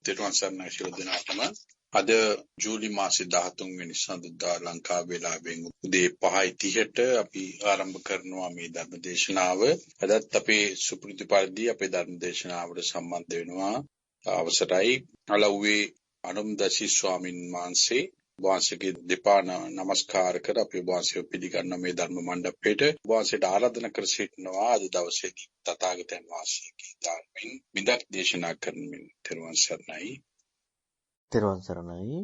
තෙරුවන් සරණයි සියලු දෙනාටම. අද ජූලි මාසේ 13 වෙනි සඳුදා ලංකා වේලාවෙන් උදේ 5:30ට අපි ආරම්භ කරනවා මේ ධර්ම දේශනාව. අදත් අපේ සුපුරුදු පරිදි අපේ ධර්ම දේශනාවට සම්බන්ධ වෙනවා අවසරයි අලව්වේ අනුම්දසි ස්වාමින් වහන්සේගේ දෙපා නමස්කාර කර අපි වහන්සේව පිළිගන්න මේ ධර්ම මණ්ඩපයේට වහන්සේට ආරාධනා කර සිටිනවා අද දවසේදී තථාගතයන් වහන්සේගේ ධර්මයෙන් මිදක් දේශනා කරමින් තෙරුවන් සරණයි. තෙරුවන් සරණයි.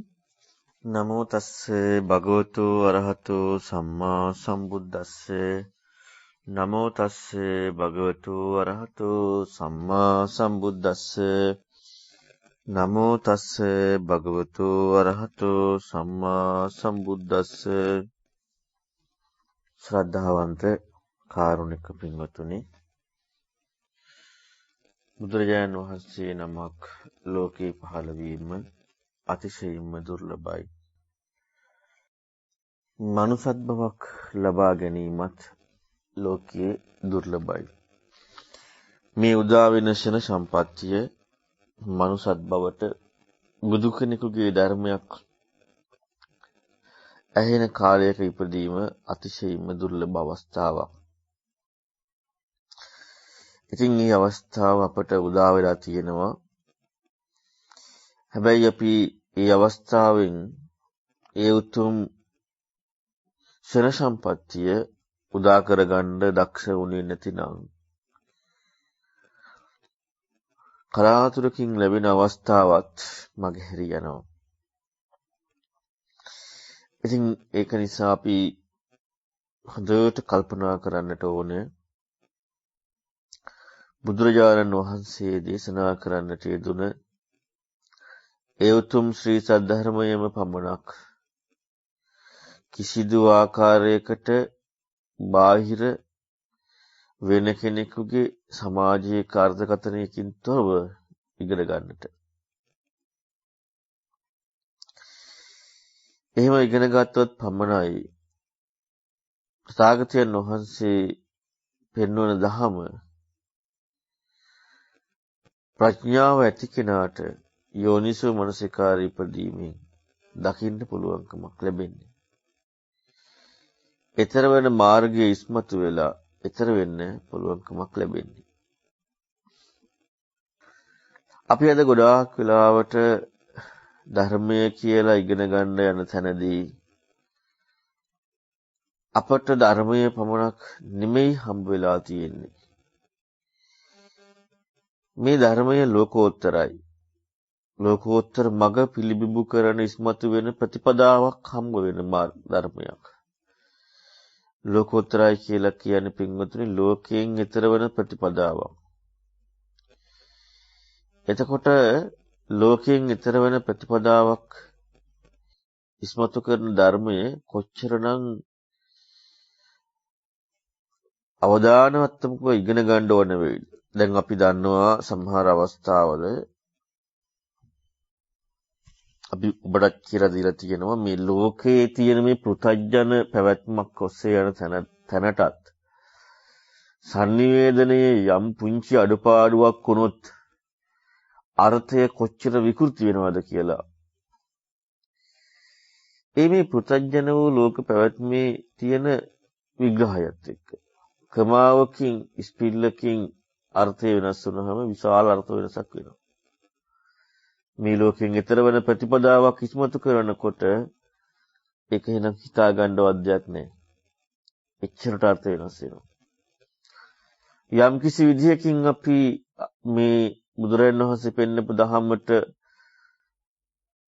නමෝ තස්සේ භගවතු අරහතෝ සම්මා සම්බුද්දස්ස. නමෝ තස්සේ භගවතු අරහතෝ සම්මා සම්බුද්දස්ස. නමෝ තස්සේ භගවතු අරහතෝ සම්මා සම්බුද්දස්ස. ශ්‍රද්ධාවන්ත කාරුණික පින්වතුනි, බුදුරජාණන් වහන්සේ නමක් ලෝකේ පහළ වීම අතිශයින්ම දුර්ලභයි. මනුසත් බවක් ලබා ගැනීමත් ලෝකයේ දුර්ලභයි. මේ උදා වෙන ශන සම්පත්තිය මනුසත් බවට බුදු කෙනෙකුගේ ධර්මයක් ඇහෙන කාලයක ඉපදීම අතිශයින්ම දුර්ලභ අවස්ථාවක්. ඉතින් මේ අවස්ථාව අපට උදා වෙලා තියෙනවා. හැබැයි අපි මේ අවස්ථාවෙන් ඒ උතුම් ශන සම්පත්තිය උදා කරගන්න දක්ෂ වුණේ නැතිනම් කලාතුරකින් ලැබෙන අවස්ථාවත් මගහැරී යනවා. ඉතින් ඒක නිසා අපි හොඳට කල්පනා කරන්නට ඕනේ බුදුරජාණන් වහන්සේ දේශනා කරන්නට යෙදුන ඒ උතුම් ශ්‍රී සද්ධර්මයම පමණක් කිසිදු ආකාරයකට බාහිර වෙන කෙනෙකුගේ සමාජීය කාර්යකතනයකින් තොරව ඉගෙන ගන්නට. එහෙම ඉගෙන ගත්තොත් පමණයි තථාගතයන් වහන්සේ පෙන්වන දහම ප්‍රඥාව ඇති කෙනාට යෝනිසෝ මනසිකාරී ඉදීමෙන් දකින්න පුළුවන්කමක් ලැබෙන්නේ. ඊතර වෙන මාර්ගයේ ඉස්මතු වෙලා ඊතර වෙන්න පුළුවන්කමක් ලැබෙන්නේ. අපි අද ගොඩාක් වෙලාවට ධර්මය කියලා ඉගෙන ගන්න යන තැනදී අපට ධර්මයේ පමණක් නෙමෙයි හම්බ වෙලා තියෙන්නේ. මේ ධර්මය ලෝකෝත්තරයි. ලෝකෝත්තර මඟ පිළිබිඹු කරන ඉස්මතු වෙන ප්‍රතිපදාවක් හම්බ වෙන ධර්මයක්. ලෝකෝත්තරයි කියලා කියන්නේ පින්වතුනි ලෝකයෙන් ඈතර වෙන ප්‍රතිපදාවක්. එතකොට ලෝකයෙන් ඈතර වෙන ප්‍රතිපදාවක් ඉස්මතු කරන ධර්මයේ කොච්චරනම් අවදානවත්වම ඉගෙන ගන්න ඕන වෙයිද? දැන් අපි දන්නවා සමහර අවස්ථාවල අපි ඔබට කියලා දීලා තියෙනවා මේ ලෝකයේ තියෙන මේ පෘථජන පැවැත්මක් ඔස්සේ යන තැනටත් sannivedanයේ යම් පුංචි අඩුපාඩුවක් වුණොත් අර්ථය කොච්චර විකෘති වෙනවද කියලා. මේ පෘථජන වූ ලෝක පැවැත්මේ තියෙන විග්‍රහයත් එක්ක ක්‍රමාවකින් ස්පිල්ලකින් අර්ථය වෙනස් වුණාම විශාල අර්ථ වෙනසක් වෙනවා. මේ ලෝකයෙන් ඈතර වෙන ප්‍රතිපදාවක් ඉස්මතු කරනකොට ඒක එනම් හිතා ගන්නවත් දෙයක් නැහැ. එච්චරට අර්ථ වෙනස් වෙනවා. යම් කිසි විදියකින් අපි මේ බුදුරජාණන් වහන්සේ පෙන්නපු දහමට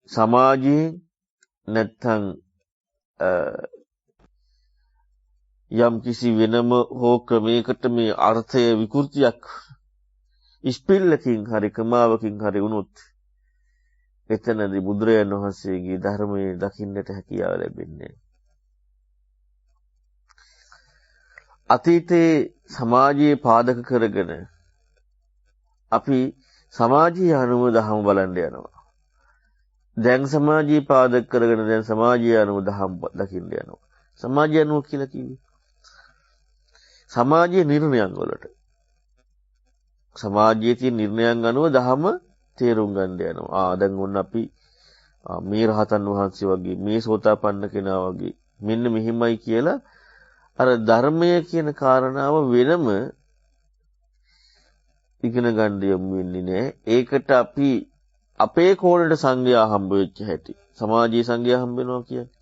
සමාජයේ නැත්තම් යම් කිසි වෙනම හෝ ක්‍රමයකට මේ අර්ථය විකෘතියක් ඉස්පිල්ලකින් හරි ක්‍රමාවකින් හරි වුණොත් එතනදී බුදුරජාණන් වහන්සේගේ ධර්මයේ දකින්නට හැකියාව ලැබෙන්නේ. අතීතයේ සමාජයේ පාදක කරගෙන අපි සමාජීය අනුව දහම බලන්න යනවා. දැන් සමාජීය පාදක කරගෙන දැන් සමාජීය අනුව දහම දකින්න යනවා. සමාජීය අනුව කියලා කිව්වේ සමාජීය නිර්ණයන් වලට. සමාජයේ තියෙන නිර්ණයන් අනුව දහම තේරුම් ගන්න යනවා. දැන් ඔන්න අපි මේ රහතන් වහන්සේ වගේ මේ සෝතාපන්න කෙනා වගේ මෙන්න මෙහිමයි කියලා අර ධර්මය කියන කාරණාව වෙනම ඉගෙන ගන්න යමු වෙන්නේ නැහැ. ඒකට අපි අපේ කෝණයට සංගයා හම්බ වෙච්ච හැටි. සමාජීය සංගයා හම්බ වෙනවා කියන්නේ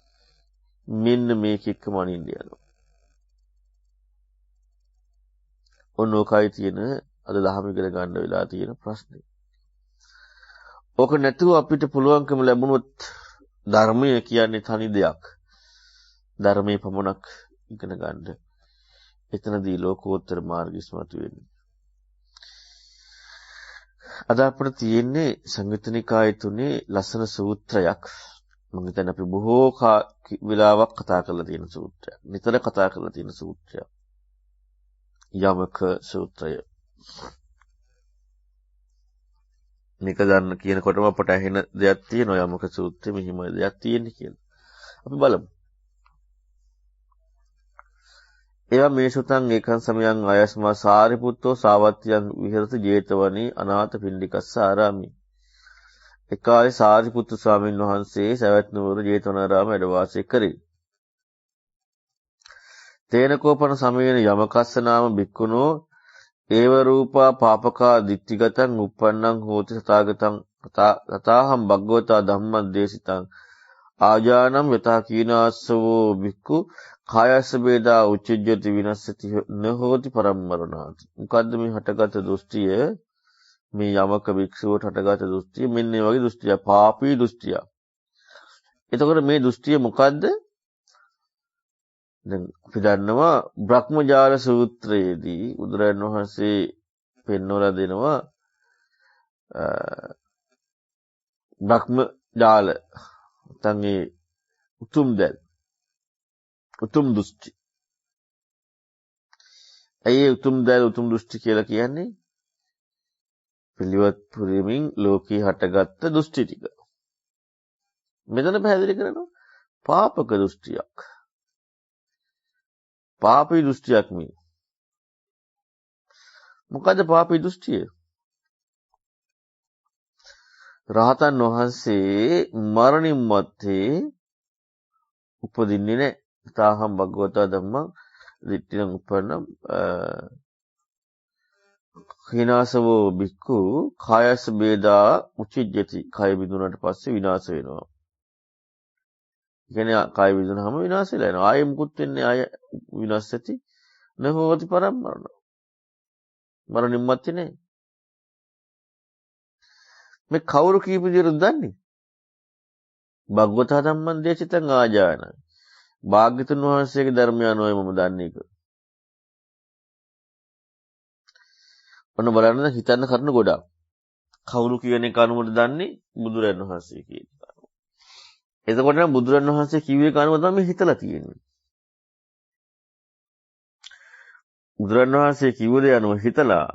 මෙන්න මේක එක්කම අනින්න යනවා. ඔන්නෝකයි තියෙන අද දහම ඉගෙන ගන්න වෙලා තියෙන ප්‍රශ්නේ. ඕක නැතුව අපිට පුළුවන්කම ලැබුණොත් ධර්මය කියන්නේ තනි දෙයක්. ධර්මයේ පමණක් ඉගෙන ගන්න. එතනදී ලෝකෝත්තර මාර්ගය ඉස්මතු වෙන්නේ. අද අපිට තියෙන්නේ සංයුත්නිකාය තුනේ ලස්සන සූත්‍රයක්. මම හිතන්නේ අපි බොහෝ වෙලාවක් කතා කරලා තියෙන සූත්‍රයක්. නිතර කතා කරලා තියෙන සූත්‍රයක්. යමක සූත්‍රය. මේක ගන්න කියනකොටම අපට ඇහෙන දෙයක් තියෙනවා. යමක සූත්‍රෙ මෙහිම දෙයක් තියෙන්නේ කියලා. අපි බලමු. එවා මේ සුතං ඒකං සමයං ආයස්මා සාරිපුත්තෝ සාවත්තියං විහෙරති ජේතවනී අනාථ පිණ්ඩිකස්ස ආරාමි. ඒ කාලේ සාරිපුත්තු ස්වාමීන් වහන්සේ සවැත් නුවර ජේතවනාරාම වැඩ වාසය කරේ. තේනකෝපන සමයේන යමකස්ස නාම බික්කුණෝ ඒව රූපා පාපකා දිට්ඨිගතං uppannං හෝති තථාහං භග්ගවතා ධම්මං දේශිතං ආජානම් යතා කීනාස්සවෝ බික්කු කායස්ස වේදා උච්චජ්ජති විනස්සති නහෝති පරම්මරණාති. මොකද්ද මේ හටගත දෘෂ්ටිය? මේ යමක වික්ෂුවට හටගත දෘෂ්ටිය මෙන්න මේ වගේ දෘෂ්ටිය. පාපී දෘෂ්ටිය. එතකොට මේ දෘෂ්ටිය මොකද්ද? දැන් අපි දන්නවා බ්‍රහ්මජාල සූත්‍රයේදී බුදුරජාණන් වහන්සේ පෙන්වලා දෙනවා බ්‍රහ්මජාල නැත්නම් ඒ උතුම් දෘෂ්ටි. ඇයි උතුම් දෘෂ්ටි කියලා කියන්නේ? පිළිවෙත් පුරමින් ලෝකේ හටගත්ත දෘෂ්ටි ටික. මෙතන පැහැදිලි කරනවා පාපක දෘෂ්ටියක්. පාපී දෘෂ්ටියක් මේ. මොකද පාපී දෘෂ්ටිය? රහතන් වහන්සේ මරණින් මත්තේ උපදින්නේ නැහැ. තාහම් භගවතා ධම්මං දිට්ඨියං උපන්නම් හිනාසවෝ බික්කු කායස් බේදා උචිජ්ජති. කය බිඳුනට පස්සේ විනාශ වෙනවා. කියන්නේ කය බිඳුනහම විනාශ වෙලා යනවා. ආයෙ මුකුත් වෙන්නේ ආයෙ විනාශති නහෝති පරම්මරණ. මරණින් මත්තේ නෑ. මේ කවුරු කීප විදිහටද දන්නේ? භගවතා ධම්මං දේශිතං ආජාන. භාග්‍යතුන් වහන්සේගේ ධර්මය අනුවයි මම දන්නේ ඒක. ඔන්න බලන්න හිතන්න කරුණු ගොඩක්. කවුරු කියන එක අනුවද දන්නේ? බුදුරජාණන් වහන්සේ කියන එක. එතකොට නම් බුදුරජාණන් වහන්සේ කිව්වේ කනුව තමයි හිතලා තියෙන්නේ. බුදුරජාණන් වහන්සේ කිව්ව දේ අනුව හිතලා.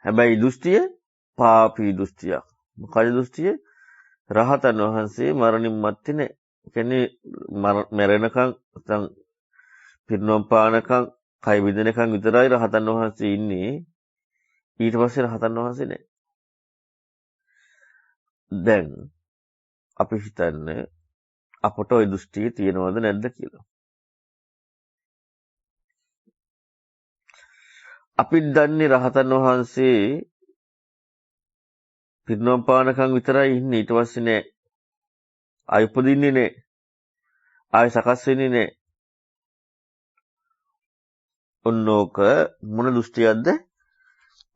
හැබැයි දෘෂ්ටිය පාපී දෘෂ්ටියක්. මොකද දෘෂ්ටිය? රහතන් වහන්සේ මරණින් මත්තේ නැහැ. කියන්නේ මැරෙනකන් නැත්නම් පිරිනොම් පානකන් කය විදිනකන් විතරයි රහතන් වහන්සේ ඉන්නේ. ඊට පස්සේ රහතන් වහන්සේ නැහැ. දැන් අපි හිතන්නේ අපට ওই දෘෂ්ටිය තියෙනවද නැද්ද කියලා. අපි දන්නේ රහතන් වහන්සේ පිරිනොම් පානකන් විතරයි ඉන්නේ. ඊට පස්සේ නෑ. ආයි උපදින්නේ නෑ. ආයි සකස් වෙන්නේ නෑ. ඔන්නෝක මොන දෘෂ්ටියක්ද?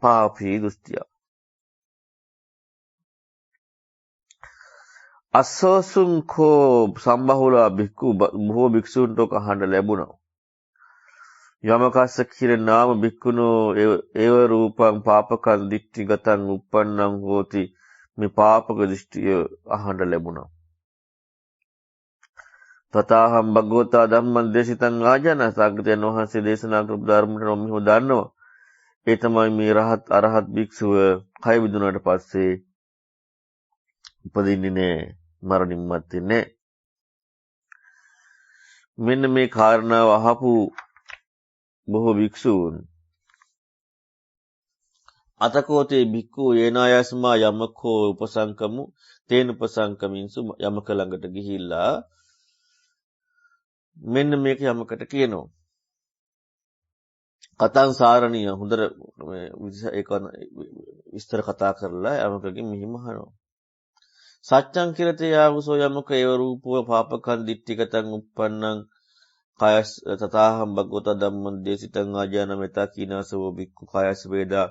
පාපී දෘෂ්ටියක්. අස්සෝසුං කෝ සම්බහුලා බික්කු බොහෝ භික්ෂූන්ට ඔක අහන්න ලැබුණා. යමකස්ස කිර නාම බික්කුණෝ ඒව රූපං පාපකං දිට්ඨිගතං uppannං හෝති. මේ පාපක දෘෂ්ටිය අහන්න ලැබුණා. තථාහං භගවතා ධම්මං දේශිතං ආජාන. සාගතයන් වහන්සේ දේශනා කරපු ධර්මයට මම මෙහෙම දන්නවා. ඒ තමයි මේ අරහත් භික්ෂුව කය විදුණාට පස්සේ උපදින්නේ නැහැ. මරණින් මත්තේ නැහැ. මෙන්න මේ කාරණාව අහපු බොහෝ භික්ෂූන් අතකෝතේ භික්ඛු යේනායස්මා යමකෝ උපසංකමු තේන උපසංකමින්සු යමක ළඟට ගිහිල්ලා මෙන්න මේක යමකට කියනවා. කතං සාරණීය හොඳට ඒක විස්තර කතා කරලා යමකගෙන් මෙහිම අහනවා. සච්ඡං කිරතේ ආවසෝ යමක ඒව රූපෝ පාපකං දිට්ඨිගතං uppannං කයස් තථාහං භගවත ධම්මං දේසිතං ආජානමෙතා කීනාසවෝ භික්ඛු කයස් වේදා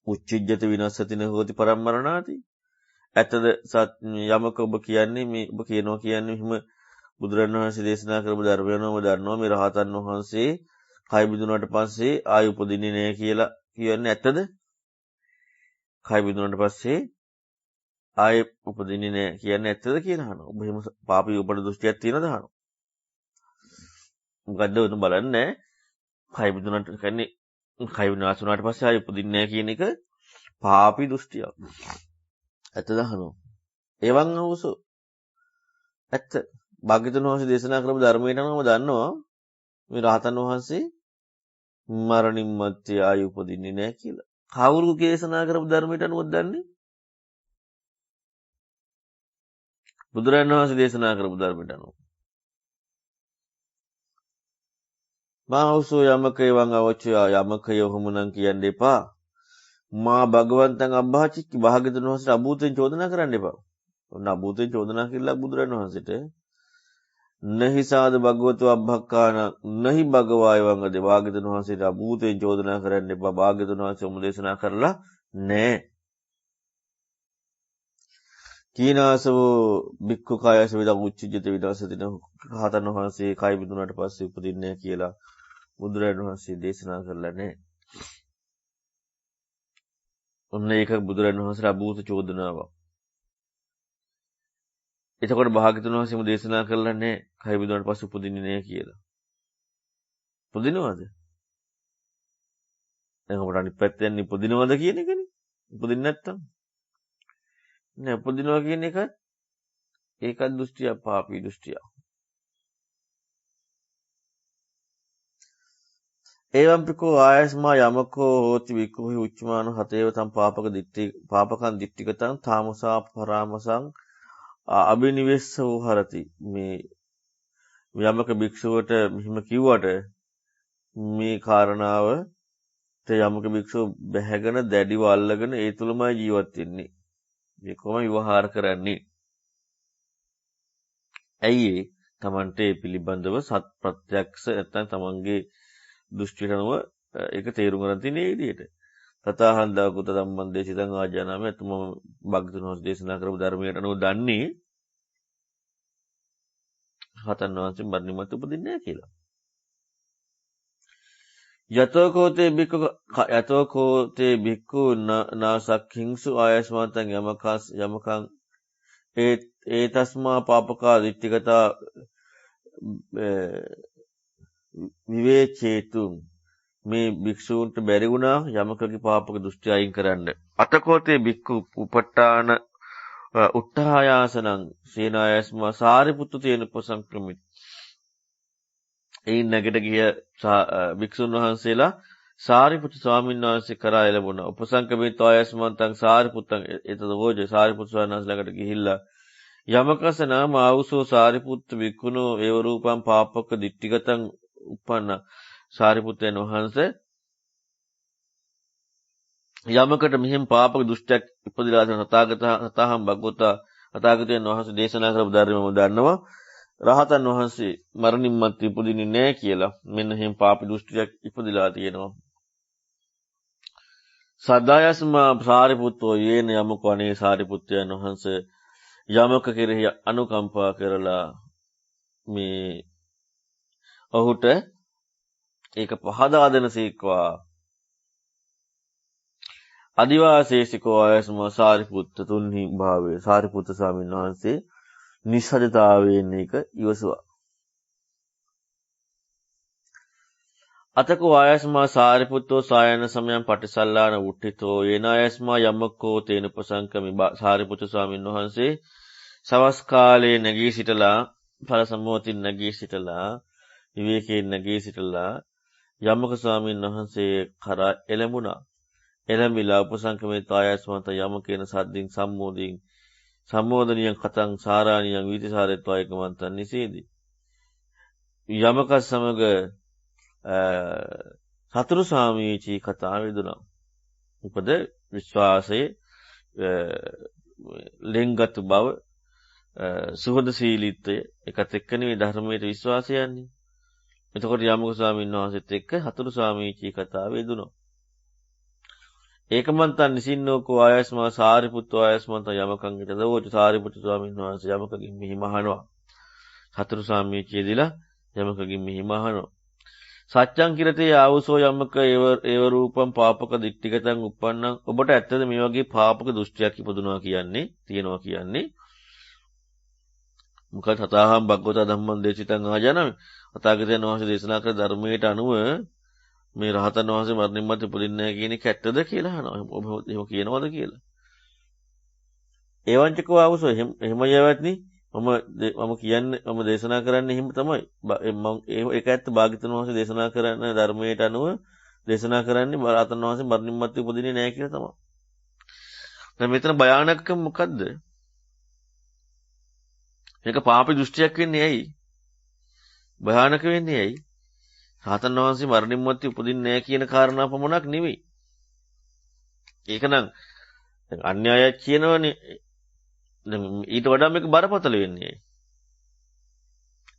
උච්චිජ්ජත විනස්සතින හෝති පරම්මරණාති. ඇතද යමක ඔබ කියන්නේ මේ ඔබ කියනවා කියන්නේ හිම බුදුරණවහන්සේ දේශනා කරපු ධර්මයනම දන්නවා මේ රහතන් වහන්සේ කය බිඳුනට පස්සේ ආය උපදින්නේ නැහැ කියලා කියන්නේ ඇත්තද? කය බිඳුනට පස්සේ ආය උපදින්නේ නැහැ කියන්නේ ඇත්තද කියලා අහනවා. ඔබ එහෙම පාපී උපද දෘෂ්ටියක් තියෙනවද අහනවා. මොකද්ද උන් බලන්නේ කය බිඳුනට කියන්නේ කය විනාශ වුණාට පස්සේ ආය උපදින්නේ නැහැ කියන එක පාපී දෘෂ්ටියක්. ඇත්තද අහනවා. එවන් අවුසෝ ඇත්ත භාග්‍යවතුන් වහන්සේ දේශනා කරපු ධර්මයට අනුව දන්නවා මේ රහතන් වහන්සේ මරණින් මත්තේ ආයු උපදින්නේ නැහැ කියලා. කවුරු දේශනා කරපු ධර්මයට අනුව දන්නේ? බුදුරජාණන් වහන්සේ දේශනා කරපු ධර්මයට අනුව. මාවසෝ යමකේ වං අවචය යමකය ඔහොමනම් කියන්න එපා. මා භගවන්තං අබ්බාචික්කි භාග්‍යවතුන් වහන්සේට අභූතෙන් චෝදනා කරන්න එපා. ඔන්න අභූතෙන් චෝදනා කියලා බුදුරජාණන් වහන්සේට නහි සාද භගවතු අබ්බක්කාන නහි භගවාය වංගද භාග්‍යවතුන් වහන්සේට අභූතෙන් චෝදනා කරන්න එපා. භාග්‍යවතුන් වහන්සේ උපදේශනා කරලා නැහැ. කීනාසවෝ භික්ඛු කායස වේදා උච්චිජ්ජත විනාශතින රහතන් වහන්සේ කය බිඳුනට පස්සේ උපදින්නේ කියලා බුදුරජාණන් වහන්සේ දේශනා කරලා නැහැ. ඔන්න ඒක බුදුරජාණන් වහන්සේට අභූත චෝදනාවක්. එතකොට භාග්‍යවතුන් වහන්සේම දේශනා කරලා නැහැ කය බිඳුනට පස්සේ උපදින්නේ නැහැ කියලා. උපදිනවද? දැන් අපට අනිත් පැත්තෙන් උපදිනවද කියන එකනේ. උපදින්නේ නැත්තම් නෑ උපදිනවා කියන එක ඒකත් දෘෂ්ටියක් පාපී දෘෂ්ටියක්. එවං පිකෝ ආයස්මා යමකෝ හෝති වික්ඛුහි උච්චමාන හතේව තම් පාපකං දිට්ඨිගතං තාමසා පරාමසං අබිනිවෙස්ස වූ මේ යමක භික්ෂුවට මෙහිම කිව්වට මේ කාරණාව යමක භික්ෂුව බැහැගෙන දැඩිව අල්ලගෙන ඒ තුලමයි ජීවත් වෙන්නේ. මේ කොහොම විවහාර කරන්නේ? ඇයි තමන්ට පිළිබඳව සත් ප්‍රත්‍යක්ෂ නැත්නම් තමන්ගේ දෘෂ්ටියට අනුව ඒක තේරුම් ගන්න තියෙන විදිහට. තථාහං දාකුත ධම්මං දේශිතං ආජානාමි අතුම භාග්‍යවතුන් වහන්සේ දේශනා කරපු ධර්මයට අනුව දන්නේ රහතන් වහන්සේ මරණින් මත්තේ උපදින්නේ නැහැ කියලා. යතෝ කෝතේ භික්ඛු නාසක්ඛින්සු ආයස්මන්තං යමකං ඒ තස්මා පාපකා දිට්ඨිගතා විවේචේතුම් මේ භික්ෂූන්ට බැරි වුණා යමකගේ පාපක දෘෂ්ටි අයින් කරන්න. අතකෝතේ භික්ඛු උපට්ඨාන උත්ථායාසනං සේනායස්මා සාරිපුත්තු තේන උපසංක්‍රමිත. එයින් නැගිට ගිය භික්ෂුන් වහන්සේලා සාරිපුත්තු ස්වාමීන් වහන්සේ කරා එළඹුණා. උපසංක්‍රමිත ආයස්මන්තං සාරිපුත්තං එතද වෝජ සාරිපුත්තු ස්වාමීන් වහන්සේ ළඟට ගිහිල්ලා යමකස නාම ආවුසෝ සාරිපුත්තු භික්ඛුනෝ ඒව රූපං පාපක දිට්ඨිගතං uppන්න සාරිපුත්තයන් වහන්සේ යමකට මෙහිම පාපක දුෂ්ටයක් ඉපදලා තියෙන තථාගතයන් භගවතා තථාගතයන් වහන්සේ දේශනා කරපු ධර්මම දන්නවා රහතන් වහන්සේ මරණින් මත්තේ ඉපදින්නේ නැහැ කියලා. මෙන්න එහෙම පාපී දුෂ්ටියක් ඉපදලා තියෙනවා. සදායස්මා සාරිපුත්තෝ යේන යමක අනේ සාරිපුත්තයන් වහන්සේ යමක කෙරෙහි අනුකම්පා කරලා මේ ඔහුට ඒක පහදා දෙනසේක්වා. අදිවාසේසිකෝ ආයස්මා සාරිපුත්ත තුන්හි භාවයේ සාරිපුත්ත ස්වාමීන් වහන්සේ නිස්සජතාවයෙන් එක ඉවසුවා. අතකෝ ආයස්මා සාරිපුත්තෝ සායන සමයන් පටිසල්ලාන උට්ඨිතෝ යේන ආයස්මා යමකෝ තේන උපසංකමි සාරිපුත්ත ස්වාමීන් වහන්සේ සවස් කාලයේ නැගී සිටලා ඵල සම්මෝතින් නැගී සිටලා විවේකයෙන් නැගී සිටලා යමක ස්වාමීන් වහන්සේ කරා එළඹුණා. එළඹිලා උපසංකමේ ආයස්මන්ත යම කියන සද්දින් සම්මෝදනියන් කතං සාරාණියන් වීතිසාරෙත්වා ඒකමන්තන් නිසේදී. යමක සමග සතුරු සාමීචී කතා වේදුනා. මොකද විශ්වාසයේ ලෙන්ගත් බව සුහදශීලීත්වය එකත් එක්ක නෙවෙයි ධර්මයට විශ්වාසය යන්නේ. එතකොට යමක ස්වාමීන් වහන්සේත් එක්ක හතුරු ස්වාමීචී කතාව යෙදුණා. ඒකමන්තන් නිසින්නෝකෝ ආයස්මා සාරිපුත්තු ආයස්මන්ත යමකං හිතදවෝච සාරිපුත්තු ස්වාමීන් වහන්සේ යමකකින් මෙහි මහනවා. හතුරු ස්වාමීචී දිලා යමකකින් මෙහි මහනවා. සත්‍යං කිරතේ ආවසෝ යමක ඒව රූපම් පාපක දිට්ඨිගතං උප්පන්නං. ඔබට ඇත්තද මේ වගේ පාපක දෘෂ්ටියක් ඉපදුනවා කියන්නේ තියෙනවා කියන්නේ? මොකද තථාහං භගවතා ධම්මං දේශිතං ආජානමි. තථාගතයන් වහන්සේ දේශනා කළ ධර්මයට අනුව මේ රහතන් වහන්සේ මරණින් මත්තේ උපදින්නේ නැහැ කියන එක ඇත්තද කියලා අහනවා. ඔබ එහෙම කියනවද කියලා. ඒවංචකෝ ආවසෝ එහෙම යවත්නි මම කියන්නේ මම දේශනා කරන්නේ එහෙම තමයි. ඒක ඇත්ත භාග්‍යවතුන් වහන්සේ දේශනා කරන ධර්මයට අනුව දේශනා කරන්නේ රහතන් වහන්සේ මරණින් මත්තේ උපදින්නේ නැහැ කියලා තමයි. දැන් මෙතන භයානකකම මොකද්ද? මේක පාපී දෘෂ්ටියක් වෙන්නේ ඇයි? භයානක වෙන්නේ ඇයි? රහතන් වහන්සේ මරණින් මත්තේ උපදින්නේ නැහැ කියන කාරණා පමණක් නෙවෙයි. ඒක නම් අන්‍යය කියනවනේ. ඊට වඩා මේක බරපතල වෙන්නේ ඇයි?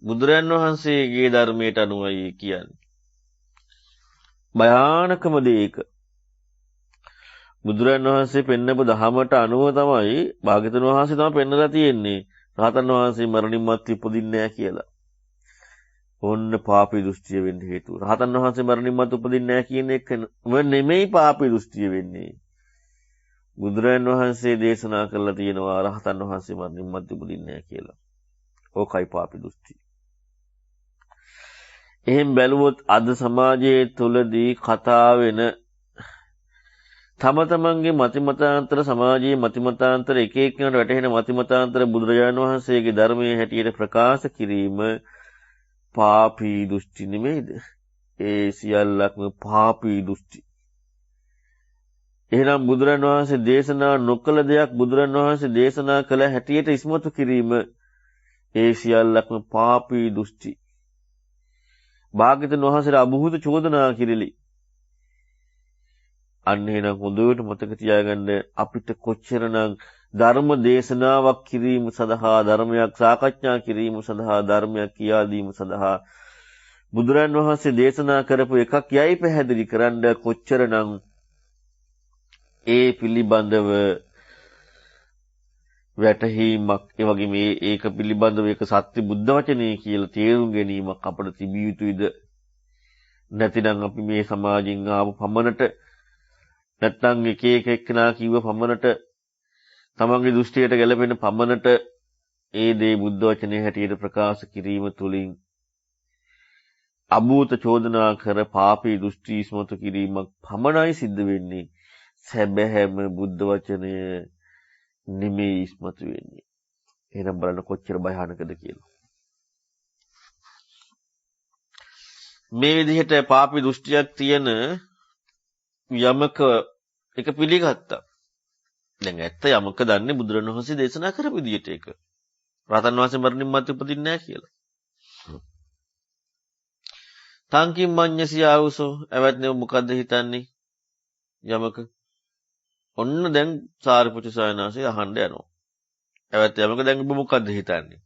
බුදුරයන් වහන්සේගේ ධර්මයට අනුවයි කියන්නේ. භයානකම දෙයක. බුදුරයන් වහන්සේ පෙන්නපු දහමට අනුව තමයි භාග්‍යවතුන් වහන්සේ තමයි පෙන්නලා තියෙන්නේ. රහතන් වහන්සේ මරණින් මත්තේ උපදින්නේ නැහැ කියලා. ඕන්න පාපී දෘෂ්ටිය වෙන්න හේතුව. රහතන් වහන්සේ මරණින් මත්තේ උපදින්නේ නැහැ කියන එක නෙමෙයි පාපී දෘෂ්ටිය වෙන්නේ. බුදුරයන් වහන්සේ දේශනා කළා තියෙනවා රහතන් වහන්සේ මරණින් මත්තේ උපදින්නේ නැහැ කියලා. ඕකයි පාපී දෘෂ්ටිය. එහෙන් බැලුවොත් අද සමාජයේ තුලදී කතා වෙන තම තමන්ගේ මතිමතාන්තර සමාජයේ මතිමතාන්තර එක එක්කෙනාට වැටහෙන මතිමතාන්තර බුදුරජාණන් වහන්සේගේ ධර්මයේ හැටියට ප්‍රකාශ කිරීම පාපී දෘෂ්ටි නෙමෙයිද? ඒ සියල්ලක්ම පාපී දෘෂ්ටි. එහෙනම් බුදුරජාණන් වහන්සේ දේශනා නොකළ දෙයක් බුදුරජාණන් වහන්සේ දේශනා කළ හැටියට ඉස්මතු කිරීම ඒ සියල්ලක්ම පාපී දෘෂ්ටි. භාග්‍යවතුන් වහන්සේට අභූත චෝදනා කිරිලි. අන්න එහෙනම් හොඳට මතක තියාගන්න අපිට කොච්චරනම් ධර්ම දේශනාවක් කිරීම සඳහා ධර්මයක් සාකච්ඡා කිරීම සඳහා ධර්මයක් කියා දීම සඳහා බුදුරන් වහන්සේ දේශනා කරපු එකක් යයි පැහැදිලි කරන්න කොච්චරනම් ඒ පිළිබඳව වැටහීමක් ඒ වගේ මේ ඒක පිළිබඳව ඒක සත්‍ය බුද්ධ වචනේ කියලා තේරුම් ගැනීමක් අපිට තිබිය යුතුයිද? නැතිනම් අපි මේ සමාජයෙන් ආව පමණට නැත්නම් එක එක්කෙනා කිව්ව පමණට තමන්ගේ දෘෂ්ටියට ගැලපෙන පමණට ඒ දේ බුද්ධ වචනේ හැටියට ප්‍රකාශ කිරීම තුළින් අභූත චෝදනා කර පාපී දෘෂ්ටි ඉස්මතු කිරීමක් පමණයි සිද්ධ වෙන්නේ. සැබෑම බුද්ධ වචනය නෙමෙයි ඉස්මතු වෙන්නේ. එහෙනම් බලන්න කොච්චර භයානකද කියලා. මේ විදිහට පාපී දෘෂ්ටියක් තියෙන යමක එක පිළිගත්තා. දැන් ඇත්ත යමක දන්නේ බුදුරණවහන්සේ දේශනා කරපු විදිහට ඒක. රහතන් වහන්සේ මරණින් මත්තේ උපදින්නේ නැහැ කියලා. තංකින් මඤ්ඤසී ආවුසෝ එවත්නේ මොකද්ද හිතන්නේ? යමක ඔන්න දැන් සාරිපුත්‍ර සායනාසේ අහන්න යනවා. එවත් යමක දැන් ඔබ මොකද්ද හිතන්නේ?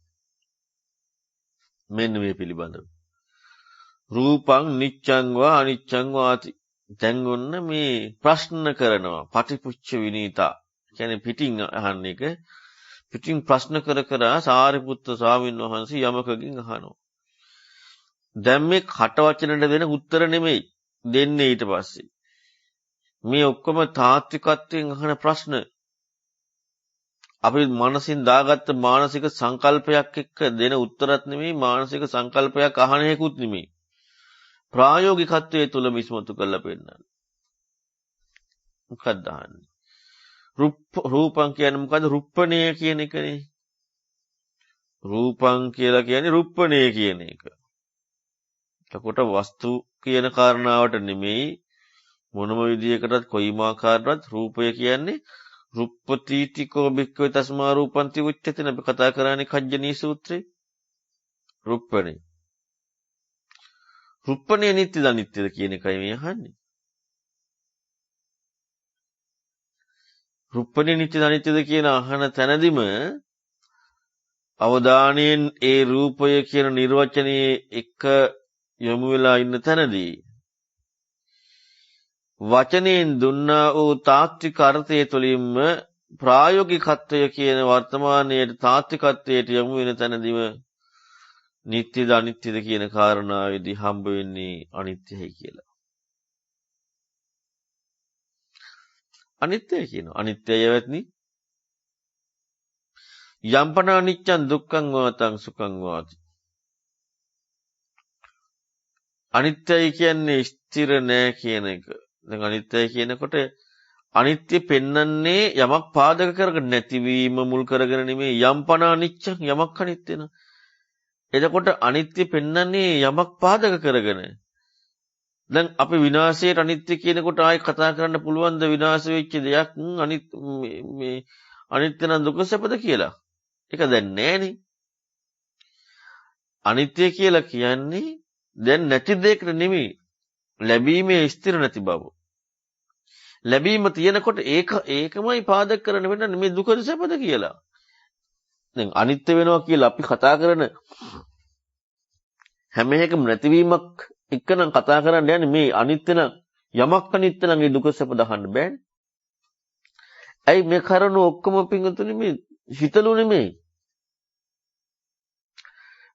මෙන්න මේ පිළිබඳව. රූපං නිච්ඡං වා අනිච්ඡං වාති. දැන් ඔන්න මේ ප්‍රශ්න කරනවා. පටිපුච්ච විනීතා. කියන්නේ පිටින් අහන්න එක. පිටින් ප්‍රශ්න කර කර සාරිපුත්‍ර ස්වාමීන් වහන්සේ යමකකින් අහනවා. දැන් මේ කට වචනට දෙන උත්තර නෙමෙයි දෙන්නේ ඊට පස්සේ. මේ ඔක්කොම තාත්විකත්වයෙන් අහන ප්‍රශ්න. අපි මනසින් දාගත්ත මානසික සංකල්පයක් එක්ක දෙන උත්තරත් නෙමෙයි මානසික සංකල්පයක් අහන එකකුත් නෙමෙයි. ප්‍රායෝගිකත්වයේ තුල මිස්මතු කරලා පෙන්නන. මොකක්ද අහන්නේ? රූපං කියන්නේ මොකද්ද? රුප්පණය කියන එකනේ. රූපං කියලා කියන්නේ රුප්පණය කියන එක. එතකොට වස්තු කියන කාරණාවට නෙමෙයි මොනම විදියකටත් කොයිම ආකාරයකට රූපය කියන්නේ රුප්පතිතිකෝ බික්කවේ තස්මා රූපන්ති උච්චති අපි කතා කරන්නේ කජ්ජනී සූත්‍රේ. රුප්පණේ. රුප්පණේ නිත්‍යද අනිත්‍යද කියන එකයි මේ අහන්නේ. රුප්පණේ නිත්‍යද අනිත්‍යද කියන අහන තැනදිම අවධානයෙන් ඒ රූපය කියන නිර්වචනයේ එක යොමු වෙලා ඉන්න තැනදී වචනයෙන් දුන්නා වූ තාත්වික අර්ථය තුළින්ම ප්‍රායෝගිකත්වය කියන වර්තමානයේ තාත්විකත්වයට යොමු වෙන තැනදීම නිත්‍යද අනිත්‍යද කියන කාරණාවේදී හම්බ වෙන්නේ අනිත්‍යයි කියලා. අනිත්‍යයි කියනවා. අනිත්‍යය වෙත්නි යම්පන අනිච්චං දුක්ඛං වාතං සුඛං වාති. අනිත්‍යයි කියන්නේ ස්ථිර නෑ කියන එක. දැන් අනිත්‍යයි කියනකොට අනිත්‍ය පෙන්වන්නේ යමක් පාදක කරගෙන නැතිවීම මුල් කරගෙන නෙමෙයි යම්පන අනිච්චං යමක් අනිත්‍ය න. එතකොට අනිත්‍ය පෙන්වන්නේ යමක් පාදක කරගෙන. දැන් අපි විනාශයට අනිත්‍ය කියනකොට ආයි කතා කරන්න පුළුවන් ද විනාශ වෙච්ච දෙයක් මේ අනිත්‍ය නම් දුක සැපද කියලා. ඒක දැන් නෑනේ. අනිත්‍ය කියලා කියන්නේ දැන් නැති දෙයකට නෙමෙයි. ලැබීමේ ස්ථිර නැති බව. ලැබීම තියෙනකොට ඒකමයි පාදක කරන වෙන්නේ මේ දුකද සැපද කියලා. දැන් අනිත්‍ය වෙනවා කියලා අපි කතා කරන හැම එකම නැතිවීමක් එක්කනම් කතා කරන්න යන්නේ මේ අනිත්‍ය නම් යමක් අනිත්‍ය නම් ඒ දුක සැප දහන්න බෑනේ. ඇයි මේ කරණු ඔක්කොම පිංගුතුනි මේ හිතලු නෙමෙයි.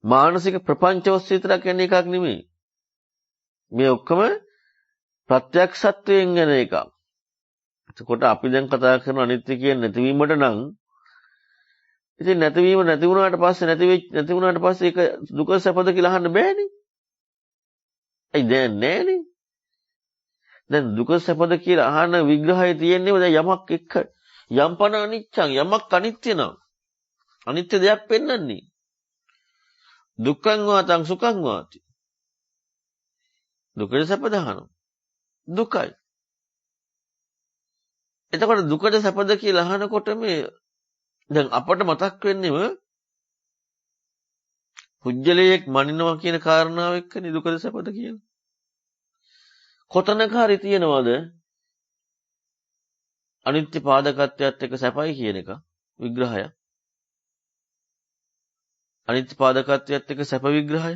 මානසික ප්‍රපංච ඔස්සේ විතරක් යන එකක් නෙමෙයි. මේ ඔක්කොම ප්‍රත්‍යක්ෂත්වයෙන් යන එකක්. එතකොට අපි දැන් කතා කරන අනිත්‍ය කියන නැතිවීමට නම් ඉතින් නැතිවීම නැති වුණාට පස්සේ ඒක දුක සැපද කියලා අහන්න බෑනේ. ඒ දැන් නෑනේ. දැන් දුක සැපද කියලා අහන විග්‍රහය තියෙන්නේ දැන් යමක් එක්ක යම්පන අනිච්චං යමක් අනිත්‍ය නම් අනිත්‍ය දෙයක් පෙන්වන්නේ. දුක්ඛං වාතං සුඛං වාති. දුකද සැපද අහනවා. දුකයි. එතකොට දුකද සැපද කියලා අහනකොට මේ දැන් අපට මතක් වෙන්නේම පුජ්‍යලයක් මනිනවා කියන කාරණාව එක්කනේ දුකද සැපද කියලා. කොතනක හරි තියනවද අනිත්‍ය පාදකත්වයට එක්ක සැපයි කියන එක විග්‍රහය? අනිත්‍ය පාදකත්වයට එක්ක සැප විග්‍රහය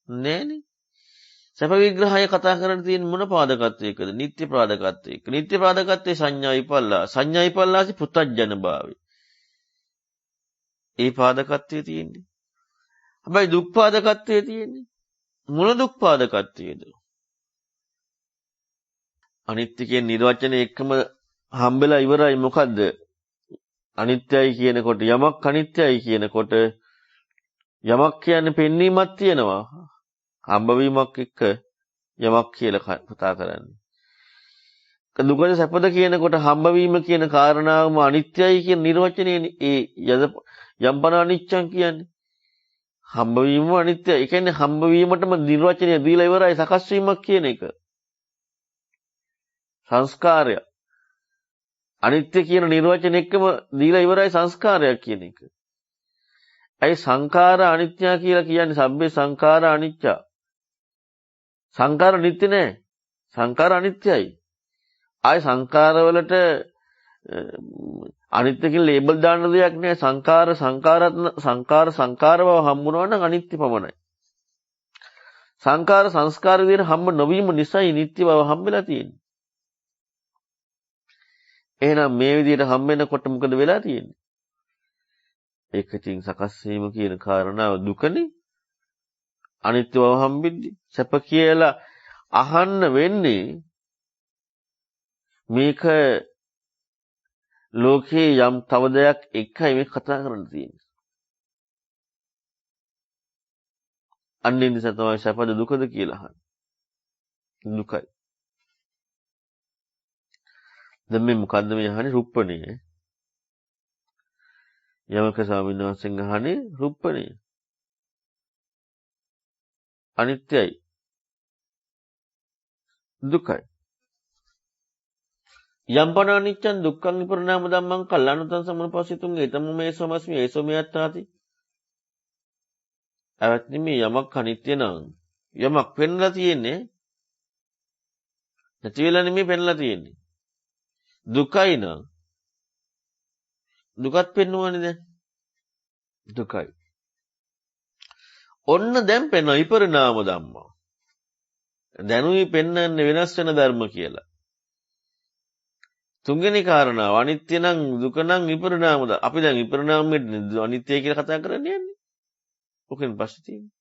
නෑනේ. සැප විග්‍රහය කතා කරන්න තියෙන මොන පාදකත්වයකද? නිත්‍ය පාදකත්වයක. නිත්‍ය පාදකත්වයේ සංඥා විපල්ලාස. සංඥා විපල්ලාසි පුත්තජන භාවය. ඒ පාදකත්වයේ තියෙන්නේ. හැබැයි දුක් පාදකත්වයේ තියෙන්නේ. මොන දුක් පාදකත්වයේද? අනිත්‍ය කියන නිර්වචනයේ එකම හම්බෙලා ඉවරයි. මොකද්ද? අනිත්‍යයි කියනකොට යමක් අනිත්‍යයි කියනකොට යමක් කියන්නේ පෙන්වීමක් තියෙනවා. හම්බවීමක් එක්ක යමක් කියලා කතා කරන්නේ. දුකද සැපද කියනකොට හම්බවීම කියන කාරණාවම අනිත්‍යයි කියන නිර්වචනයේ ඒ යම්පන අනිච්චං කියන්නේ. හම්බවීම අනිත්‍යයි. ඒ කියන්නේ හම්බවීමටම නිර්වචනය දීලා ඉවරයි සකස් වීමක් කියන එක. සංස්කාරය. අනිත්‍ය කියන නිර්වචන එක්කම දීලා ඉවරයි සංස්කාරයක් කියන එක. ඇයි සංඛාර අනිත්‍ය කියලා කියන්නේ? සබ්බේ සංඛාර අනිච්ච. සංඛාර නිත්‍ය නෑ. සංඛාර අනිත්‍යයි. ආයි සංඛාරවලට අනිත්‍ය කියන ලේබල් දාන්න දෙයක් නෑ. සංඛාර බව හම්බුනවා නම් අනිත්‍ය පමණයි. සංඛාර සංස්කාර විදිහට හම්බ නොවීම නිසායි නිත්‍ය බව හම්බෙලා තියෙන්නේ. එහෙනම් මේ විදිහට හම්බෙනකොට මොකද වෙලා තියෙන්නේ? ඒක ඉතින් සකස් වීම කියන කාරණාව දුකනේ. අනිත්‍ය බව හම්බෙද්දි සැප කියලා අහන්න වෙන්නේ මේක ලෝකේ යම් තව දෙයක් එකයි මේ කතා කරන්න තියෙන්නේ. අන්නේ නිසා තමයි සැපද දුකද කියලා අහන්නේ. දුකයි. දැන් මේ මොකද්ද මේ අහන්නේ? රුප්පණේ. යමක ස්වාමීන් වහන්සේගෙන් අහන්නේ රුප්පණේ. අනිත්‍යයි. දුකයි. යම්පන අනිච්චං දුක්ඛං විපරිණාම ධම්මං කල්ලානුතං සමුප්පස්සිතුං ඒතම මේ සමස්මි ඒසෝ මෙයත්තාති. අවත්නි මේ යමක් අනිත්‍ය නම් යමක් පෙන්ලා තියෙන්නේ නැති වෙලා නෙමෙයි පෙන්ලා තියෙන්නේ. දුකයි නම් දුකත් පෙන්වන්නේ දැන්. දුකයි. ඔන්න දැන් පෙන්වන විපරිණාම ධම්ම. දැනුයි පෙන්වන්නේ වෙනස් වෙන ධර්ම කියලා. තුන්වෙනි කාරණාව අනිත්‍ය නම් දුක නම් විපරිණාම ධම්ම. අපි දැන් විපරිණාමයේ අනිත්‍ය කියලා කතා කරන්නේ යන්නේ. ඔකෙන් පස්සේ තියෙන්නේ.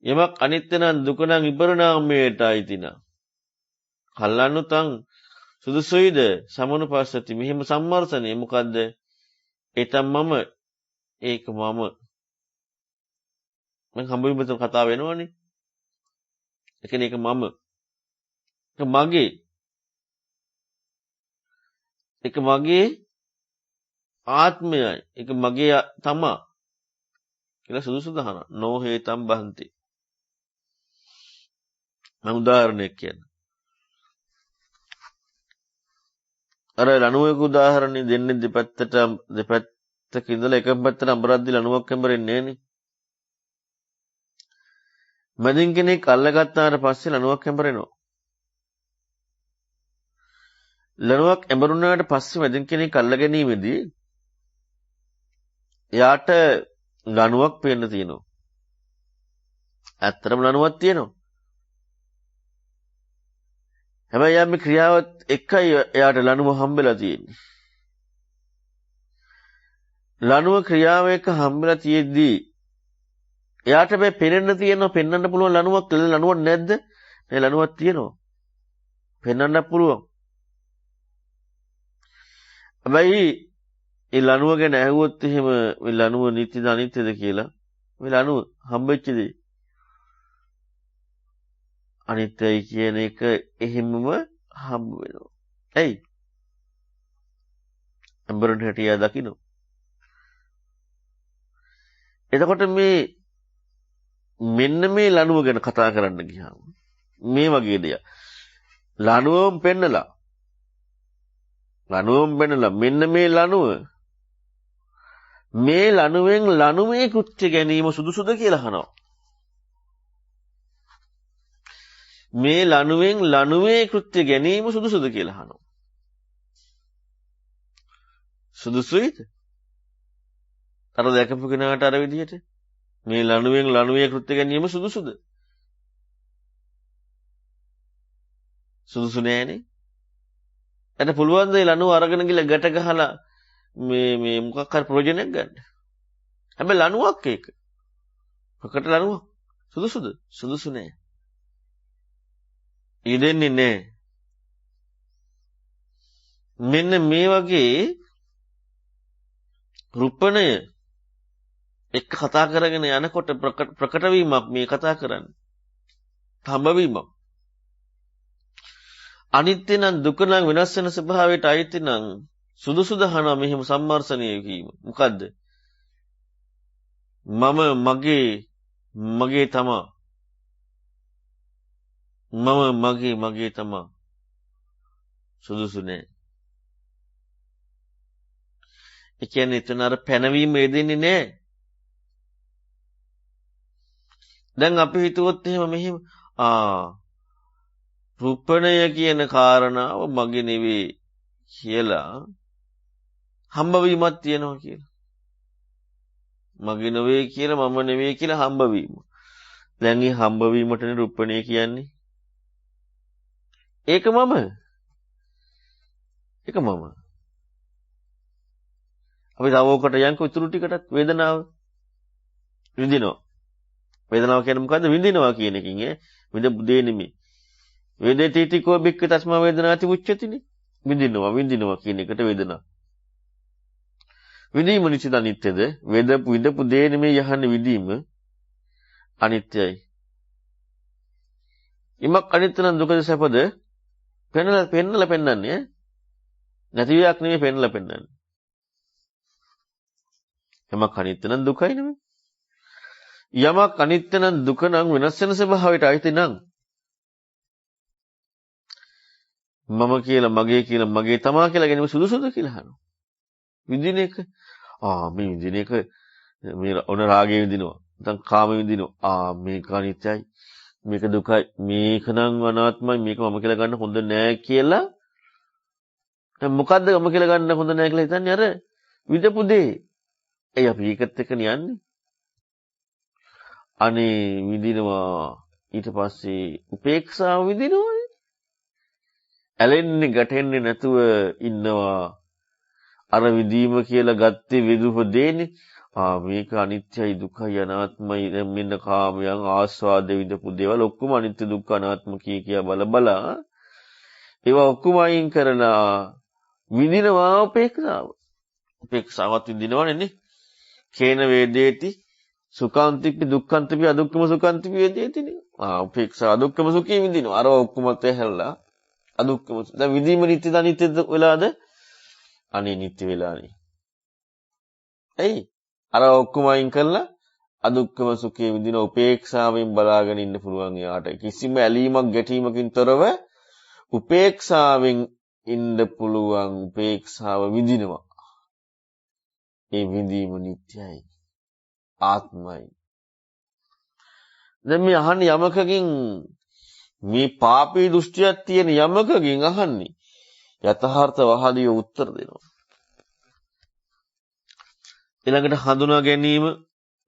යමක් අනිත්‍ය නම් දුක නම් විපරිණාමයට අයිති නම් කල්ලානුතං සුදුසුයිද සමනුපස්සති. මෙහිම සම්මර්ෂණය මොකද්ද? ඒතම් මම ඒක මම හම්බවීමෙන් කතා වෙනවනේ. ඒ කියන්නේ ඒක මම ඒක මගේ ඒක මගේ ආත්මයයි ඒක මගේ තමා කියලා සුදුසු දහන නෝ හේතම් බහන්ති. මම උදාහරණයක් කියන්න. අර ලණුවක උදාහරණෙ දෙන්නේ දෙපැත්තක ඉඳලා එක පැත්තට අඹරද්දි ලණුවක් හැඹරෙන්නේ නෑනේ. මැදින් කෙනෙක් අල්ලගත්තාට පස්සේ ලණුවක් හැඹරෙනවා. ලණුවක් හැඹරුණාට පස්සේ මැදින් කෙනෙක් අල්ල ගැනීමේදී එයාට ලණුවක් පේන්න තියෙනවා. ඇත්තටම ලණුවක් තියෙනවා. හැබැයි යා මේ ක්‍රියාවත් එකයි එයාට ලණුව හම්බෙලා තියෙන්නේ. ලණුව ක්‍රියාව එක හම්බෙලා තියෙද්දී එයාට මේ පෙනෙන්න තියෙනවා පෙන්වන්න පුළුවන් ලණුවක් නැද්ද? නේ ලණුවක් තියෙනවා. පෙන්වන්න පුළුවන්. හැබැයි ඒ ලණුව ගැන ඇහුවොත් එහෙම මේ ලණුව නිත්‍යද අනිත්‍යද කියලා මේ ලණුව හම්බෙච්ච දේ අනිත්‍යයි කියන එක එහෙමම හම්බ වෙනවා. ඇයි? අඹරණ හැටියා දකින්න. එතකොට මේ මෙන්න මේ ලණුව ගැන කතා කරන්න ගියාම මේ වගේ දෙයක්. ලණුවම පෙන්නලා මෙන්න මේ ලණුව මේ ලණුවෙන් ලණුවේ කෘත්‍ය ගැනීම සුදුසුද කියලා අහනවා. මේ ලණුවෙන් ලණුවේ කෘත්‍ය ගැනීම සුදුසුද කියලා අහනවා. සුදුසුයිද? අර දැකපු කෙනාට අර විදිහට මේ ලණුවෙන් ලණුවේ කෘත්‍ය ගැනීම සුදුසුද? සුදුසු නෑනේ. එතන පුළුවන් ද ලණුව අරගෙන ගිහලා ගැට ගහලා මේ මොකක් හරි ප්‍රයෝජනයක් ගන්න. හැබැයි ලණුවක් ඒක. ප්‍රකට ලණුවක්. සුදුසුද? සුදුසු නෑ. ඉදෙන්නේ නෑ. මෙන්න මේ වගේ රුපණය එක්ක කතා කරගෙන යනකොට ප්‍රකට වීමක් මේ කතා කරන්නේ. හම්බවීමක්. අනිත්‍ය නම් දුක නම් වෙනස් වෙන ස්වභාවයට අයිති නම් සුදුසු දහනවා මෙහෙම සම්මර්ෂණය වීම. මොකද්ද? මම මගේ තමා. මම මගේ තමා. සුදුසු නෑ. ඒ කියන්නේ එතන අර පැනවීම යෙදෙන්නේ නෑ. දැන් අපි හිතුවොත් මෙහෙම රුපණය කියන කාරණාව මගේ නෙවෙයි කියලා හම්බවීමක් තියෙනවා කියලා. මගේ නෙවෙයි කියලා මම නෙවෙයි කියලා හම්බවීම. දැන් මේ හම්බවීමටනේ රුපණය කියන්නේ. ඒක මම. අපි තවෝකට යන්කෝ ඉතුරු ටිකටත් වේදනාව විඳිනවා. වේදනාව කියන්නේ මොකද්ද? විඳිනවා කියන එකකින් විඳපු දේ නෙමෙයි. වේදිතීතිකෝ බික්ක තස්මා වේදනාති උච්චතිනේ. විඳිනවා කියන එකට වේදනාව. විඳීම නිසිත අනිත්‍යද? විඳපු දේ නෙමෙයි යහන්නේ විඳීම අනිත්‍යයි. ඉමක් අනිත්‍ය නම් දුකද සැපද? පෙන්නලා පෙන්නන්නේ නැති වියක් නෙමෙයි පෙන්නලා පෙන්නන්නේ. යමක් අනිත්‍ය නම් දුකයි නෙමෙයි. යමක් අනිත්‍ය නම් දුක නම් වෙනස් වෙන ස්වභාවයට අයිති නම් මම කියලා මගේ කියලා මගේ තමා කියලා ගැනීම සුදුසුද කියලා අහනවා. විඳින එක මේ විඳින එක මේ ඔන රාගය විඳිනවා. නැත්නම් කාම විඳිනවා. මේක අනිත්‍යයි. මේක දුකයි. මේක නම් අනාත්මයි. මේක මම කියලා ගන්න හොඳ නෑ කියලා. දැන් මොකද්ද මම කියලා ගන්න හොඳ නෑ කියලා හිතන්නේ අර විඳපු දේ. එයි අපි ඒකත් එක්ක යන්නේ. අනේ විඳිනවා ඊට පස්සේ උපේක්ෂාව විඳිනවනේ. ඇලෙන්නේ ගැටෙන්නේ නැතුව ඉන්නවා. අර විදීම කියලා ගත්තේ විදුප දෙන්නේ. මේක අනිත්‍යයි දුකයි අනාත්මයි දැන් මෙන්න කාමයන් ආස්වාද විඳපු දේවල් ඔක්කොම අනිත්‍ය දුක්ඛ අනාත්ම කිය බල ඒවා ඔක්කොම අයින් කරලා විඳිනවා උපේක්ෂාව. උපේක්ෂාවත් විඳිනවනේ නේ. කේන වේදේති සුඛාන්තිපි දුක්ඛාන්තිපි අදුක්ඛම සුඛාන්තිපි වේදේති නේ. උපේක්ෂා අදුක්ඛම සුඛී විඳිනවා. අර ඔක්කොම තැහැරලා අදුක්ඛම දැන් විදීම නිත්‍යද අනිත්‍යද වෙලාද? අනේ නිත්‍ය වෙලානේ. එයි අර ඔක්කොම අයින් කරලා අදුක්ඛම සුඛයේ විඳින උපේක්ෂාවෙන් බලාගෙන ඉන්න පුළුවන් යාට. කිසිම ඇලීමක් ගැටීමකින් තොරව උපේක්ෂාවෙන් ඉන්න පුළුවන්. උපේක්ෂාව විඳිනවා. ඒ විඳීම නිට්ටයයි. ආත්මයි. දැන් මේ අහන්නේ යමකකින් මේ පාපී දෘෂ්ටියක් තියෙන යමකකින් අහන්නේ යථාර්ථ වහලිය උත්තර දෙනවා. ඊළඟට හඳුනා ගැනීම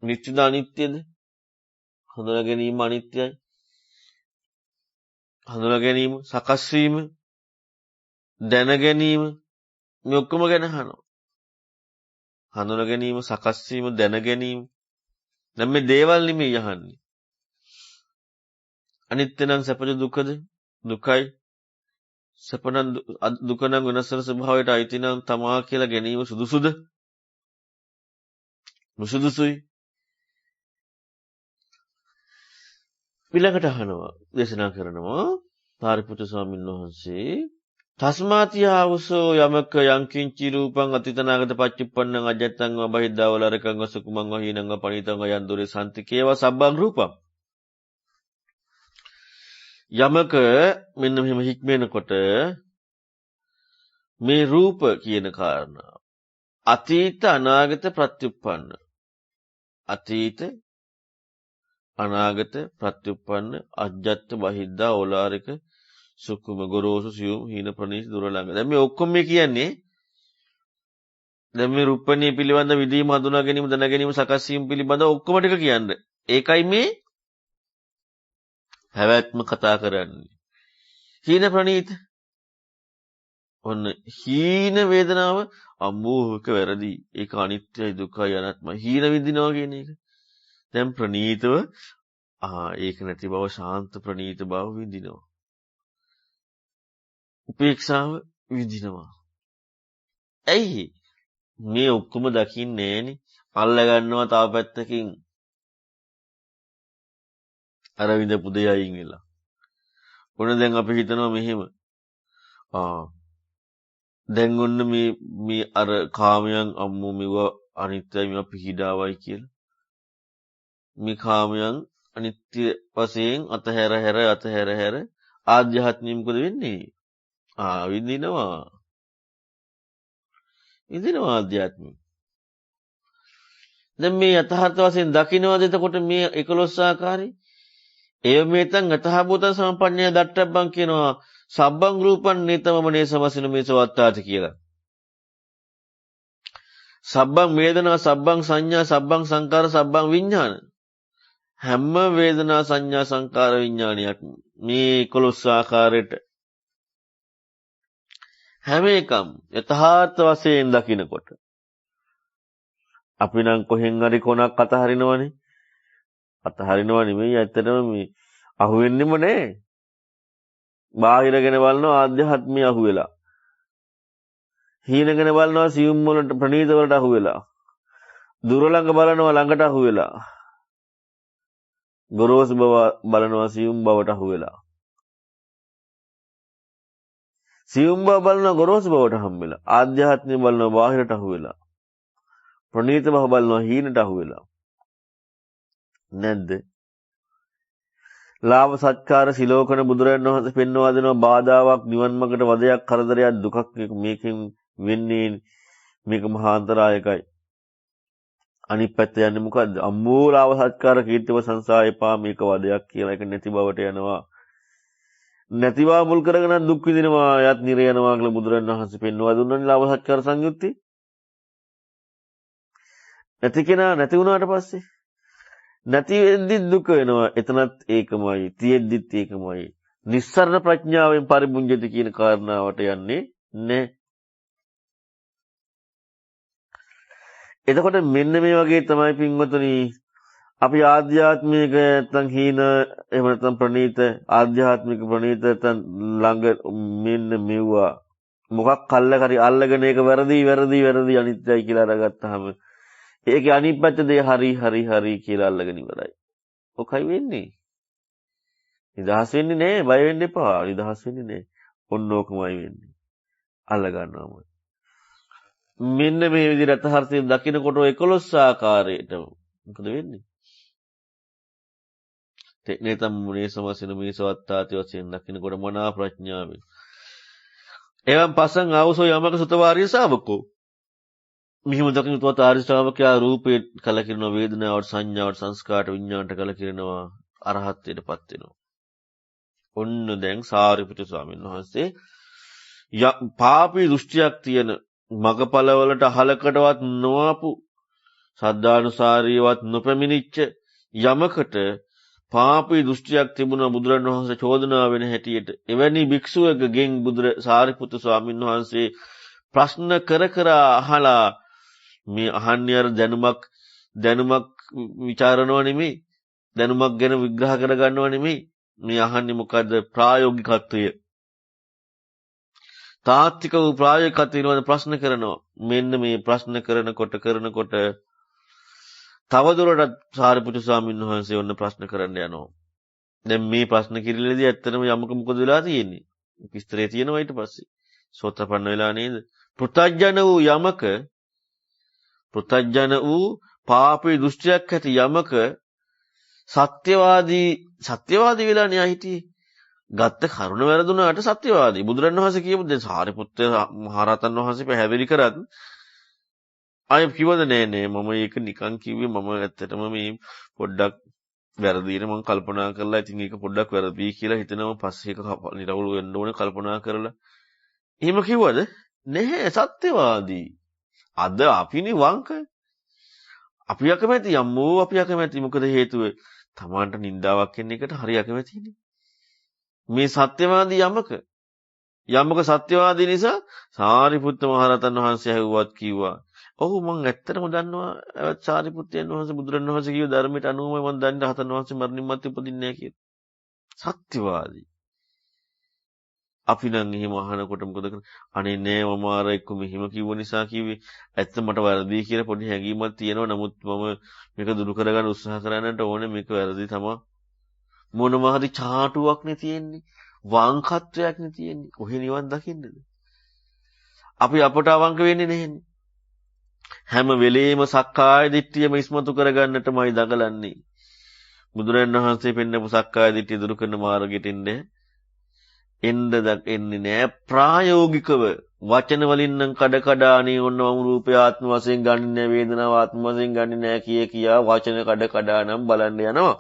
නිත්‍යද අනිත්‍යද? හඳුනා ගැනීම අනිත්‍යයි. හඳුනා ගැනීම සකස් වීම දැන ගැනීම මේ ඔක්කොම ගැන අහනවා. හඳුනා ගැනීම සකස් වීම දැන ගැනීම දැන් මේ දේවල් නෙමෙයි අහන්නේ. අනිත්‍ය නම් සැපද දුකද? දුකයි. සැප නම් දුක නම් වෙනස් වෙන ස්වභාවයට අයිති නම් තමා කියලා ගැනීම සුදුසුද? මුසුදුසුයි. ඊළඟට අහනවා දේශනා කරනවා පාරිපුත්‍ර ස්වාමීන් වහන්සේ තස්මාතියාවසෝ යමක යංකින්චි රූපං අතිතනාගත පච්චුප්පන්නං අජත්තං වබහිද්දා වලරකං වසකුමං වහීනං පණිතං යන්දුරේ සම්තිකේව සබ්බං රූපං යමක මෙන්න මෙහෙම හික්මෙනකොට මේ රූප කියන කාරණා අතීත අනාගත ප්‍රත්‍යুৎপন্ন අතීත අනාගත ප්‍රත්‍යুৎপন্ন අජ්ජත් බහිද්දා ඕලාරික සුකුම ගොරෝසු සියුම් හීන ප්‍රනීත දුර ළඟ. දැන් මේ ඔක්කොම මේ කියන්නේ දැන් මේ රූපණී පිළිබඳ විදීම හඳුනා ගැනීම දැන ගැනීම සකස් වීම පිළිබඳ ඔක්කොම ටික කියන්නේ. ඒකයි මේ හැවැත්ම කතා කරන්නේ. හීන ප්‍රනීත ඔන්න හීන වේදනාව අමෝහක වැරදි. ඒක අනිත්‍යයි දුකයි අනාත්මයි. හීන විඳිනවා කියන එක. දැන් ප්‍රනීතව ඒක නැති බව ශාන්ත ප්‍රනීත බව විඳිනවා. උපේක්ෂාව විඳිනවා. ඇයි මේ ඔක්කොම දකින්නේ නෑනේ. අල්ල ගන්නවා තව පැත්තකින්. අර විඳපු දෙය අයින් වෙලා. ඔන්න දැන් අපි හිතනවා මෙහෙම. දැන් ඔන්න මේ අර කාමයන් අම්මෝ මෙව අනිත්‍යයි මේවා පිහිඩාවයි කියලා. මේ කාමයන් අනිත්‍ය වශයෙන් අතහැර ආධ්‍යාත්මික මොකද වෙන්නේ? විඳිනවා ආධ්‍යාත්මික. දැන් මේ යථාර්ථ වශයෙන් දකින්නවාද එතකොට මේ 11 ආකාරي ඒ මේතන් යථාභූතං සම්පන්නය දට්ඨබ්බං කියනවා සබ්බං රූපං නේතමමනේ සමසින මේසවත්තාති කියලා. සබ්බං වේදනා සබ්බං සංඥා සබ්බං සංකාර සබ්බං විඥාන හැම වේදනා සංඥා සංකාර විඥානයක් මේ 11 ආකාරයට හැම එකම යථාර්ථ වශයෙන් දකිනකොට අපි නම් කොහෙන් හරි කොනක් අතහරිනවනේ. අතහරිනව නෙමෙයි ඇත්තටම මේ අහුවෙන්නෙම නෑ. බාහිරගෙන බලනවා ආධ්‍යාත්මය අහුවෙලා. හීනගෙන බලනවා සියුම් වලට ප්‍රනීත වලට අහුවෙලා. දුර ළඟ බලනවා ළඟට අහුවෙලා. ගොරෝසු බව බලනවා සියුම් බවට අහුවෙලා. සියුම් බව බලනවා ගොරෝසු බවට හම්බෙලා. ආධ්‍යාත්මය බලනවා බාහිරට අහුවෙලා. ප්‍රනීත බව බලනවා හීනට අහුවෙලා. නැද්ද? ලාභ සත්කාර සිලෝකන බුදුරජාණන් වහන්සේ පෙන්වා දෙනවා බාධාවක් නිවන් මාර්ගට වදයක් කරදරයක් දුකක් මේකෙන් වෙන්නේ මේක මහා අන්තරායකයි. අනිත් පැත්ත යන්නේ මොකද්ද? අම්මෝ ලාභ සත්කාර කීර්තිව සංසාරේපා මේක වදයක් කියලා ඒක නැති බවට යනවා. නැතිවා මුල් කරගෙන දුක් විඳිනවා යත් නිර යනවා කියලා බුදුරජාණන් වහන්සේ පෙන්වා දුන්නානේ ලාභ සත්කාර සංයුත්තේ. නැති කෙනා නැති වුණාට පස්සේ නැති වෙද්දි දුක වෙනවා. එතනත් ඒකමයි. තියෙද්දිත් ඒකමයි. නිස්සරණ ප්‍රඥාවෙන් පරිමුංජති කියන කාරණාවට යන්නේ නැහැ. එතකොට මෙන්න මේ වගේ තමයි පින්වතුනි අපි ආධ්‍යාත්මික නැත්නම් හීන එහෙම නැත්නම් ප්‍රණීත ආධ්‍යාත්මික ප්‍රණීත නැත්නම් ළඟ මෙන්න මෙවුවා මොකක් අල්ලගෙන ඒක වැරදි අනිත්‍යයි කියලා අරගත්තාම ඒකේ අනිත් පැත්ත දේ හරි කියලා අල්ලගෙන ඉවරයි. ඔකයි වෙන්නේ. නිදහස් වෙන්නේ නැහැ. බය වෙන්න එපා. නිදහස් වෙන්නේ නැහැ. ඔන්න ඕකමයි වෙන්නේ. අල්ල ගන්නවම. මෙන්න මේ විදිහට අතහරින් දකින්නකොට 11 ආකාරයට මොකද වෙන්නේ? තේනේතම් මුනේ සමසින මේ සවත්තාති වශයෙන් දකින්නකොට මනා ප්‍රඥාවෙන්. එවම් පසං ආවසෝ යමක සුතවාරිය ශාවකෝ. මිහිම දකින්නකොට ආර්ය ශ්‍රාවකයා රූපේ කලකිරෙනවා, වේදනාවට, සංඥාවට, සංස්කාරට, විඥාණයට කලකිරෙනවා, අරහත්ත්වයටපත් වෙනවා. ඔන්න දැන් සාරිපුත්‍ර ස්වාමීන් වහන්සේ පාපී දෘෂ්ටියක් තියෙන මගපලවලට අහලකටවත් නොආපු සද්ධානුසාරීවත් නොපැමිණිච්ච යමකට පාපී දෘෂ්ටියක් තිබුණා බුදුරණන් වහන්සේ චෝදනා වෙන හැටියට එවැනි භික්ෂුවකගෙන් සාරිපුත්‍ර ස්වාමීන් වහන්සේ ප්‍රශ්න කර අහලා මේ අහන්නේ අර දැනුමක් ਵਿਚාරනවා නෙමෙයි දැනුමක් ගැන විග්‍රහ කරගන්නවා නෙමෙයි මේ අහන්නේ මොකද්ද ප්‍රායෝගිකත්වය තාත්වික වූ ප්‍රායෝගිකත්වය පිළිබඳ ප්‍රශ්න කරනවා. මෙන්න මේ ප්‍රශ්න කරනකොට තවදුරටත් සාරිපුත්‍ර ස්වාමීන් වහන්සේ ඔන්න ප්‍රශ්න කරන්න යනවා. දැන් මේ ප්‍රශ්න කිරිල්ලේදී ඇත්තටම යමක මොකද වෙලා තියෙන්නේ? විස්තරේ තියෙනවා ඊට පස්සේ. සෝතපන්න වෙලා නේද? පෘතජ්ජන වූ පාපී දෘෂ්ටියක් ඇති යමක සත්‍යවාදී වෙලා න්යා හිටියේ. ගත්ත කරුණ වැරදුනාට සත්‍යවාදී. බුදුරණවහන්සේ කියපු දැන් සාරිපුත්‍ර මහරහතන් වහන්සේ පැහැදිලි කරත් අය කිව්වද නෑ මම ඒක නිකන් කිව්වේ මම ඇත්තටම මේ පොඩ්ඩක් වැරදිනේ මම කල්පනා කරලා ඉතින් ඒක පොඩ්ඩක් වැරදි කියලා හිතනවා පස්සේ ඒක නිරවුල් වෙන්න ඕනේ කල්පනා කරලා. එහෙම කිව්වද? නැහැ සත්‍යවාදී. අද අපිනේ වංක. අපි අකමැති යම්මෝ අපි අකමැති මොකද හේතුව? තමාන්ට නින්දාවක් එන එකට හරි අකමැතිනේ. මේ සත්‍යවාදී යමක සත්‍යවාදී නිසා සාරිපුත්ත මහරහතන් වහන්සේ ඇහුවත් කිව්වා. ඔව් මම ඇත්තටම දන්නවා සාරිපුත්තයන් වහන්සේ බුදුරණවහන්සේ කියව ධර්මයට අනුවමයි මම දන්නේ රහතන් වහන්සේ මරණින් මත්තේ උපදින්නේ නැහැ කියලා. සත්‍යවාදී. අපි නම් එහෙම අහනකොට මොකද කරන්නේ? අනේ නෑ මම අර එක්ක මෙහිම කිව්ව නිසා කිව්වේ. ඇත්ත මට වැරදි කියලා පොඩි හැඟීමක් තියෙනවා. නමුත් මම මේක දුරු කරගන්න උත්සාහ කරන්නට ඕනේ. මේක වැරදි තමයි. මොනවා හරි චාටුවක් නේ තියෙන්නේ. වංකත්වයක් නේ තියෙන්නේ. කොහේ නිවන් දකින්නද? අපි අපට අවංක වෙන්නේ නැහෙනේ. හැම වෙලේම සක්කාය දිට්ඨියම ඉස්මතු කරගන්නටමයි දඟලන්නේ. බුදුරජාණන් වහන්සේ පෙන්නපු සක්කාය දිට්ඨිය දුරු කරන මාර්ගයට එන්නේ නෑ ප්‍රායෝගිකව වචන වලින් නම් කඩ අනේ ඔන්න මම රූපය ආත්ම වශයෙන් ගන්නේ නෑ වේදනාව ආත්ම වශයෙන් ගන්නේ නෑ කියා වචන කඩ නම් බලන්න යනවා.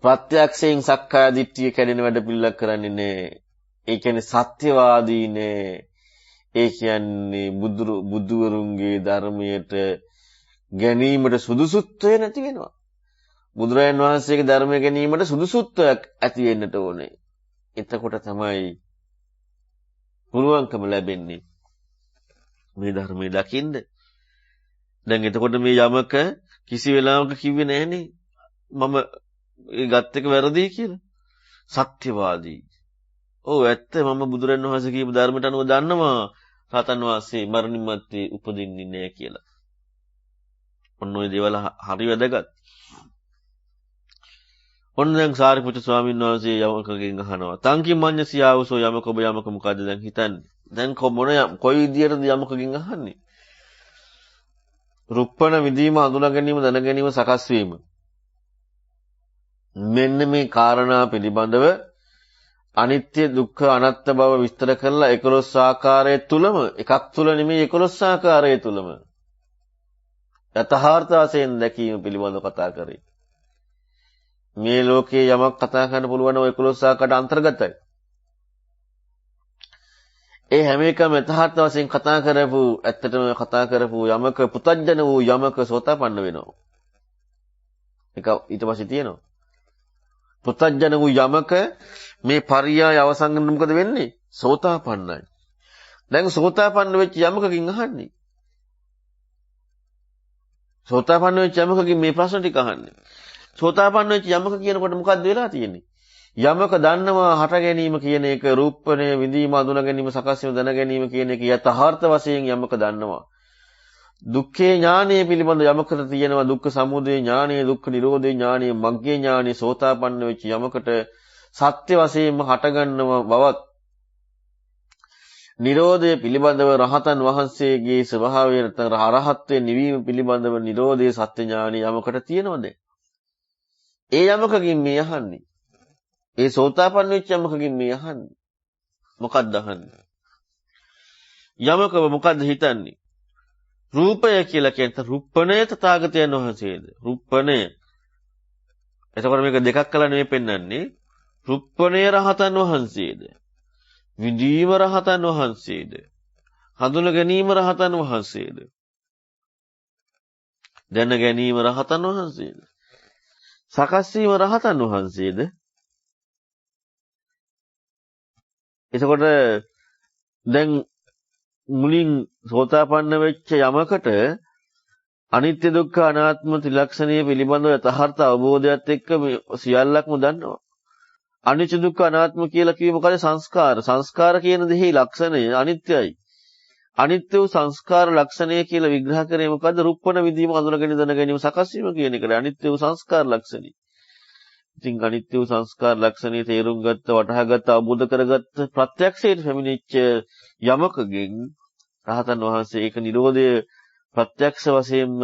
ප්‍රත්‍යක්ෂයෙන් සක්කාය දිට්ඨිය කැඩෙන වැඩ පිළිලක් කරන්නේ නෑ. ඒ කියන්නේ සත්‍යවාදී නෑ. ඒ කියන්නේ බුදුවරුන්ගේ ධර්මයට ගැනීමට සුදුසුත්වය නැති වෙනවා. බුදුරජාණන් වහන්සේගේ ධර්මය ගැනීමට සුදුසුත්වයක් ඇති වෙන්නට ඕනේ. එතකොට තමයි පුළුවන්කම ලැබෙන්නේ මේ ධර්මයේ දකින්න. දැන් එතකොට මේ යමක කිසි වෙලාවක කිව්වේ නැහනේ මම ඒ ගත් එක වැරදි කියලා. සත්‍යවාදී. ඔව් ඇත්ත මම බුදුරජාණන් වහන්සේ කියපු ධර්මයට අනුව දන්නවා රහතන් වහන්සේ මරණින් මත්තේ උපදින්නේ නැහැ කියලා. ඔන්න ඔය දේවල් හරි වැදගත්. ඔන්න දැන් සාරිපුත්‍ර ස්වාමීන් වහන්සේ යමකගෙන් අහනවා. තංකින් මඤ්ඤසියාවසෝ යමක ඔබ යමක මොකද දැන් හිතන්නේ? දැන් කොයි විදියටද යමකගෙන් අහන්නේ? රුප්පණ විදීම අඳුනා ගැනීම දැන ගැනීම සකස් වීම. මෙන්න මේ කාරණා පිළිබඳව අනිත්‍ය දුක්ඛ අනාත්ම බව විස්තර කරලා 11 ආකාරය තුලම එකක් තුල නෙමෙයි 11 ආකාරය තුලම යථාර්ථ වශයෙන් දැකීම පිළිබඳව කතා කරේ. මේ ලෝකේ යමක් කතා කරන්න පුළුවන් ඔය 11 ආකාරයට අන්තර්ගතයි. ඒ හැම එකම යථාර්ථ වශයෙන් කතා කරපු ඇත්තටම කතා කරපු යමක පුතඥ වූ යමක සෝතාපන්න වෙනවා. ඒක ඊට පස්සේ තියෙනවා. පුතඥ වූ යමක මේ පරියාය අවසන් කරන මොකද වෙන්නේ? සෝතාපන්නයි. දැන් සෝතාපන්න වෙච්ච යමකකින් අහන්නේ. සෝතාපන්න වෙච්ච යමකකින් මේ ප්‍රශ්න ටික අහන්නේ. සෝතාපන්න වෙච්ච යමක කියනකොට මොකද්ද වෙලා තියෙන්නේ? යමක දන්නවා හට ගැනීම කියන එක රූපණය විඳීම අඳුන ගැනීම සකස් වීම දැන ගැනීම කියන එක යථාර්ථ වශයෙන් යමක දන්නවා. දුක්ඛේ ඥානය පිළිබඳ යමකට තියෙනවා දුක්ඛ සමුදය ඥානය දුක්ඛ නිරෝධේ ඥානය මග්ගේ ඥානය සෝතාපන්න වෙච්ච යමකට සත්‍ය වශයෙන්ම හටගන්නව බවත් නිරෝධය පිළිබඳව රහතන් වහන්සේගේ ස්වභාවය නැත්නම් අරහත්ත්වයේ නිවීම පිළිබඳව නිරෝධයේ සත්‍ය ඥානය යමකට තියෙනවද? ඒ යමකකින් මේ අහන්නේ. ඒ සෝතාපන්න වෙච්ච යමකකින් මේ අහන්නේ. මොකක්ද අහන්නේ? යමකව මොකද්ද හිතන්නේ? රූපය කියලා කියන්නේ රුප්පණය තථාගතයන් වහන්සේද? රුප්පණය. එතකොට මේක දෙකක් කළා නෙමෙයි පෙන්වන්නේ. රුප්පණය රහතන් වහන්සේද? විදීම රහතන් වහන්සේද? හඳුන ගැනීම රහතන් වහන්සේද? දැන ගැනීම රහතන් වහන්සේද? සකස් වීම රහතන් වහන්සේද? එතකොට දැන් මුලින් සෝතාපන්න වෙච්ච යමකට අනිත්‍ය දුක්ඛ අනාත්ම ත්‍රිලක්ෂණය පිළිබඳව යථාර්ථ අවබෝධයත් එක්ක සියල්ලක්ම දන්නවා. අනිත්‍ය දුක්ඛ අනාත්ම කියලා කිව්වේ මොකද? සංස්කාර. සංස්කාර කියන දෙහි ලක්ෂණය අනිත්‍යයි. අනිත්‍ය වූ සංස්කාර ලක්ෂණය කියලා විග්‍රහ කරේ මොකද්ද? රුප්පණ විදීම හඳුනගෙන දැන ගැනීම සකස් වීම කියන එකට අනිත්‍ය වූ සංස්කාර ලක්ෂණي. ඉතින් අනිත්‍ය වූ සංස්කාර ලක්ෂණේ තේරුම් ගත්ත, වටහා ගත්ත, අවබෝධ කරගත්ත ප්‍රත්‍යක්ෂයට පැමිණිච්ච යමකගෙන් රහතන් වහන්සේ ඒක නිරෝධය ප්‍රත්‍යක්ෂ වශයෙන්ම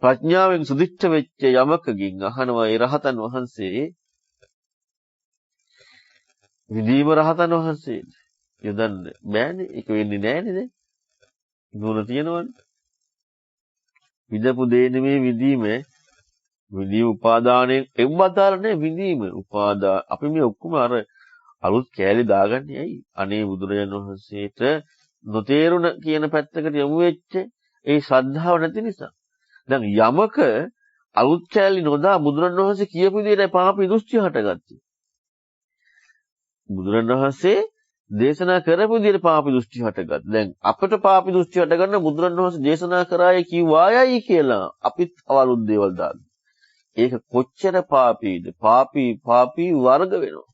ප්‍රඥාවෙන් සුදිච්ච වෙච්ච යමකගෙන් අහනවා ඒ රහතන් වහන්සේ විදීම රහතන් වහන්සේ යොදන්න බෑනේ. ඒක වෙන්නේ නෑනේ දැන්. නුවණ තියෙනවනේ. විදපු දේ නෙමේ විදීම. විදීම උපාදානයෙන් එව්වදාලනේ විදීම. උපාදා අපි මේ ඔක්කොම අර අලුත් කෑලි දාගන්නේ ඇයි? අනේ බුදුරජාණන් වහන්සේට නොතේරුණ කියන පැත්තකට යමු වෙච්ච ඒ ශ්‍රද්ධාව නැති නිසා. දැන් යමක අලුත් කෑලි නොදා බුදුරජාණන් වහන්සේ කියපු විදිහට පාපී දෘෂ්ටි හටගත්තේ. බුදුරජාණන් වහන්සේ දේශනා කරපු විදිහට පාපී දෘෂ්ටි හටගත්තා. දැන් අපිට පාපී දෘෂ්ටි හටගන්න බුදුරජාණන් වහන්සේ දේශනා කරායි කිව්වායයි කියලා අපිත් අවලුත් දේවල් දානවා. ඒක කොච්චර පාපීද? පාපී වර්ග වෙනවා.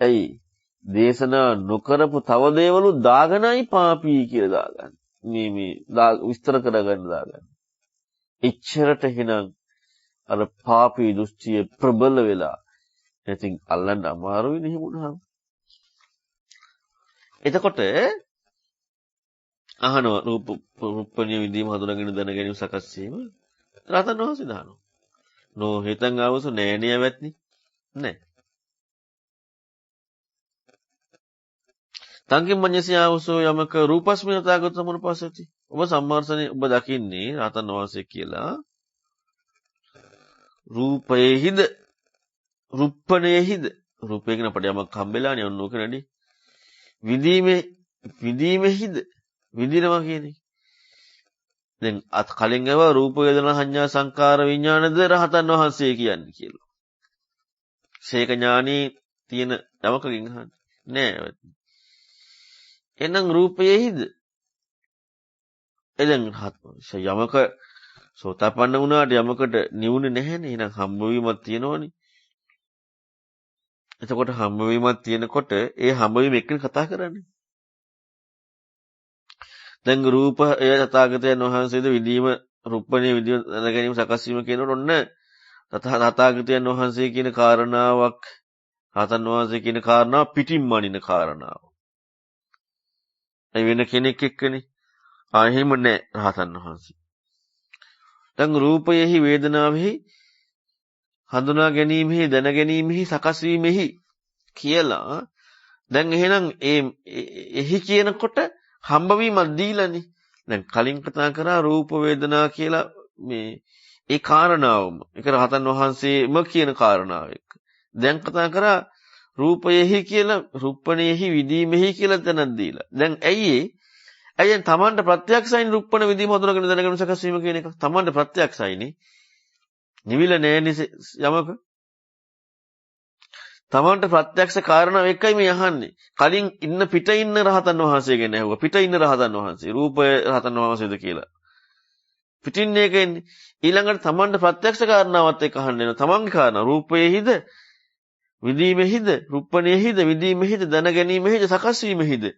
ඇයි? දේශනා නොකරපු තව දේවලු දාගෙනයි පාපී කියලා දාගන්න. මේ විස්තර කරගන්න දාගන්න. එච්චරට එහෙනම් අර පාපී දෘෂ්ටිය ප්‍රබල වෙලා ඉතින් අල්ලන්න අමාරුයි නේ වුණාම. එතකොට අහනවා රූපණිය විදීම හඳුනාගෙන දැන ගැනීම සකස් වීම රහතන් වහන්සේ දහනවා. නෝ හිතන් ආවසු නෑනේ යවත්නි. නෑ. තංකින් මඤ්ඤසේ ආවසු යමක රූපස්මිනතාගත සමුපස්සති. ඔබ සම්මාර්ථනේ ඔබ දකින්නේ රහතන් වහන්සේ කියලා රූපයේහිද රුප්පණයේහිද රූපේ කියන අපිට යමක් හම්බෙලානේ ඔන්න ඕක නේද? විදීමේහිද විදිනවා කියන්නේ. දැන් අත් කලින් ගව රූප වේදනා සංඥා සංකාර විඥානද රහතන් වහන්සේ කියන්නේ කියලා. ශේක ඥානී තියෙන යමකකින් අහන්නේ නෑ. එහෙනම් රූපයේහිද? එදෙන් යමක සෝතාපන්න වුණාට යමකට නිවුනේ නැහැනේ. එහෙනම් හම්බවීමක් තියෙනවනේ. එතකොට හම්බවීමක් තියෙනකොට ඒ හම්බවීම එක්කනේ කතා කරන්නේ. දැන් රූප එය තථාගතයන් වහන්සේද විදීම රුප්පණේ විදීම දැන ගැනීම සකස් වීම කියනකොට ඔන්න තථාගතයන් වහන්සේ කියන කාරණාවක් රහතන් වහන්සේ කියන කාරණාව පිටින්ම අනින කාරණාව. ඒ වෙන කෙනෙක් එක්කනේ. එහෙම නෑ රහතන් වහන්සේ. දැන් රූපයෙහි වේදනාවෙහි හඳුනා ගැනීමෙහි දැන ගැනීමෙහි සකස් වීමෙහි කියලා දැන් එහෙනම් එහි කියනකොට හම්බවීමක් දීලානේ. දැන් කලින් කතා කරා රූප වේදනා කියලා මේ ඒ කාරණාවම ඒක රහතන් වහන්සේම කියන කාරණාව එක්ක. දැන් කතා කරා රූපයෙහි කියලා රුප්පණයෙහි විදීමෙහි කියලා දැනක් දීලා. දැන් ඇයි තමන්ට ප්‍රත්‍යක්ෂයින් රුප්පණ විදීම හඳුනාගෙන දැනගෙන සකස් වීම කියන එක. තමන්ට ප්‍රත්‍යක්ෂයිනේ. නිවිල නෑනේ යමක. තමන්ට ප්‍රත්‍යක්ෂ කාරණාව එකයි මේ අහන්නේ. කලින් ඉන්න පිට ඉන්න රහතන් වහන්සේ ගැන ඇහුවා. පිට ඉන්න රහතන් වහන්සේ රූපය රහතන් වහන්සේද කියලා. පිටින් එක එන්නේ. ඊළඟට තමන්ට ප්‍රත්‍යක්ෂ කාරණාවත් එක්ක අහන්න වෙනවා. තමන්ගේ කාරණා රූපයේහිද විදීමෙහිද රුප්පණයෙහිද විදීමෙහිද දැන ගැනීමෙහිද සකස් වීමෙහිද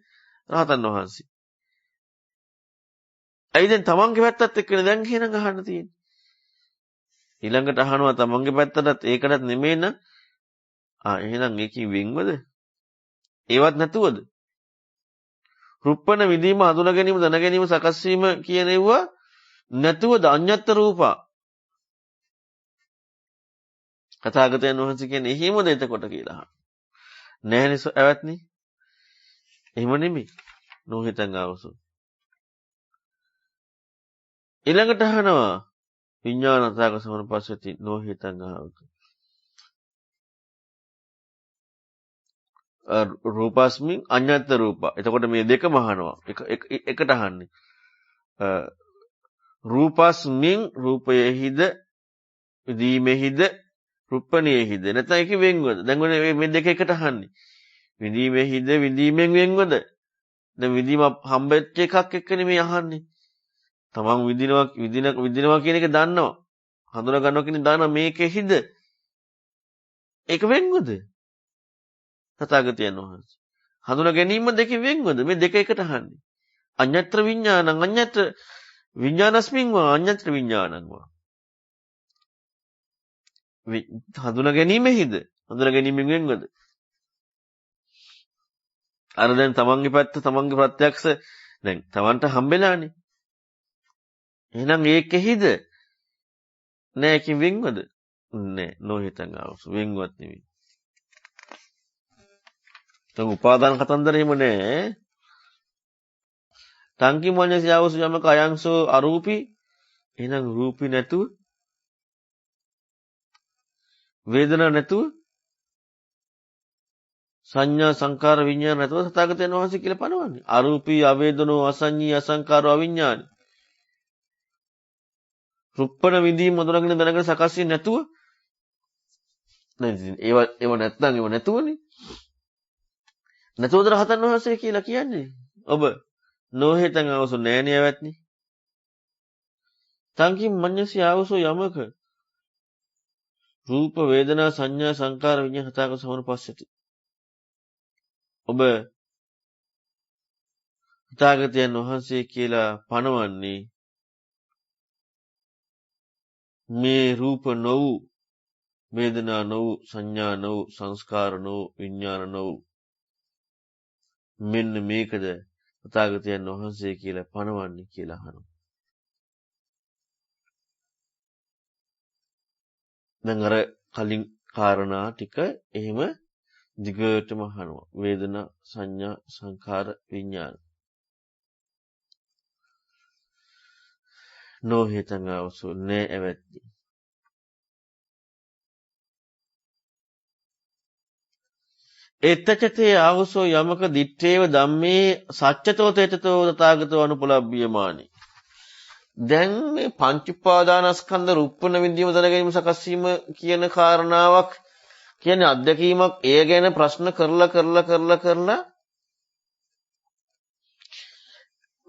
රහතන් වහන්සේ. ඇයි දැන් තමන්ගේ පැත්තත් එක්කනේ දැන් එහෙනම් අහන්න තියෙන්නේ. ඊළඟට අහනවා තමන්ගේ පැත්තටත් ඒකටත් නෙමෙයි න එහෙනම් ඒකේ වෙන්වද? ඒවත් නැතුවද? රුප්පණ විදීම හඳුනා ගැනීම දැන ගැනීම සකස් වීම කියන ඒවා නැතුවද අඤ්ඤත්ත රූපා? තථාගතයන් වහන්සේ කියන්නේ එහෙමද එතකොට කියලා අහනවා. නෑනේ ඇවත්නි. එහෙම නෙමෙයි. නොහිතන් ආවසෝ. ඊළඟට අහනවා විඥානතාවක සමනපස්සති නොහිතන් ආවක. රූපස්මින් අඤ්ඤත්ත රූපා. එතකොට මේ දෙකම අහනවා. එකට අහන්නේ. රූපස්මින් රූපයෙහිද විදීමෙහිද රුප්පණයෙහිද නැත්නම් ඒක වෙන්වද? දැන් මේ දෙක එකට අහන්නේ. විදීමෙහිද විදීමෙන් වෙන්වද? දැන් විදීම හම්බෙච්ච එකක් එක්කනේ මේ අහන්නේ. තමන් විදිනවා කියන එක දන්නවා. හඳුනා ගන්නවා කියන දන්නවා මේකෙහිද? ඒක වෙන්වද? තථාගතයන් වහන්සේ. හඳුනා ගැනීම දෙකෙන් වෙන්වද? මේ දෙක එකට අහන්නේ. අඤ්ඤත්‍ර විඥානං අඤ්ඤත්‍ර විඥානස්මින් වා අඤ්ඤත්‍ර විඥානං වා. හඳුනා ගැනීමෙහිද? හඳුනා ගැනීමෙන් වෙන්වද? අර දැන් තමන්ගේ පැත්ත තමන්ගේ ප්‍රත්‍යක්ෂ දැන් තමන්ට හම්බෙලානේ. එහෙනම් ඒකෙහිද? නෑ ඒකෙන් වෙන්වද? නෑ නොහිතන් ආවස වෙන්වත් නෙවෙයි. දැන් උපාදාන කතන්දර එහෙම නෑ. තංකිමඤ්ඤස යවස යමක අයංසෝ අරූපී එහෙනම් රූපී නැතුව වේදනා නැතුව සංඥා සංකාර විඥාන නැතුව තථාගතයන් වහන්සේ කියලා පනවන්නේ. අරූපී අවේදනෝ අසඤ්ඤී අසංකාරෝ අවිඥානි. රුප්පණ විදීම මොදරගෙන දැනගෙන සකස් වෙන්නේ නැතුව නේද? ඒව නැත්නම් ඒව නැතුවනේ. නැතුවද රහතන් වහන්සේ කියලා කියන්නේ? ඔබ නොහෙතන් අවසු නෑනේ ඇවැත්නි. තංකින් මඤ්ඤසි ආවසෝ යමක රූප වේදනා සංඥා සංකාර විඤ්ඤාණ හතක සමනුපස්සති. ඔබ තථාගතයන් වහන්සේ කියලා පනවන්නේ මේ රූප නොවු වේදනා නොවු සංඥා නොවු සංස්කාර නොවු විඤ්ඤාණ නොවු මෙන්න මේකද තථාගතයන් වහන්සේ කියලා පනවන්නේ කියලා අහනවා. දැන් අර කලින් කාරණා ටික එහෙම දිගටම අහනවා. වේදනා සංඥා සංඛාර විඥාන. නොහිතන් අවසු නෑ ඇවැත්නි. එත්තචතේ ආවසෝ යමක දිත්තේව ධම්මේ සච්චතෝ තේතතෝ තථාගතෝ අනුපලබ්බියමානි. දැන් මේ පංච උපාදානස්කන්ධ රුප්පණ විඳීම දැන ගැනීම සකස් වීම කියන කාරණාවක් කියන්නේ අත්දැකීමක්. ඒ ගැන ප්‍රශ්න කරලා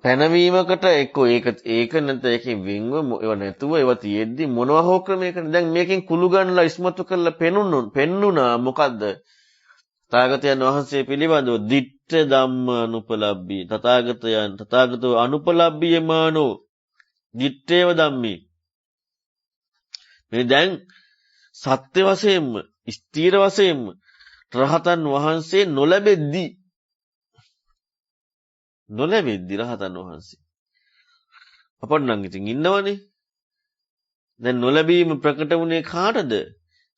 පැනවීමකට එක්කෝ ඒක නැත්නම් ඒකේ වෙන්ව ඒව නැතුව ඒව තියෙද්දි මොනවා හෝ ක්‍රමයකට දැන් මේකෙන් කුළු ගන්නලා ඉස්මතු කරලා පෙන්නුණා මොකද්ද? තථාගතයන් වහන්සේ පිළිබඳව දිට්ඨ ධම්ම අනුපලබ්බී තථාගතෝ අනුපලබ්බියමානෝ දිත්තේව ධම්මේ. මේ දැන් සත්‍ය වශයෙන්ම ස්ථීර වශයෙන්ම රහතන් වහන්සේ නොලැබෙද්දී රහතන් වහන්සේ අපට නම් ඉතින් ඉන්නවනේ. දැන් නොලැබීම ප්‍රකට වුණේ කාටද?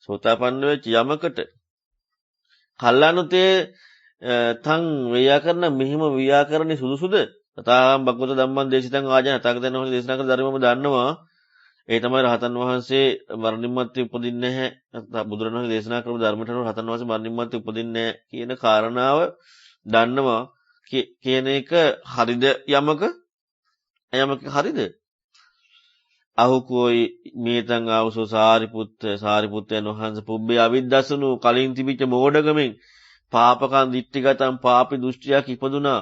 සෝතාපන්න වෙච්ච යමකට කල්ලානුතේ තං ව්‍යාකරණ මෙහිම ව්‍යාකරණේ සුදුසුද? තථාගතං භගවත ධම්මං දේශිතං ආජන තථාගතයන් වහන්සේ දේශනා කළ ධර්මම දන්නවා. ඒ තමයි රහතන් වහන්සේ මරණින් මත්තේ උපදින්නේ නැහැ. බුදුරණවහන්සේ දේශනා කරපු ධර්මයට අනුව රහතන් වහන්සේ මරණින් මත්තේ උපදින්නේ නැහැ කියන කාරණාව දන්නවා කියන එක හරිද යමක? යමක හරිද? අහුකෝයි මේතං ආවසෝ සාරිපුත්තයන් වහන්සේ පුබ්බේ අවිද්දසනු කලින් තිබිච්ච මෝඩකමෙන් පාපකං දිට්ඨිගතං පාපි දෘෂ්ටියක් ඉපදුනා.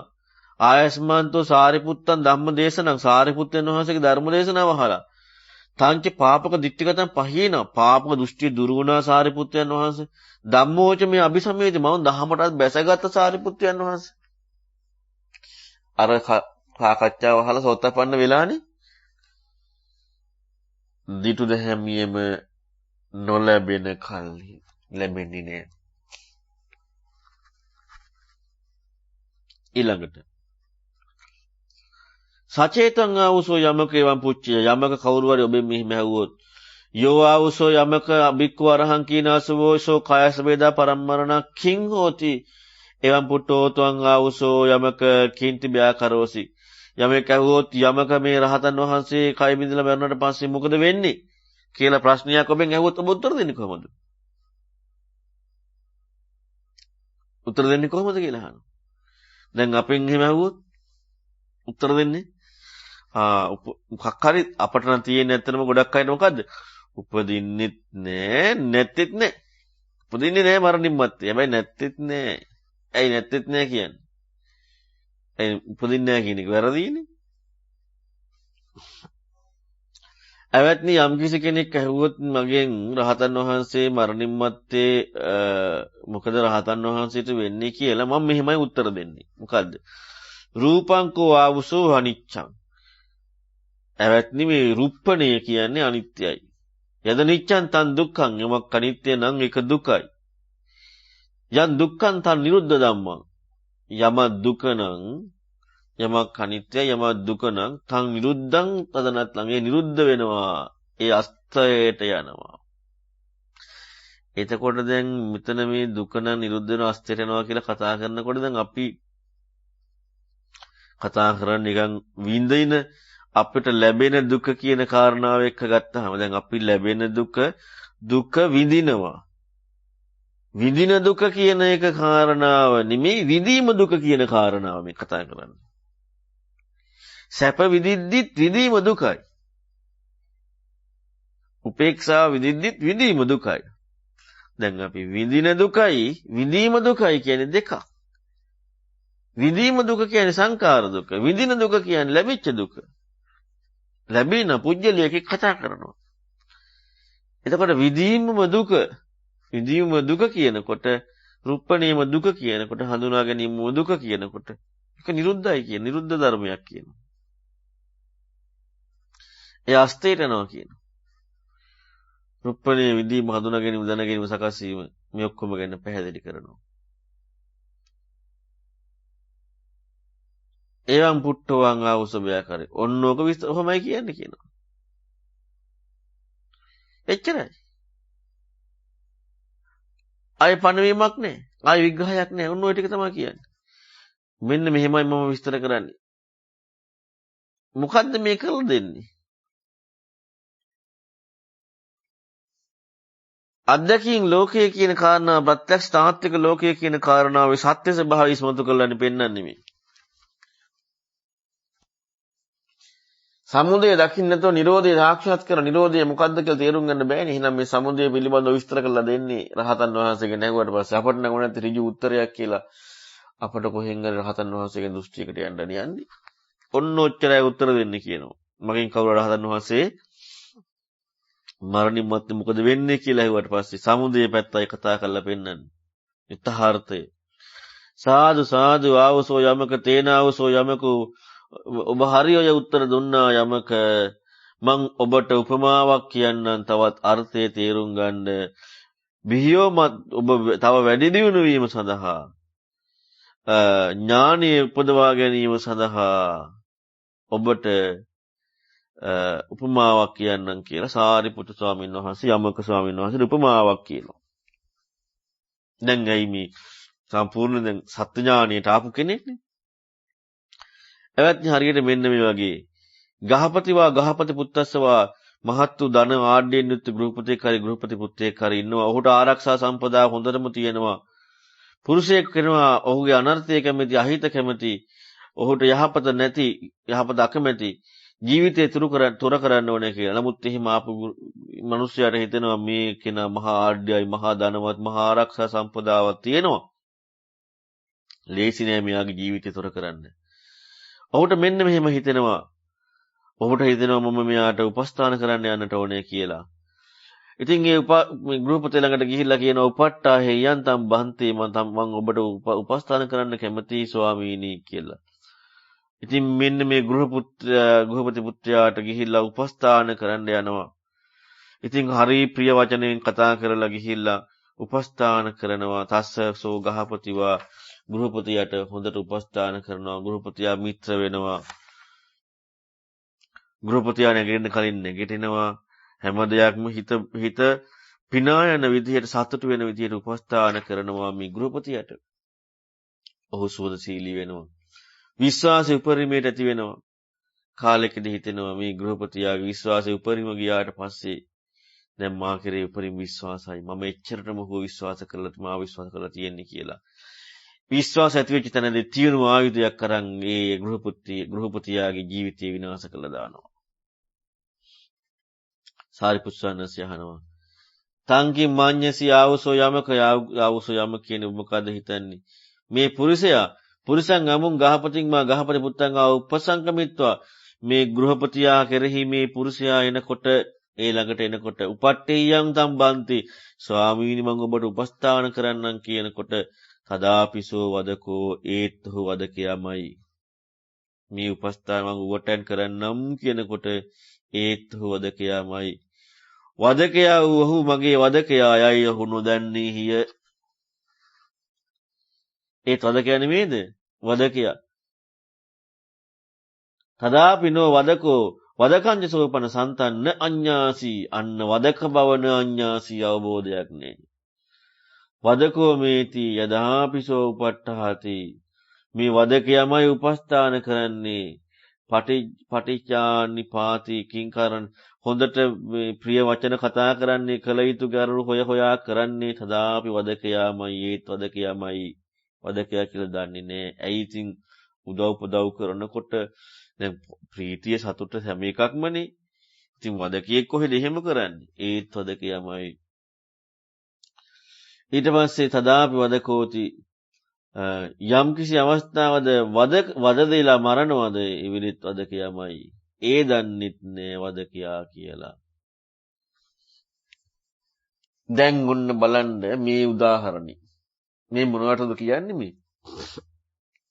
ආයස්මන්තෝ සාරිපුත්තං ධම්ම දේශනං සාරිපුත්තයන් වහන්සේගේ ධර්ම දේශනාව අහලා තංච පාපක දිට්ඨිගතං පහේන පාපක දෘෂ්ටි දුරු වුණා සාරිපුත්තයන් වහන්සේ. ධම්මෝච මේ අபிසමේති මම දහමටත් බැසගත් සාරිපුත්තයන් වහන්සේ. අර සාකච්ඡාව අහලා සෝතපන්න වෙලානේ. දිටු දැහැමියම නොලැබෙන කල්හි ලැබෙන්නේ නෑ. ඊළඟට සචේතං ආවුසෝ යමක එවං පුච්චය යමක කවුරු හරි ඔබෙන් මෙහිම ඇහුවොත් යෝ ආවුසෝ යමක අබික්ඛු අරහං කීනාසවෝ සෝ කායස වේදා පරම්මරණ කිං හෝති එවං පුට්ඨෝ ත්වං ආවුසෝ යමක කිංති බ්‍යාකරෝසි යමක ඇහුවොත් යමක මේ රහතන් වහන්සේ කය බිඳලා මරණයට පස්සේ මොකද වෙන්නේ කියලා ප්‍රශ්නයක් ඔබෙන් ඇහුවොත් ඔබ උත්තර දෙන්නේ කොහොමද? උත්තර දෙන්නේ කොහොමද කියලා අහනවා. දැන් අපෙන් එහෙම ඇහුවොත් උත්තර දෙන්නේ මොකක් හරි අපට නම් තියෙන්නේ ඇත්තටම ගොඩක් අයට මොකද්ද? උපදින්නෙත් නෑ නැත්තේත් නෑ. උපදින්නේ නෑ මරණින් මත්තේ. හැබැයි නැත්තේත් නෑ. ඇයි නැත්තේත් නෑ කියන්නේ? ඇයි උපදින්නේ නෑ කියන එක වැරදීනේ. ඇවැත්නි යම් කිසි කෙනෙක් ඇහුවොත් මගෙන් රහතන් වහන්සේ මරණින් මත්තේ මොකද රහතන් වහන්සේට වෙන්නේ කියලා මම මෙහෙමයි උත්තර දෙන්නේ. මොකද්ද? රූපංකෝ ආවුසෝ අනිච්චං. ඇවැත්නි මේ රුප්පණය කියන්නේ අනිත්‍යයි. යද නිච්ඡං තන් දුක්ඛං යමක් අනිත්‍ය නම් ඒක දුකයි. යන් දුක්ඛං තන් නිරුද්ධ ධම්මං. යම දුක නම් යමක් අනිත්‍යයි යම දුක නම් තන් නිරුද්ධං තදනත්නම් ඒ නිරුද්ධ වෙනවා. ඒ අස්තයට යනවා. එතකොට දැන් මෙතන මේ දුක නම් නිරුද්ධ වෙන අස්තයට යනවා කියලා කතා කරනකොට දැන් අපි කතා කරන්නේ නිකන් විඳින අපිට ලැබෙන දුක කියන කාරණාව එක්ක ගත්තාම දැන් අපි ලැබෙන දුක විඳිනවා. විඳින දුක කියන එක කාරණාව නෙමෙයි විඳීම දුක කියන කාරණාව මේ කතා කරන්නේ. සැප විඳිද්දිත් විඳීම දුකයි. උපේක්ෂාව විඳිද්දිත් විඳීම දුකයි. දැන් අපි විඳින දුකයි විඳීම දුකයි කියන්නේ දෙකක්. විඳීම දුක කියන්නේ සංකාර දුක. විඳින දුක කියන්නේ ලැබිච්ච දුක. ලැබෙන පුජ්‍යලියක කතා කරනවා. එතකොට විඳීමම දුක කියනකොට රුප්පණේම දුක කියනකොට හඳුනා ගැනීමම දුක කියනකොට ඒක නිරුද්ධයි කියන නිරුද්ධ ධර්මයක් කියනවා. ඒ අස්තේට යනවා කියනවා. රුප්පණේ විඳීම හඳුනා ගැනීම දැන ගැනීම සකස් වීම මේ ඔක්කොම ගැන පැහැදිලි කරනවා. එවං පුට්ඨවං ආවුසබය කරේ. ඔන්නෝක විස්තර කොහොමයි කියන්නේ කියනවා. එච්චරයි. ආයෙ පණවීමක් නැහැ. ආයෙ විග්‍රහයක් නැහැ. ඔන්න ඔය ටික තමයි කියන්නේ. මෙන්න මෙහෙමයි මම විස්තර කරන්නේ. මොකද්ද මේ කරලා දෙන්නේ? අධ්‍යක්ෂින් ලෝකයේ කියන කාරණා ප්‍රත්‍යක්ෂ තාත්වික ලෝකයේ කියන කාරණාවේ සත්‍ය ස්වභාවය ඉස්මතු කරලානේ පෙන්වන්නේ මේ. සමුදය දකින්න නැතුව නිරෝධය සාක්ෂාත් කර නිරෝධය මොකද්ද කියලා තේරුම් ගන්න බෑනේ. එහෙනම් මේ සමුදය පිළිබඳව විස්තර කරලා දෙන්නේ රහතන් වහන්සේගෙන් නැගුවට පස්සේ අපට නම් නැති ඍජු උත්තරයක් කියලා අපට කොහෙන් හරි රහතන් වහන්සේගේ දෘෂ්ටියකට යන්න යන්නේ. ඔන්න ඔච්චරයි උත්තර දෙන්නේ කියනවා. මගෙන් කවුරු රහතන් වහන්සේ මරණින් මත්තේ මොකද වෙන්නේ කියලා ඇහුවට පස්සේ සමුදය පැත්තයි කතා කරලා පෙන්නන්නේ. යථාර්ථය. සාදු සාදු ආවසෝ යමක තේනාවසෝ යමක ඔබ හරි ඔය උත්තර දුන්නා යමක මං ඔබට උපමාවක් කියන්නම් තවත් අර්ථය තේරුම් ගන්න බිහියෝ ඔබ තව වැඩි දියුණු වීම සඳහා ඥානීය උපදවා ගැනීම සඳහා ඔබට උපමාවක් කියන්නම් කියලා සාරිපුත්තු ස්වාමීන් වහන්සේ යමක ස්වාමීන් වහන්සේ උපමාවක් කියනවා. දැන් ඇයි මේ සම්පූර්ණ දැන් සත්‍ය ඥානියට ආපු කෙනෙක්නේ. එවත්නි හරියට මෙන්න මේ වගේ ගහපතිවා ගහපති පුත්තස්සවා මහත් වූ ධන ආඩ්‍යයෙන් යුක්ත ගෘහපතියෙක් හරි ගෘහපති පුත්‍රයෙක් හරි ඉන්නවා. ඔහුට ආරක්ෂා සම්පදා හොඳටම තියෙනවා. පුරුෂයෙක් වෙනවා ඔහුගේ අනර්ථය කැමති අහිත කැමති ඔහුට යහපත නැති යහපත අකමැති ජීවිතය තුර කරන්න ඕනේ කියලා. නමුත් එහෙම ආපු මිනිස්සයාට හිතෙනවා මේ කෙනා මහා ආඩ්‍යයි මහා ධනවත් මහා ආරක්ෂා සම්පදාවක් තියෙනවා. ලේසි නෑ මෙයාගේ ජීවිතය තුර කරන්න. ඔහුට මෙන්න මෙහෙම හිතෙනවා. ඔහුට හිතෙනවා මම මෙයාට උපස්ථාන කරන්න යන්නට ඕනේ කියලා. ඉතින් ඒ ගෘහපති ළඟට ගිහිල්ලා කියනවා උපට්ඨා හේයන්තම් බන්තේ මම ඔබට උපස්ථාන කරන්න කැමතියි ස්වාමීනි කියලා. ඉතින් මෙන්න මේ ගෘහපති පුත්‍රයාට ගිහිල්ලා උපස්ථාන කරන්න යනවා. ඉතින් හරි ප්‍රිය වචනෙන් කතා කරලා ගිහිල්ලා උපස්ථාන කරනවා. තස්ස සෝ ගහපතිවා ගෘහපතියට හොඳට උපස්ථාන කරනවා. ගෘහපතියා මිත්‍ර වෙනවා. ගෘහපතියා නැගෙන්න කලින් නැගිටිනවා. හැම දෙයක්ම හිත පිනා යන විදිහට සතුටු වෙන විදිහට උපස්ථාන කරනවා මේ ගෘහපතියට. ඔහු සුවදශීලී වෙනවා. විශ්වාසය උපරිමයට ඇති වෙනවා. කාලෙකදී හිතෙනවා මේ ගෘහපතියාගේ විශ්වාසය උපරිම ගියාට පස්සේ දැන් මා කෙරේ උපරිම විශ්වාසයි. මම එච්චරටම හො විශ්වාස කරලා තියෙන්නේ කියලා. විශ්වාස ඇති වෙච්ච තැනදී තියුණු ආයුධයක් අරන් ඒ ගෘහපතියාගේ ජීවිතය විනාශ කළා දානවා. සාරිපුත්ත ස්වාමීන් අහනවා තංකි මාඤ්ඤසි ආවසෝ යමක කියන මොකද හිතන්නේ මේ පුරුෂයන් අමුන් ගහපතින් මා ගහපති පුත්තන් ආ උපසංකමිත්වා මේ ගෘහපතියා කෙරෙහි මේ පුරුෂයා එනකොට ඒ ළඟට එනකොට උපට්ඨේයං තම්බන්ති ස්වාමීනි මම ඔබට උපස්ථාන කරන්නම් කියනකොට සදාපිසෝ වදකෝ ඒත්හු වදකයමයි මේ උපස්ථාන මම ඔබටන් කරන්නම් කියනකොට ඒත්හු වදකයමයි වදකයා වූ මගේ වදකයා යයි ඔහු නොදන්නේ හිය. ඒත් වදකයා නෙමේද? වදකයා. තදාපිනෝ වදකෝ වදකංජ සෝපන සන්තන්න අඤ්ඤාසී අන්න වදක බවන අඤ්ඤාසී අවබෝධයක් නෑ. වදකෝ මේති යදාපිසෝ උපට්ඨහති මේ වදකයාමයි උපස්ථාන කරන්නේ. පටිච්චානි පාති කිංකරන් හොඳට ප්‍රිය වචන කතා කරන්නේ කල යුතු ගරු හොයා කරන්නේ තදාපි වදකයාමයි ඒත් වදකයාමයි වදකයා කියලා දන්නේ නෑ. ඇයි ඉතින් උදව් කරනකොට දැන් ප්‍රීතිය සතුට හැම එකක්මනේ. ඉතින් වදකියෙක් කොහෙද එහෙම කරන්නේ? ඒත් වදකයාමයි. ඊට පස්සේ තදාපි වදකෝති යම් කිසි අවස්ථාවද වද දෙලා මරනවද ඉවිලිත් වදකයාමයි. ඒ දන්නෙත් නෑ වදකයා කියලා. දැන් ඔන්න බලන්න මේ උදාහරණي. මේ මොනවටද කියන්නේ මේ?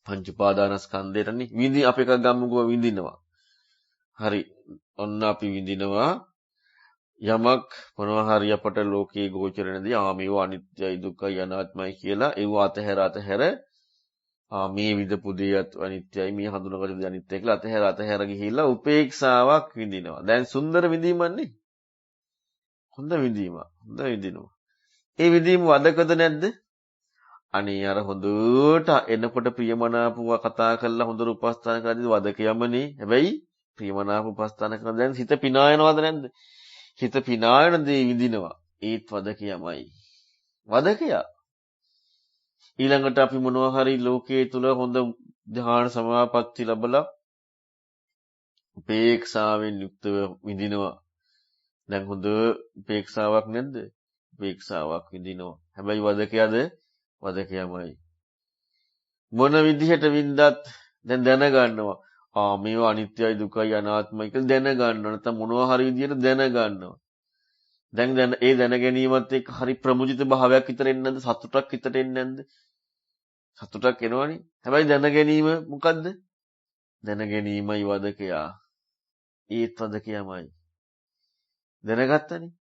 පංච උපාදානස්කන්ධයටනේ. විඳි අප එකක් ගම්මුකව විඳිනවා. හරි. ඔන්න අපි විඳිනවා යමක් මොනවා හරි අපට ලෝකයේ ගෝචරණදී මේව අනිත්‍යයි දුක්ඛයි අනාත්මයි කියලා ඒව අතහැර මේ විදපු දේත් අනිත්‍යයි මේ හඳුනගත දේ අනිත්‍යයි කියලා අතහැර ගිහිල්ලා උපේක්ෂාවක් විඳිනවා. දැන් සුන්දර විඳීමන්නේ. හොඳ විඳිනවා. ඒ විඳීම වදකද නැද්ද? අනේ අර හොඳට එනකොට ප්‍රියමනාපව කතා කරලා හොඳට උපස්ථාන කරද්දී වදකයමනේ. හැබැයි ප්‍රියමනාප උපස්ථාන කරන දැන් හිත පිනා යනවද නැද්ද? හිත පිනා යන දේ විඳිනවා. ඒත් වදකයමයි. වදකයා. ඊළඟට අපි මොනවා හරි ලෝකයේ තුල හොඳ ධ්‍යාන සමාපatti ලැබලා උපේක්ෂාවෙන් යුක්තව විඳිනවා. දැන් හොඳ උපේක්ෂාවක් නැද්ද? උපේක්ෂාවක් විඳිනවා. හැබැයි වදකයාද? වදකයමයි. මොන විදිහට වින්දත් දැන් දැනගන්නවා. මේවා අනිත්‍යයි දුකයි අනාත්මයි කියලා දැනගන්නවා. නැත්නම් මොනවා හරි විදිහට දැනගන්නවා. දැන් ඒ දැන ගැනීමත් එක්ක හරි ප්‍රමුජිත භාවයක් විතර එන්නේ නැද්ද? සතුටක් හිතට එන්නේ නැද්ද? සතුටක් එනවනේ. හැබැයි දැන ගැනීම මොකද්ද? දැන ගැනීමයි වදකයා. ඒත් වදකයමයි. දැනගත්තනේ.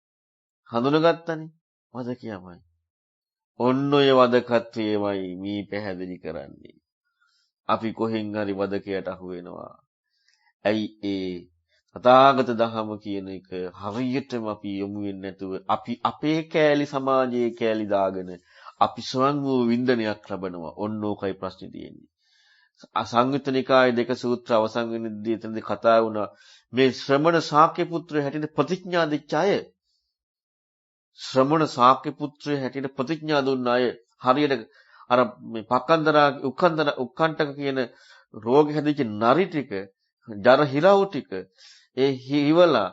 හඳුනගත්තනේ. වදකයමයි. ඔන්න ඔය වදකත්වයමයි මේ පැහැදිලි කරන්නේ. අපි කොහෙන් හරි වදකයට අහු වෙනවා. ඇයි තථාගත දහම කියන එක හරියටම අපි යොමු වෙන්නේ නැතුව අපි අපේ කෑලි සමාජයේ කෑලි දාගෙන අපි ස්වයං වූ වින්දනයක් ලබනවා. ඔන්න ඕකයි ප්‍රශ්නේ තියෙන්නේ. අසංයුත්ත නිකායේ දෙක සූත්‍ර අවසන් වෙනදී එතනදී කතා වුණා මේ ශ්‍රමණ ශාක්‍ය පුත්‍රය හැටියට ප්‍රතිඥා දෙච්ච අය ශ්‍රමණ ශාක්‍ය පුත්‍රය හැටියට ප්‍රතිඥා දුන්න අය හරියට අර මේ පක්කන්දරා උක්කණ්ඨක කියන රෝග හැදිච්ච නරි ටික ජර හිරව් ටික ඒ හිවලා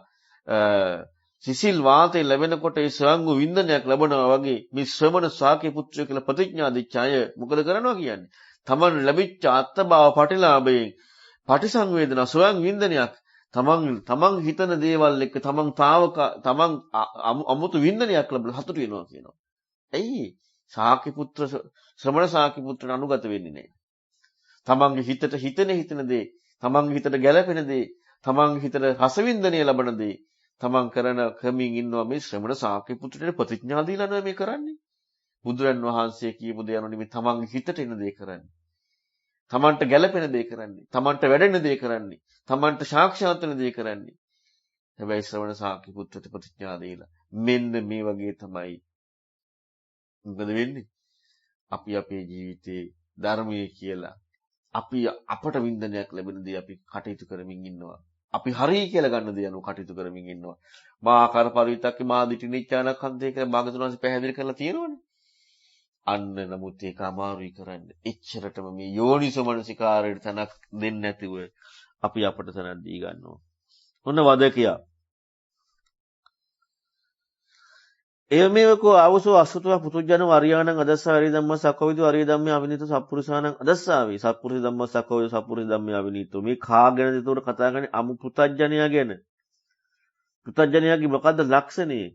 සිසිල් වාතය ලැබෙනකොට ඒ ස්වයං වූ වින්දනයක් ලැබනවා වගේ මේ ශ්‍රමණ ශාක්‍ය පුත්‍රය කියලා ප්‍රතිඥා දෙච්ච අය මොකද කරනවා කියන්නේ තමන් ලැබිච්ච අත්බව පටිලාභයෙන් පටිසංවේදනා ස්වයං වින්දනයක් තමන් හිතන දේවල් එක්ක තමන් අමුතු වින්දනයක් ලැබලා හතුරු වෙනවා කියනවා. ඇයි? ශාක්‍ය පුත්‍ර ශ්‍රමණ ශාක්‍ය පුත්‍රණ අනුගත වෙන්නේ නැහැ. තමන්ගේ හිතට හිතන දේ, තමන්ගේ හිතට ගැළපෙන දේ, තමන්ගේ හිතට රසවින්දනය ලබන දේ තමන් කරන ක්‍රමින් ඉන්නවා මේ ශ්‍රමණ ශාක්‍ය පුත්‍රට ප්‍රතිඥා දීලා නෝ මේ කරන්නේ. බුදුරන් වහන්සේ කියපු දේ අනුව තමන්ගේ හිතට එන දේ කරන්නේ. තමන්ට ගැළපෙන දේ කරන්නේ. තමන්ට වැඩෙන දේ කරන්නේ. තමන්ට සාක්ෂාත් වෙන දේ කරන්නේ. හැබැයි ශ්‍රවණ ශාක්‍ය පුත්‍රට ප්‍රතිඥා දීලා මෙන්න මේ වගේ තමයි මොකද වෙන්නේ? අපි අපේ ජීවිතේ ධර්මයේ කියලා අපි අපට වින්දනයක් ලැබෙන දේ අපි කටයුතු කරමින් ඉන්නවා. අපි හරි කියලා ගන්න දේ අනුව කටයුතු කරමින් ඉන්නවා. මා ආකාර පරිවිතක්කේ මා දිටිනිච්ඡානකන්තේ කියලා භාගතුන් වහන්සේ පැහැදිලි කරලා තියෙනවනේ. අන්න නමුත් ඒක අමාරුයි කරන්න. එච්චරටම මේ යෝනිසෝමනසිකාරයට තනක් දෙන්නේ නැතිව අපි අපට තනක් දී ගන්නවා. ඔන්න වදකියා. එමෙවකෝ අවසෝ අසුතව පුතුජන වරියාණං අදස්සා වරි ධම්ම සක්කවිදු වරි ධම්මේ අවිනීත සප්පුරුසානං අදස්සාවේ සප්පුරුස ධම්ම සක්කවිදු සප්පුරුස ධම්මේ අවිනීතෝ මේ කාගෙනද ඒතකොට කතා කරන්නේ අමු පුතඥයා ගැන. පුතඥයාගේ මොකද්ද ලක්ෂණේ?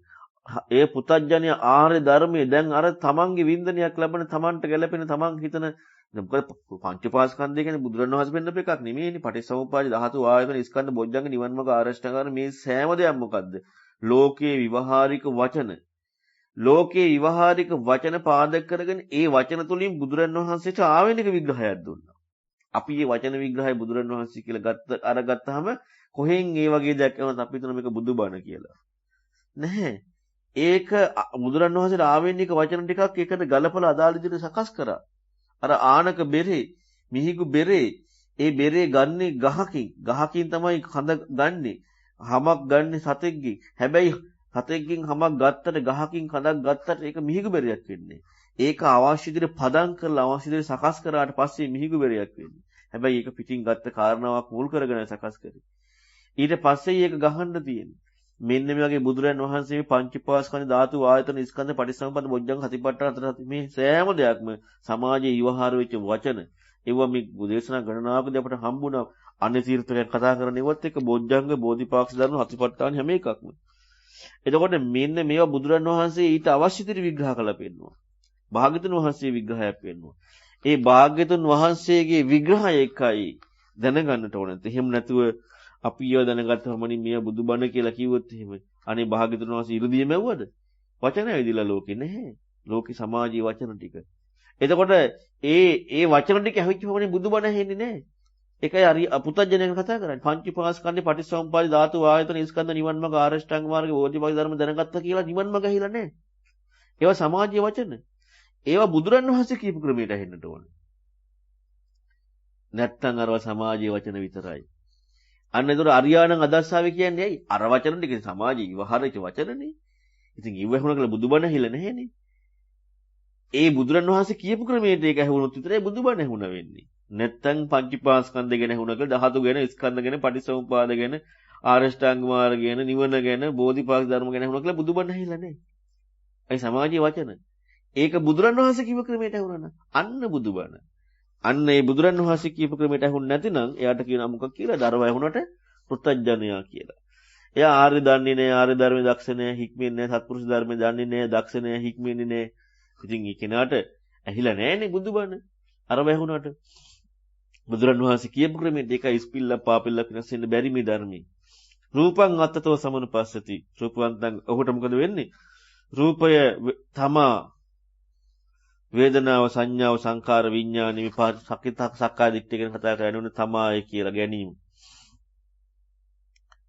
ඒ පුතඥය ආර්ය ධර්මයේ දැන් අර තමන්ගේ වින්දනයක් ලැබෙන තමන්ට ගැළපෙන තමන් හිතන මොකද පංචපාස්කන්ධය කියන්නේ බුදුරණවහන්සේ පෙන්නපු එකක් නෙමෙයිනේ. පටිච්චසමුප්පාද ධාතු ආයතන ස්කන්ධ බොජ්ජංග නිවන් මාර්ග ආරෂ්ඨාංග මේ සෑම දෙයක් මොකද්ද? ලෝකයේ විවහාරික වචන. ලෝකයේ විවහාරික වචන පාදක කරගෙන ඒ වචන තුලින් බුදුරණවහන්සේට ආවෙනික විග්‍රහයක් දුන්නා. අපි මේ වචන විග්‍රහය බුදුරණවහන්සේ කියලා අරගත්තාම කොහෙන් ඒ වගේ දෙයක් එනවද අපි හිතන මේක බුදුබණ කියලා. නැහැ. ඒක බුදුරණවහන්සේට ආවෙනික වචන ටිකක් ඒකට ගලපලා අදාළ විදිහට සකස් කරා. අර ආනක බෙරේ, මිහිගු බෙරේ, ඒ බෙරේ ගන්නේ ගහකින් තමයි කඳ ගන්නෙ. හමක් ගන්නෙ සතෙක්ගෙන්. හැබැයි සතෙක්ගෙන් හමක් ගත්තට ගහකින් කඳක් ගත්තට ඒක මිහිගු බෙරයක් වෙන්නේ. ඒක අවශ්‍ය විදිහට පදම් කරලා අවශ්‍ය විදිහට සකස් කරාට පස්සේ මිහිගු බෙරයක් වෙන්නේ. හැබැයි ඒක පිටින් ගත්ත කාරණාවක් මුල් කරගෙන සකස් කරේ. ඊට පස්සේ ඒක ගහන්න තියෙන්නේ. මෙන්න මේ වගේ බුදුරන් වහන්සේ මේ පංචපාස්කන්ධ ධාතු ආයතන ස්කන්ධ පටිච්චසමුප්පාද බොජ්ජංග හතිපට්ඨාන අතර මේ සෑම දෙයක්ම සමාජයේ විවහාර වෙච්ච වචන ඒවා මේ දේශනා ගණනාවකදී අපට හම්බුණා අන්‍ය තීර්ථකයන් කතා කරන ඒවත් එක්ක බොජ්ජංග බෝධිපාක්ෂ ධර්ම හතිපට්ඨාන හැම එකක්ම. එතකොට මෙන්න මේවා බුදුරන් වහන්සේ ඊට අවශ්‍ය විදිහට විග්‍රහ කළා පෙන්නවා. භාග්‍යතුන් වහන්සේ විග්‍රහයක් පෙන්නවා. ඒ භාග්‍යතුන් වහන්සේගේ විග්‍රහය එකයි දැනගන්නට ඕනේ. එහෙම නැතුව අපි ඒව දැනගත්තම මේ බුදුබණ කියලා කිව්වොත් එහෙම අනේ භාග්‍යතුන් වහන්සේ ඉරුදිය මැව්වද? වචන ඇවිදලා ලෝකේ නැහැ. ලෝකේ සමාජීය වචන ටික. එතකොට ඒ වචන ටික ඇහිච්චවනේ බුදුබණ ඇහෙන්නේ නැහැ. ඒකයි අර පුතඥයන් කතා කරන්නේ. පංචපාස්කන්ධේ පටිච්චසමුප්පාද ධාතු ආයතන ස්කන්ධ නිවන් මාර්ග ආරෂ්ඨාංග මාර්ග බෝධිපාක්ෂ ධර්ම දැනගත්තා කියලා නිවන් මාර්ග ඇහිලා නැහැ. ඒවා සමාජීය වචන. ඒවා බුදුරන් වහන්සේ කියපු ක්‍රමයට ඇහෙන්නට ඕනේ. නැත්තම් අරවා සමාජීය වචන විතරයි. අන්න ඒතර අරියාණන් අදස්සාවේ කියන්නේ ඇයි? අර වචන ටික සමාජීය විවහාරයේ වචනනේ. ඉතින් ඉව ඇහුණා කියලා බුදුබණ ඇහිලා නැහැනේ. ඒ බුදුරන් වහන්සේ කියපු ක්‍රමයට ඒක ඇහුණොත් විතරයි බුදුබණ ඇහුණා වෙන්නේ. නැත්තම් පංචපාස්කන්ධ ගැන ඇහුණා කියලා ධාතු ගැන, ස්කන්ධ ගැන, පටිච්චසමුපාද ගැන, ආරෂ්ඨාංග මාර්ග ගැන, නිවන ගැන, බෝධිපාක්ෂ ධර්ම ගැන ඇහුණා කියලා බුදුබණ ඇහිලා නැහැ. ඒ සමාජීය වචන. ඒක බුදුරන් වහන්සේ කියපු ක්‍රමයට ඇහුණා අන්න බුදුබණ. අන්න ඒ බුදුරන් වහන්සේ කියපු ක්‍රමයට ඇහුන්නේ නැතිනම් එයාට කියනවා මොකක් කියලා? දරව ඇහුනට පෘථජ්ජනයා කියලා. එයා ආර්ය දන්නේ නැහැ, ආර්ය ධර්මයේ දක්ෂ නැහැ, හික්මෙන්නේ නැහැ, සත්පුරුෂ ධර්මයේ දන්නේ නැහැ, දක්ෂ නැහැ, හික්මෙන්නේ නැහැ. ඉතින් ඒ කෙනාට ඇහිලා නැහැනේ බුදුබණ. අරව ඇහුනට බුදුරන් වහන්සේ කියපු ක්‍රමයට ඒකයි ඉස්පිල්ලා පාපිල්ලා වෙනස් වෙන්න බැරි මේ ධර්මයේ. රූපං අත්තතෝ සමනුපස්සති. රූපවන්තං ඔහුට මොකද වෙන්නේ? රූපය තමා වේදනාව සංඥාව සංකාර විඥාන විපාක සක්කාය දිට්ඨිය ගැන කතා කරන්නේ උන තමයි කියලා ගැනීම.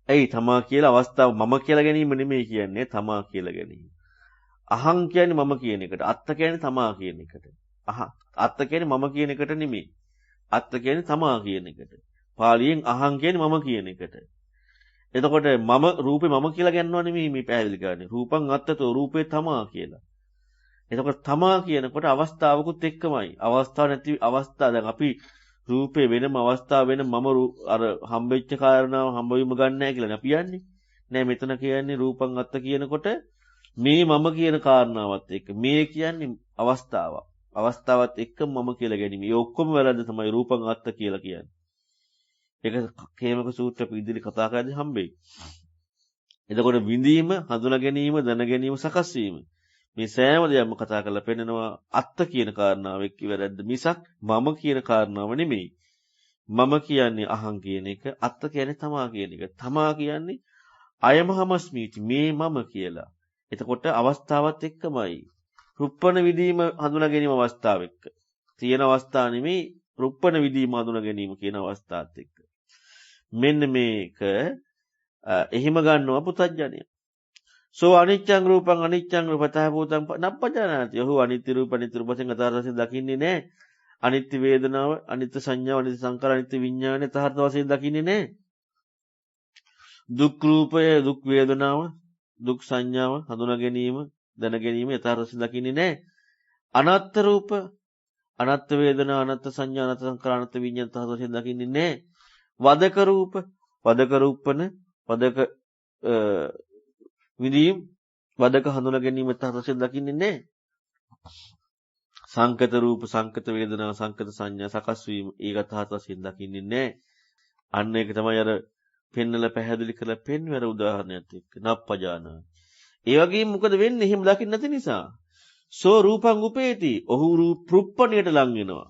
ඇයි තමා කියලා අවස්ථාව මම කියලා ගැනීම නෙමෙයි කියන්නේ තමා කියලා ගැනීම. අහං කියන්නේ මම කියන එකට. අත්ත කියන්නේ තමා කියන එකට. අත්ත කියන්නේ මම කියන එකට නෙමෙයි. අත්ත කියන්නේ තමා කියන එකට. පාලියෙන් අහං කියන්නේ මම කියන එකට. එතකොට මම රූපේ මම කියලා ගන්නව නෙමෙයි මේ පැහැදිලි කරන්නේ. රූපං අත්තතෝ රූපේ තමා කියලා. එතකොට තමා කියනකොට අවස්ථාවකුත් එක්කමයි. අවස්ථාව නැති අවස්ථා දැන් අපි රූපේ වෙනම අවස්ථාව වෙන මම අර හම්බෙච්ච කාරණාව හම්බවීම ගන්න නැහැ කියලා අපි යන්නේ. නෑ මෙතන කියන්නේ රූපං අත්ත කියනකොට මේ මම කියන කාරණාවත් එක්ක මේ කියන්නේ අවස්ථාවක්. අවස්ථාවත් එක්ක මම කියලා ගැනීම. ඒ ඔක්කොම වැරද්ද තමයි රූපං අත්ත කියලා කියන්නේ. ඒක කේමක සූත්‍ර අපි ඉදිරි කතා කරද්දී හම්බෙයි. එතකොට විඳීම, හඳුනා ගැනීම, දැන ගැනීම, සකස් වීම. මේ සෑම දෙයක්ම කතා කරලා පෙන්නනවා අත්ත කියන කාරණාව එක්ක වැරද්ද මිසක් මම කියන කාරණාව නෙමෙයි. මම කියන්නේ අහං කියන එක, අත්ත කියන්නේ තමා කියන එක. තමා කියන්නේ අයමහමස්මීති මේ මම කියලා. එතකොට අවස්ථාවත් එක්කමයි. රුප්පණ විදීම හඳුනා ගැනීම අවස්ථාව එක්ක. තියෙන අවස්ථා නෙමෙයි රුප්පණ විදීම හඳුනා ගැනීම කියන අවස්ථාවත් එක්ක. මෙන්න මේක එහෙම ගන්නවා පුතඥය. සෝ අනිච්චං රූපං අනිච්චං රූපතහ භූතං නප්පජානාති. ඔහු අනිත්‍ය රූප අනිත්‍ය රූපයෙන් අතරසෙන් දකින්නේ නැහැ. අනිත්‍ය වේදනාව, අනිත්‍ය සංඥාව, අනිත්‍ය සංකාර, අනිත්‍ය විඥානය තහර්ථ වශයෙන් දකින්නේ නැහැ. දුක් රූපය, දුක් වේදනාව, දුක් සංඥාව හඳුනා ගැනීම, දැන ගැනීම යථාර්ථ වශයෙන් දකින්නේ නැහැ. අනාත්ත රූප, අනාත්ත වේදනා, අනාත්ත සංඥා, අනාත්ත සංකාර, අනාත්ත විඥාන තහර්ථ වශයෙන් දකින්නේ නැහැ. වදක රූප, වදක රූපන, වදක විදීම්, වදක හඳුනා ගැනීම යථාර්ථ වශයෙන් දකින්නේ නැහැ. සංකත රූප, සංකත වේදනා, සංකත සංඥා සකස් වීම ඒකත් යථාර්ථ වශයෙන් දකින්නේ නැහැ. අන්න ඒක තමයි අර පෙන්නලා පැහැදිලි කරලා පෙන්වර උදාහරණයක් එක්ක නප්පජානා. ඒ වගේම මොකද වෙන්නේ? එහෙම දකින්න නැති නිසා. සෝ රූපං උපේති. ඔහු රුප්පණියට ලං වෙනවා.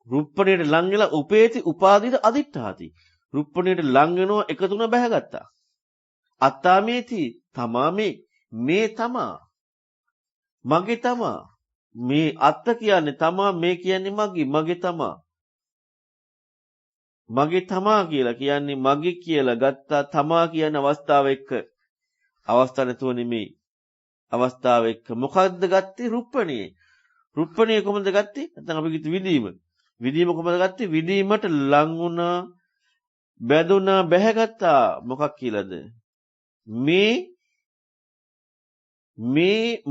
රුප්පණියට ලං වෙලා උපේති උපාදීත අදිත්‍යාති. රුප්පණියට ලං වෙනවා එකතුන බැහැගත්තා. අත්තාමේති තමා මේ තමා. මගේ තමා. මේ අත්ත කියන්නේ තමා, මේ කියන්නේ මගේ තමා. මගේ තමා කියලා කියන්නේ මගේ කියලා ගත්තා. තමා කියන අවස්ථාව එක්ක අවස්ථාව නැතුව නෙමෙයි. අවස්ථාව එක්ක මොකද්ද ගත්තේ? රුප්පණියේ. රුප්පණියේ කොහොමද ගත්තේ? නැත්නම් අපි කිව්ව විදීම. විදීම කොහොමද ගත්තේ? විදීමට ලං වුණා, බැඳුණා, බැහැගත්තා. මොකක් කියලාද? මේ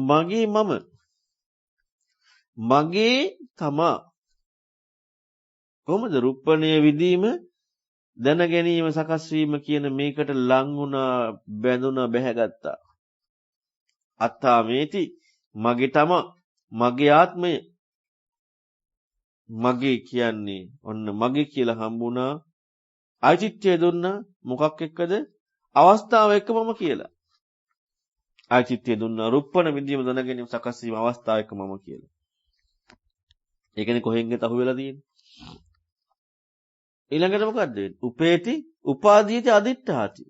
මගේ මම. මගේ තමා. කොහොමද රුප්පණයේ විදීම, දැන ගැනීම, සකස් වීම කියන මේකට ලං වුණා, බැඳුණා, බැහැගත්තා. අත්තාමේති මගේ තමා, මගේ ආත්මය. මගේ කියන්නේ ඔන්න මගේ කියලා හම්බුණා. අයිතිත්වය දුන්නා. මොකක් එක්කද? අවස්ථාව එක්ක මම කියලා. අයිතිත්වය දුන්නා. රුප්පණ විදීම, දැන ගැනීම, සකස් වීම අවස්ථාව එක්ක මම කියලා. ඒ කියන්නේ කොහෙන්ද අහුවෙලා තියෙන්නේ? ඊළඟට මොකද්ද වෙන්නේ? උපේති උපාදීති අදිත්‍යාති.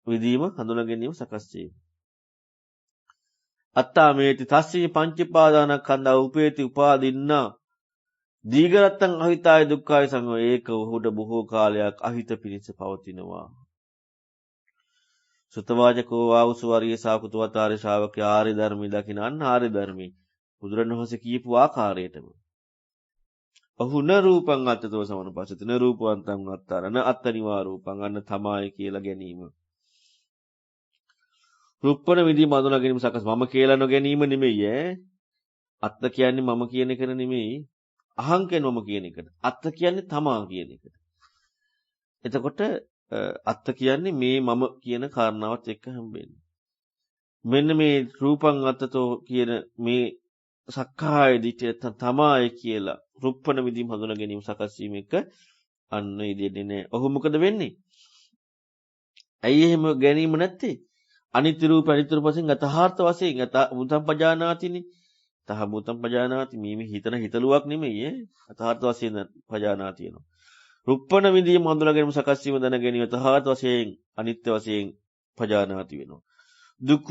විදීම, හඳුනා ගැනීම, සකස් වීම. අත්තාමේති තස්සී පංචපාදානස්කන්ධා උපේති උපාදින්නා. දීඝරත්තං අහිතාය දුක්ඛාය සංයෝ. ඒක උහුට බොහෝ කාලයක් අහිත පිණිස පවතිනවා. සුතවාචකෝ ආවුසු වරිය සාකුතුවතාරේ ශ්‍රාවකයා ආර්ය ධර්මී දකින අන්න ආර්ය ධර්මී බුදුරණවහන්සේ කියපු ආකාරයටම. ඔහු න රූපං අත්තතෝ සමනුපස්සති න රූපවන්තං අත්තරන අත්තනිවා රූපං අන්න තමයි කියලා ගැනීම. රුප්පණ විදීම හඳුනා ගැනීම සකස් මම කියලා නොගැනීම නෙමෙයි ඈ. අත්ත කියන්නේ මම කියන එක නෙමෙයි. අහං කියන්නේ මම කියන එකට. අත්ත කියන්නේ තමා කියන එකට. එතකොට අත්ත කියන්නේ මේ මම කියන කාරණාවත් එක්ක හම්බෙන්නේ. මෙන්න මේ රූපං අත්තතෝ කියන මේ සක්කාය දිට්ඨිය තමයි කියලා රුප්පණ විදීම හඳුනා ගැනීම සකස් වීම එක අන්න ඉදිරියේ නෑ. ඔහු මොකද වෙන්නේ? ඇයි එහෙම ගැනීම නැත්තේ? අනිත්‍ය රූප අනිත්‍ය රූප වශයෙන් යථාර්ථ වශයෙන් භූතං පජානාතිනේ. තහ භූතං පජානාති මේ හිතන හිතලුවක් නෙමෙයි ඈ. යථාර්ථ වශයෙන් පජානාති වෙනවා. රුප්පණ විදීම හඳුනා ගැනීම සකස් වීම දැන ගැනීම යථාර්ථ වශයෙන් අනිත්‍ය වශයෙන් පජානාති වෙනවා. දුක්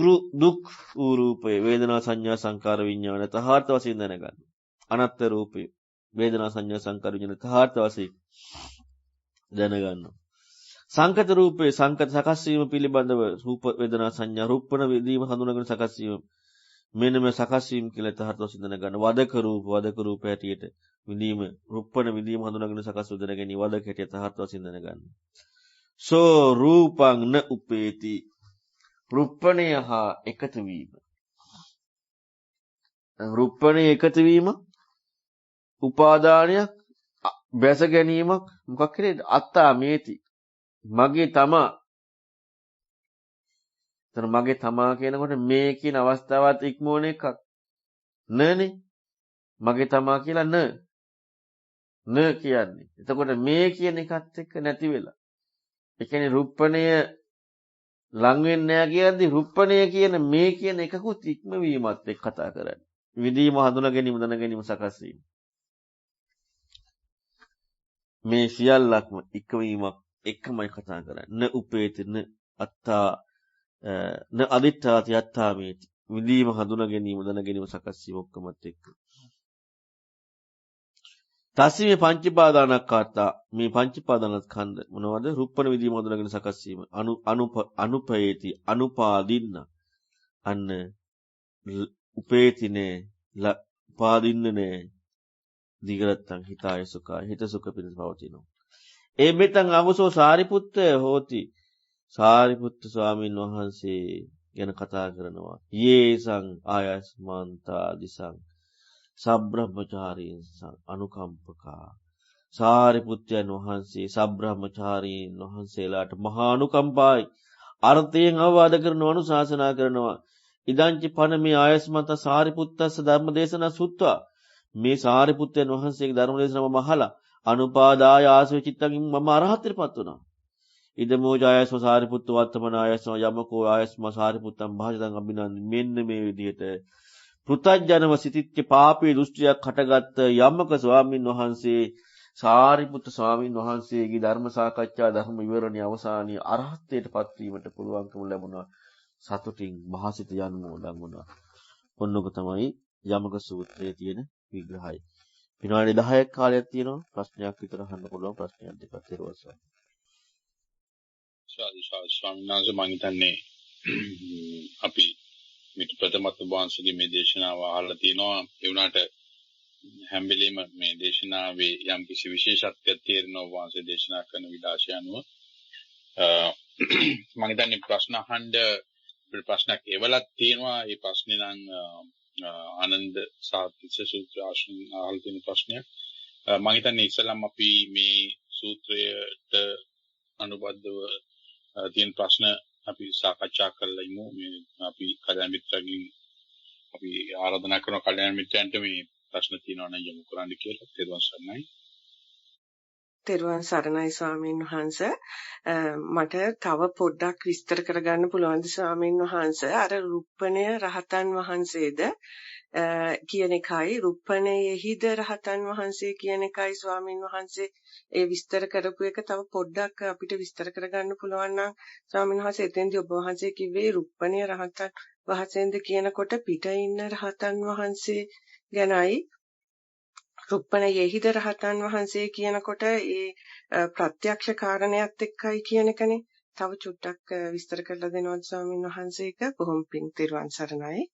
රූපය වේදනා සංඥා සංකාර විඥාන යථාර්ථ වශයෙන් දැනගන්න. අනාත්ම රූපය වේදනා සංඥා සංකාර විඥාන යථාර්ථ වශයෙන් දැනගන්න. සංකත රූපේ සංකත සකස් වීම පිළිබඳව රූප වේදනා සංඥා රූපණ විදීම හඳුනාගෙන සකස් වීම මෙන්න මේ සකස් වීම කියලා තහත් වශයෙන් දැනගන්න. වදක රූප හැටියට විදීම රූපණ විදීම හඳුනාගෙන සකස් වේදන ගැනීම වදක හැටියට තහත් වශයෙන් දැනගන්න. සෝ රූපං න උපේති රූපණය හා එකතු වීම. රූපණය එකතු වීම උපාදානයක් බැස ගැනීමක් මොකක් කියලාද? අත්තා මේති මගේ තමා. එතන මගේ තමා කියනකොට මේ කියන අවස්ථාවත් ඉක්මවන එකක් නනේ. මගේ තමා කියලා න කියන්නේ. එතකොට මේ කියන එකත් එක්ක නැති වෙලා. ඒ කියන්නේ රුප්පණය ලං වෙන්නේ නැහැ කියද්දි රුප්පණය කියන මේ කියන එකකුත් ඉක්මවීමත් එක්ක කතා කරන්නේ. විදීම හඳුනා ගැනීම දන ගැනීම සකස් වීම. මේ සියල්ලක්ම ඉක්මවීමක් එකමයි කතා කරන්නේ. න උපේති න අත්තා න අදිත්‍යාති අත්තාමේති. විදීම හඳුනා ගැනීම දන ගැනීම සකස් වීම ඔක්කොමත් එක්ක. තස්මේ පංචපාදානක්ඛාතා මේ පංචපාදානස්කන්ධ මොනවද? රුප්පණ විදීම හඳුනාගෙන සකස් වීම. අනුපේති අනුපාදින්න අන්න උපේතිනේ පාදින්නනේ දිගරත්තං හිතාය සුඛා හිත සුඛ පිණිස පවතිනවා. ඒ මෙතන් අවසෝ සාරිපුත්ත හෝති. සාරිපුත්ත ස්වාමීන් වහන්සේ ගැන කතා කරනවා. යේසං ආයස්මන්තා දිසං සබ්‍රහ්මචාරීන් අනුකම්පකා. සාරිපුත්යන් වහන්සේ සබ්‍රහ්මචාරීන් වහන්සේලාට මහා අනුකම්පායි. අර්ථයෙන් අවවාද කරනවා අනුශාසනා කරනවා. ඉදංචි පන මේ ආයස්මන්ත සාරිපුත්තස්ස ධර්මදේශනා සුත්වා. මේ සාරිපුත්යන් වහන්සේගේ ධර්මදේශනාව මම අහලා අනුපාදාය ආසව චිත්තකින් මම අරහත්ත්වයටපත් වුණා. ඉදමෝ ජයස්ව සාරිපුත්ත වත්තමන ආයස්ව යමකෝ ආයස්ම සාරිපුත්තම් භාජතං අභිනන්දි. මෙන්න මේ විදිහට පෘථජ්ජනව සිතිච්ච පාපී දෘෂ්ටියක් හටගත් යමක ස්වාමින් වහන්සේ සාරිපුත්ත ස්වාමින් වහන්සේගේ ධර්ම සාකච්ඡා ධර්ම විවරණයේ අවසානයේ අරහත්ත්වයට පත්වීමට පුළුවන්කම ලැබුණා. සතුටින් මහසිත යනුමෝදන් වුණා. ඔන්නක තමයි යමක සූත්‍රයේ තියෙන විග්‍රහය. විනාඩි 10ක් කාලයක් තියෙනවා. ප්‍රශ්නයක් විතර අහන්න පුළුවන්. ප්‍රශ්නයක් දෙකක් ඊළඟට. ස්වාමීන් වහන්සේ මම හිතන්නේ අපි මේ ප්‍රථමත් වංශයේ මේ දේශනාව අහලා තිනවා. ඒ වුණාට හැම වෙලෙම මේ දේශනාවේ යම් කිසි විශේෂත්වයක් තියෙනවා වංශ දේශනා කරන විලාසය අනුව. මම හිතන්නේ ප්‍රශ්න අහන්න ප්‍රශ්නයක් එවලක් තියෙනවා. ඒ ප්‍රශ්නේ නම් ආනන්ද සාතිස්ස සූත්‍ර ආශ්‍රම අහලා තියෙන ප්‍රශ්නයක්. මම හිතන්නේ ඉස්සෙල්ලාම අපි මේ සූත්‍රයට අනුබද්ධව තියෙන ප්‍රශ්න අපි සාකච්ඡා කරලා ඉමු. මේ අපි කල්‍යාණ මිත්‍රගෙන් අපි ආරාධනා කරන කල්‍යාණ මිත්‍රයන්ට මේ ප්‍රශ්න තියෙනවා නම් යොමු කරන්න කියලා. තෙරුවන් සරණයි. තෙරුවන් සරණයි ස්වාමීන් වහන්ස. මට තව පොඩ්ඩක් විස්තර කරගන්න පුළුවන්ද ස්වාමීන් වහන්ස? අර රුප්පණය රහතන් වහන්සේද කියන එකයි රුප්පණයෙහිද රහතන් වහන්සේ කියන එකයි ස්වාමීන් වහන්සේ ඒ විස්තර කරපු එක තව පොඩ්ඩක් අපිට විස්තර කරගන්න පුළුවන් නම් ස්වාමීන් වහන්සේ එතෙන්දී ඔබ වහන්සේ කිව්වේ රුප්පණය රහතන් වහන්සේද කියනකොට පිට ඉන්න රහතන් වහන්සේ ගැනයි රුප්පණයෙහිද රහතන් වහන්සේ කියනකොට ඒ ප්‍රත්‍යක්ෂ කාරණයක් එක්කයි කියන එකනේ. තව චුට්ටක් විස්තර කරලා දෙනවද ස්වාමීන් වහන්සේක? බොහොම පිං. තෙරුවන් සරණයි.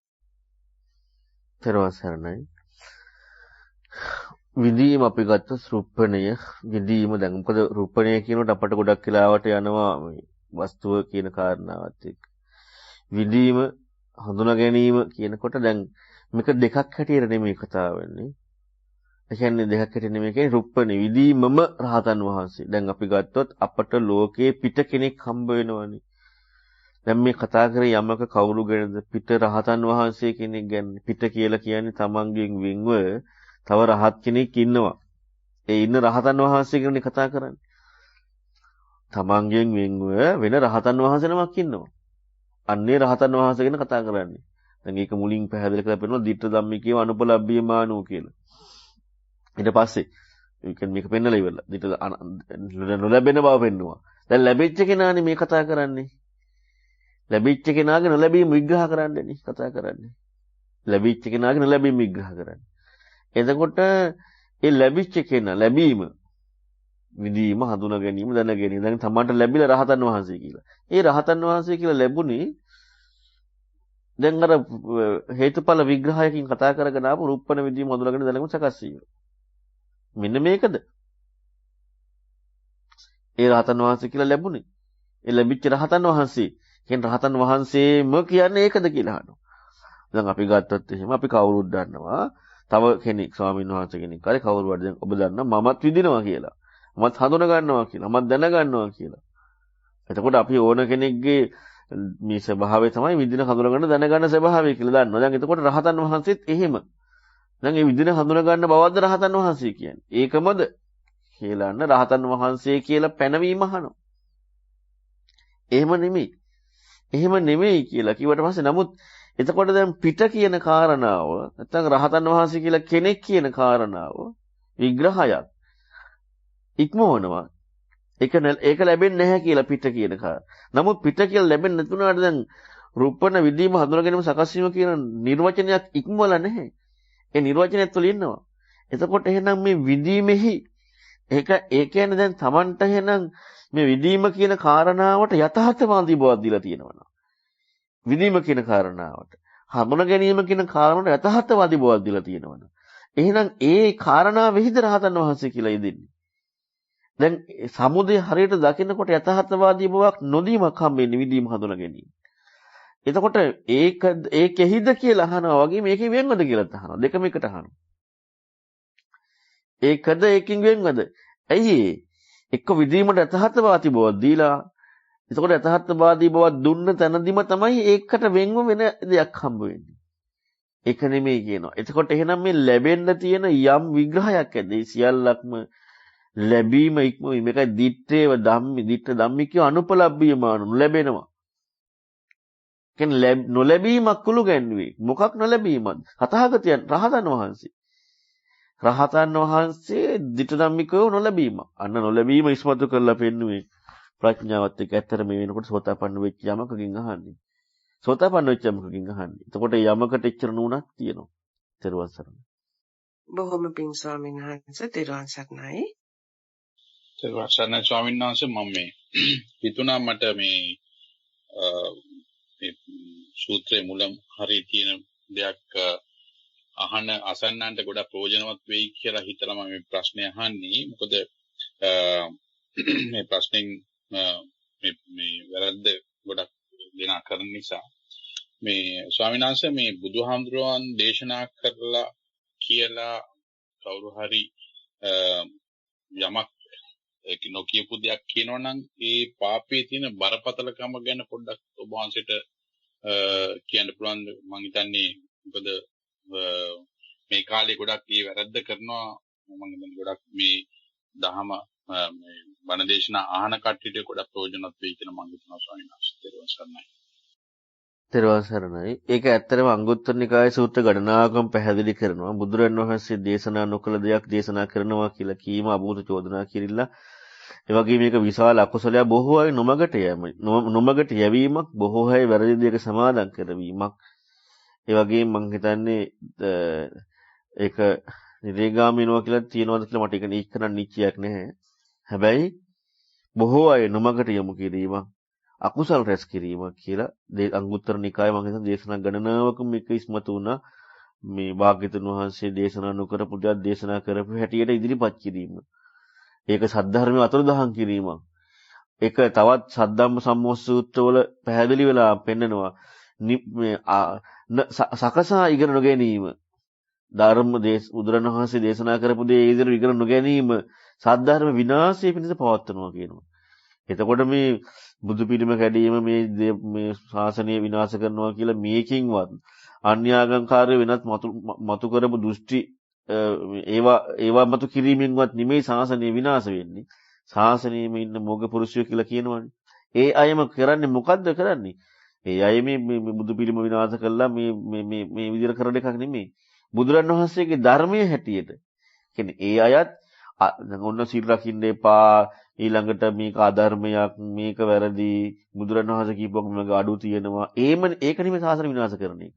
තෙරුවන් සරණයි. විදීම අපි ගත්ත රුප්පණය විදීම දැන් මොකද රුප්පණය කියනකොට අපට ගොඩක් වෙලාවට යනවා මේ වස්තුව කියන කාරණාවත් එක්ක. විදීම හඳුනා ගැනීම කියනකොට දැන් මේක දෙකක් හැටියට නෙමෙයි කතා වෙන්නේ. ඒ කියන්නේ දෙකක් හැටියට නෙමෙයි කියන්නේ රුප්පණය විදීමම රහතන් වහන්සේ. දැන් අපි ගත්තොත් අපට ලෝකේ පිට කෙනෙක් හම්බ වෙනවනේ. දැන් මේ කතා කරේ යමක කවුරු ගැනද? පිට රහතන් වහන්සේ කෙනෙක් ගැන. පිට කියලා කියන්නේ තමන්ගෙන් වෙන්ව තව රහත් කෙනෙක් ඉන්නවා. ඒ ඉන්න රහතන් වහන්සේ ගැන කතා කරන්නේ. තමන්ගෙන් වෙන්ව වෙන රහතන් වහන්සේ නමක් ඉන්නවා. අන්නේ රහතන් වහන්සේ ගැන කතා කරන්නේ. දැන් ඒක මුලින් පැහැදිලි කරලා පෙන්නනවා ditta ධම්මිකේව අනුපලබ්බියමානෝ කියලා. ඊට පස්සේ මේක පෙන්නලා ඉවරලා ditta නොලැබෙන බව පෙන්නවා. දැන් ලැබිච්ච කෙනානේ මේ කතා කරන්නේ. ලැබිච්ච කෙනාගේ නොලැබීම විග්‍රහ කරන්නනේ කතා කරන්නේ. ලැබිච්ච කෙනාගේ නොලැබීම විග්‍රහ කරන්නේ. එතකොට ඒ ලැබිච්ච කෙනා ලැබීම විදීම, හඳුනා ගැනීම, දැන ගැනීම. දැන් තමන්ට ලැබිලා රහතන් වහන්සේ කියලා. ඒ රහතන් වහන්සේ කියලා ලැබුණේ දැන් අර හේතුඵල විග්‍රහයකින් කතා කරගෙන ආපු රූපණ විදීම හඳුනාගෙන දැනගම සකස් වීම. මෙන්න මේකද. ඒ රහතන් වහන්සේ කියලා ලැබුණේ. ඒ ලැබිච්ච රහතන් වහන්සේ. කියන්නේ රහතන් වහන්සේම කියන්නේ ඒකද කියලා අහනවා. දැන් අපි ගත්තොත් එහෙම අපි කවුරුත් දන්නවා. තව කෙනෙක් ස්වාමීන් වහන්සේ කෙනෙක් හරි කවුරු හරි දැන් ඔබ දන්නා මමත් විදිනවා කියලා. මමත් හඳුනා ගන්නවා කියලා. මමත් දැන ගන්නවා කියලා. එතකොට අපි ඕන කෙනෙක්ගේ මේ ස්වභාවය තමයි විදින හඳුනා ගන්න දැන ගන්න ස්වභාවය කියලා දන්නවා. දැන් එතකොට රහතන් වහන්සේත් එහෙම. දැන් මේ විදින හඳුනා ගන්න බවද්ද රහතන් වහන්සේ කියන්නේ. ඒකමද කියලා අන්න රහතන් වහන්සේ කියලා පැනවීම අහනවා. එහෙම නෙමෙයි. එහෙම නෙමෙයි කියලා කිව්වට පස්සේ නමුත් එතකොට දැන් පිට කියන කාරණාව නැත්නම් රහතන් වහන්සේ කියලා කෙනෙක් කියන කාරණාව විග්‍රහයක් ඉක්මවනවා. ඒක ලැබෙන්නේ නැහැ කියලා පිට කියන කාරණා. නමුත් පිට කියලා ලැබෙන්නේ නැතුණාට දැන් රූපණ විදීම හඳුනා ගැනීම සකස් වීම කියන නිර්වචනයක් ඉක්මවලා නැහැ. ඒ නිර්වචනයත් තුළ ඉන්නවා. එතකොට එහෙනම් මේ විදීමෙහි ඒ කියන්නේ දැන් Tamanට එහෙනම් මේ විදීම කියන කාරණාවට යථාර්ථවාදී බවක් දීලා තියෙනවා. විදීම කියන කාරණාවට හඳුනා ගැනීම කියන කාරණාවට යථාර්ථවාදී බවක් දීලා තියෙනවා. එහෙනම් ඒ කාරණාවෙහිද රහතන් වහන්සේ කියලා ඉදින්නේ. දැන් සමුදය හරියට දකින්නකොට යථාර්ථවාදී බවක් නොදීමක් හම්බෙන්නේ විදීම හඳුනා ගැනීම. එතකොට ඒකෙහිද කියලා අහනවා වගේ මේකේ වෙන්වද කියලා අහනවා. දෙකම එකට අහනවා. ඒකද ඒකින් වෙන්වද? ඇයි එක්ක විදීමට යථාර්ථවාදී බවක් දීලා එතකොට යථාර්ථවාදී බවක් දුන්න තැනදීම තමයි ඒකට වෙන්ව වෙන දෙයක් හම්බ වෙන්නේ. ඒක නෙමෙයි කියනවා. එතකොට එහෙනම් මේ ලැබෙන්න තියෙන යම් විග්‍රහයක් ඇද්ද? ඒ සියල්ලක්ම ලැබීම ඉක්මවීම. මේකයි දිත්තේව ධම්මි, දිත්ත ධම්මි කිය අනුපලබ්බියමාන ලැබෙනවා. කියන්නේ නොලැබීමක් කුළු ගැන්වුවේ. මොකක් නොලැබීමක්ද? තථාගතයන් රහතන් වහන්සේ. රහතන් වහන්සේ දිත්ත ධම්මිකව නොලැබීම. අන්න නොලැබීම ඉස්මතු කරලා පෙන්නුවේ ප්‍රඥාවත් එක්ක. ඇත්තට මේ වෙනකොට සෝතාපන්න වෙච්ච යමකකින් අහන්නේ. සෝතාපන්න වෙච්ච යමකකින් අහන්නේ. එතකොට යමකට එච්චර නුණක් තියෙනවා. තෙරුවන් සරණයි. බොහොම පිං ස්වාමීන් වහන්සේ තෙරුවන් සරණයි. තෙරුවන් සරණයි ස්වාමීන් වහන්සේ මම මේ හිතුණා මට මේ සූත්‍රයේ මුලම හරිය තියෙන දෙයක් අහන අසන්නන්ට ගොඩක් ප්‍රයෝජනවත් වෙයි කියලා හිතලා මම මේ ප්‍රශ්නේ අහන්නේ. මොකද මේ ප්‍රශ්نين මේ වැරද්ද ගොඩක් දෙනා කරන නිසා මේ ස්වාමීන් වහන්සේ මේ බුදුහාමුදුරුවන් දේශනා කරලා කියලා කවුරු හරි යමක් ඒක නොකියපු දෙයක් කියනවනම් ඒ පාපයේ තියෙන බරපතලකම ගැන පොඩ්ඩක් ඔබ වහන්සේට කියන්න පුළුවන්. මම හිතන්නේ මොකද මේ කාලේ ගොඩක් මේ වැරද්ද කරනවා. මම හිතන්නේ ගොඩක් මේ දහම මේ බණ දේශනා අහන කට්ටියට ගොඩක් ප්‍රයෝජනවත් වෙයි කියලා මම හිතනවා ස්වාමීන් වහන්සේ. තෙරුවන් සරණයි. තෙරුවන් සරණයි. ඒක ඇත්තටම අංගුත්තර නිකායේ සූත්‍ර ගණනාවකම පැහැදිලි කරනවා. බුදුරන් වහන්සේ දේශනා නොකළ දෙයක් දේශනා කරනවා කියලා කීම අභූත චෝදනා කිරිල්ලා. ඒ වගේ මේක විශාල අකුසලයක්. බොහෝ අය නොමගට යැවීමක්, බොහෝ අය වැරදි දෙයක සමාදන් කරවීමක්. ඒ වගේම මම හිතන්නේ ඒක නිරේගාමිනවා කියලා තියෙනවද කියලා මට ඒක නිච්චන නිච්චයක් නැහැ. හැබැයි බොහෝ අය නොමගට යොමු කිරීමක්, අකුසල් රැස් කිරීමක් කියලා අංගුත්තර නිකායේ මම හිතන දේශනා ගණනාවක මේක ඉස්මතු වුණා. මේ භාග්‍යතුන් වහන්සේ දේශනා නොකරපු දෙයක් දේශනා කරපු හැටියට ඉදිරිපත් කිරීම. ඒක සද්ධර්මයේ අතුරුදහන් කිරීමක්. ඒක තවත් සද්ධම්ම සම්මෝහ සූත්‍රවල පැහැදිලි වෙලා පෙන්නනවා. මේ සකසා ඉගෙන නොගැනීම, ධර්ම බුදුරණවහන්සේ දේශනා කරපු දේ ඒ විදිහට ඉගෙන නොගැනීම සද්ධර්ම විනාශය පිණිස පවත්වනවා කියනවා. එතකොට මේ බුදු පිළිම කැඩීම මේ ශාසනය විනාශ කරනවා කියලා මේකින්වත් අන්‍යාගම්කාරය වෙනත් මතු කරපු දෘෂ්ටි ඒවා මතු කිරීමෙන්වත් නෙමෙයි ශාසනය විනාශ වෙන්නේ. ශාසනයෙම ඉන්න මොග පුරුෂයෝ කියලා කියනවනේ. ඒ අයම කරන්නේ මොකද්ද කරන්නේ? ඒ අය මේ බුදු පිළිම විනාශ කළා මේ විදිහට කරන එකක් නෙමෙයි. බුදුරණවහන්සේගේ ධර්මයේ හැටියට. කියන්නේ ඒ අයත් ඔන්න සිල් රකින්න එපා, ඊළඟට මේක අධර්මයක්, මේක වැරදි, බුදුරණවහන්සේ කියපුවක මේක අඩු තියෙනවා. ඒක නෙමෙයි ශාසන විනාශ කරන එක.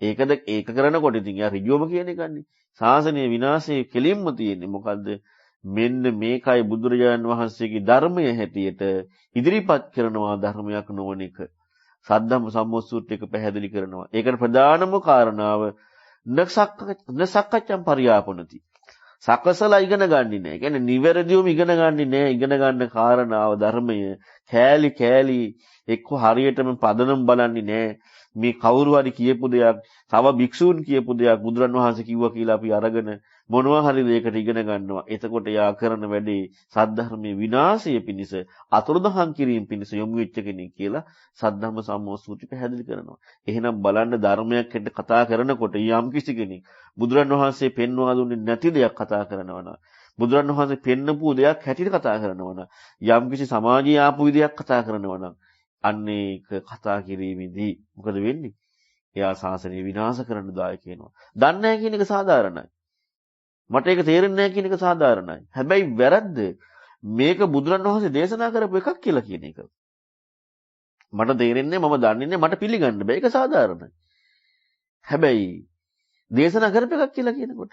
ඒක කරනකොට ඉතින් යා ඍජුවම කියන එකන්නේ. ශාසනය විනාශයේ කෙලින්ම තියෙන්නේ මොකද්ද? මෙන්න මේකයි බුදුරජාණන් වහන්සේගේ ධර්මයේ හැටියට ඉදිරිපත් කරනවා ධර්මයක් නොවන එක. සද්ධම්ම සම්මෝසූත්‍රයක පැහැදිලි කරනවා. ඒකට ප්‍රධානම කාරණාව නසක්කච්ඡම් පරියාපනති. සකසලා ඉගෙන ගන්නේ නැහැ. කියන්නේ නිවැරදිවම ඉගෙන ගන්නේ නැහැ. ඉගෙන ගන්න කාරණාව ධර්මය කෑලි කෑලි එක්ක හරියටම පදනම් බලන්නේ නැහැ. මේ කවුරු හරි කියපු දෙයක්, තව භික්ෂූන් කියපු දෙයක් බුදුරන් වහන්සේ කිව්වා කියලා අපි අරගෙන මොනවා හරි දෙයකට ඉගෙන ගන්නවා. එතකොට යා කරන වැඩේ සද්ධර්මයේ විනාශය පිණිස, අතුරුදහන් කිරීම පිණිස යොමු වෙච්ච කෙනෙක් කියලා සද්ධම්ම සම්මෝසූත්‍රය පැහැදිලි කරනවා. එහෙනම් බලන්න ධර්මයක් හැට කතා කරනකොට යම් කිසි කෙනෙක් බුදුරන් වහන්සේ පෙන්වා දුන්නේ නැති දෙයක් කතා කරනවා නම්, බුදුරන් වහන්සේ පෙන්නපු දෙයක් හැටියට කතා කරනවා නම්, යම් කිසි සමාජීය ආපු විදියක් කතා කරනවා නම් අන්න ඒක කතා කිරීමේදී මොකද වෙන්නේ? එයා ශාසනය විනාශ කරන්න දායක වෙනවා. දන්නේ නැහැ කියන එක සාධාරණයි. මට ඒක තේරෙන්නේ නැහැ කියන එක සාධාරණයි. හැබැයි වැරද්ද මේක බුදුරන් වහන්සේ දේශනා කරපු එකක් කියලා කියන එක. මට තේරෙන්නේ මම දන්නේ නැහැ මට පිළිගන්න බෑ. ඒක සාධාරණයි. හැබැයි දේශනා කරපු එකක් කියලා කියනකොට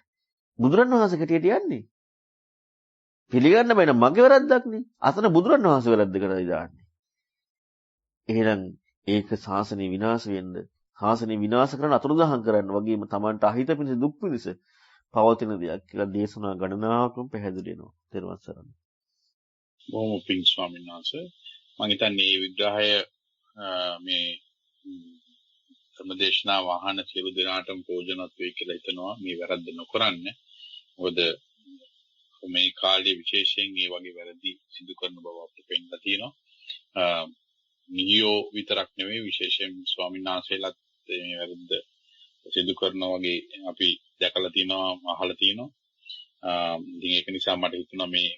බුදුරන් වහන්සේ කටියට යන්නේ. පිළිගන්න බෑ නම් මගේ වැරද්දක් නේ. අතන බුදුරන් වහන්සේ වැරද්ද කරලා දාන්නේ. එහෙනම් ඒක ශාසනය විනාශ වෙන්න, ශාසනය විනාශ කරන අතුරුදහන් කරන්න වගේම Tamanට අහිත පිණිස දුක් පිණිස පවතින දෙයක් කියලා දේශනා ගණනාවකම පැහැදිලි වෙනවා. ත්වන් සරණයි. බොහොම පිං ස්වාමීන් වහන්සේ. මම හිතන්නේ මේ විග්‍රහය මේ ධර්මදේශනා වහන සියලු දෙනාටම ප්‍රයෝජනවත් වෙයි කියලා හිතනවා. මේ වැරද්ද නොකරන්න. මොකද මේ කාලේ විශේෂයෙන් මේ වගේ වැරදි සිදු කරන බව අපිට පෙන්නලා තියෙනවා. නියෝ විතරක් නෙවෙයි විශේෂයෙන් ස්වාමීන් වහන්සේලාත් මේ වැරද්ද සිදු කරනවා වගේ අපි දැකලා තියෙනවා, අහලා තියෙනවා. ඉතින් ඒක නිසා මට හිතුණා මේ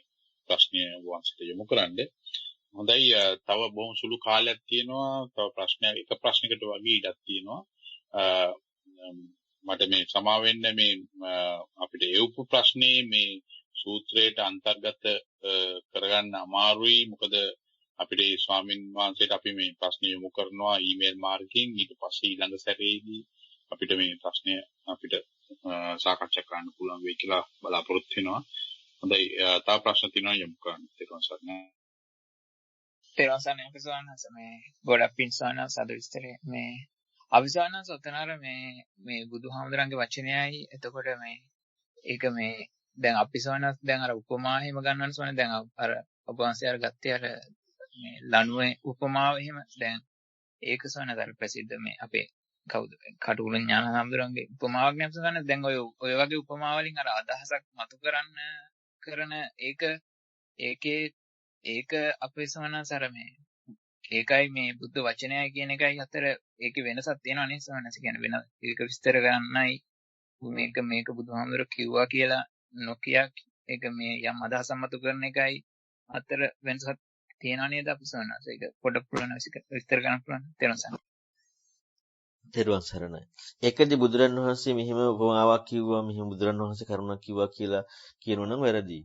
ප්‍රශ්නය වහන්සේට යොමු කරන්න. හොඳයි, තව බොහොම සුළු කාලයක් තියෙනවා. තව එක ප්‍රශ්නයකට වගේ ඉඩක් තියෙනවා. මට මේ සමා වෙන්න මේ අපිට එවපු ප්‍රශ්නේ මේ සූත්‍රයට අන්තර්ගත කරගන්න අමාරුයි. මොකද අපිට ස්වාමින් වහන්සේට අපි මේ ප්‍රශ්න යොමු කරනවා ඊමේල් මාර්ගයෙන්. ඊට පස්සේ ඊළඟ සැරේදී අපිට මේ ප්‍රශ්නය අපිට සාකච්ඡා කරන්න පුළුවන් වෙයි කියලා බලාපොරොත්තු වෙනවා. හොඳයි, තව ප්‍රශ්න තියෙනවා යොමු කරන්න. ත්වන් සරණයි. ත්වන් සරණයි අපි සවන්නස මේ ගොඩක් පින් සවන්නස අද විස්තරේ මේ අවිසවන්නස උතනර මේ බුදුහාමුදුරන්ගේ වචනයයි. එතකොට මේ ඒක මේ දැන් අපි සවන්නස දැන් අර උපමා හිම ගන්නවන සවන්න දැන් අර ඔබ වහන්සේ අර ගත්තේ අර මේ ලණුවේ උපමාව එහෙම දැන් ඒක සවන්නතර ප්‍රසිද්ධ මේ අපේ කවුද කටුකුල ඥානහාමුදුරන්ගේ උපමාවක් නේද ගන්න. දැන් ඔය වගේ උපමා වලින් අර අදහසක් මතු කරන ඒක අපේ සවන්නසර මේ ඒකයි මේ බුද්ධ වචනයයි කියන එකයි අතර ඒකේ වෙනසක් තියෙනවා නේ සවන්නස කියන්නේ වෙන ඒක විස්තර කරන්නයි මේක බුදුහාමුදුර කිව්වා කියලා නොකිය ඒක මේ යම් අදහසක් මතු කරන එකයි අතර වෙනසක් තියෙනවා නේද අපි සවන්නස. ඒක පොඩ පුළුවන් විස්තර කරන්න පුළුවන්. ත්වන් සරණයි. ඒකදී බුදුරන් වහන්සේ මෙහිම උපමාවක් කිව්වා, මෙහිම බුදුරන් වහන්සේ කරුණක් කිව්වා කියලා කියනවා නම් වැරදි.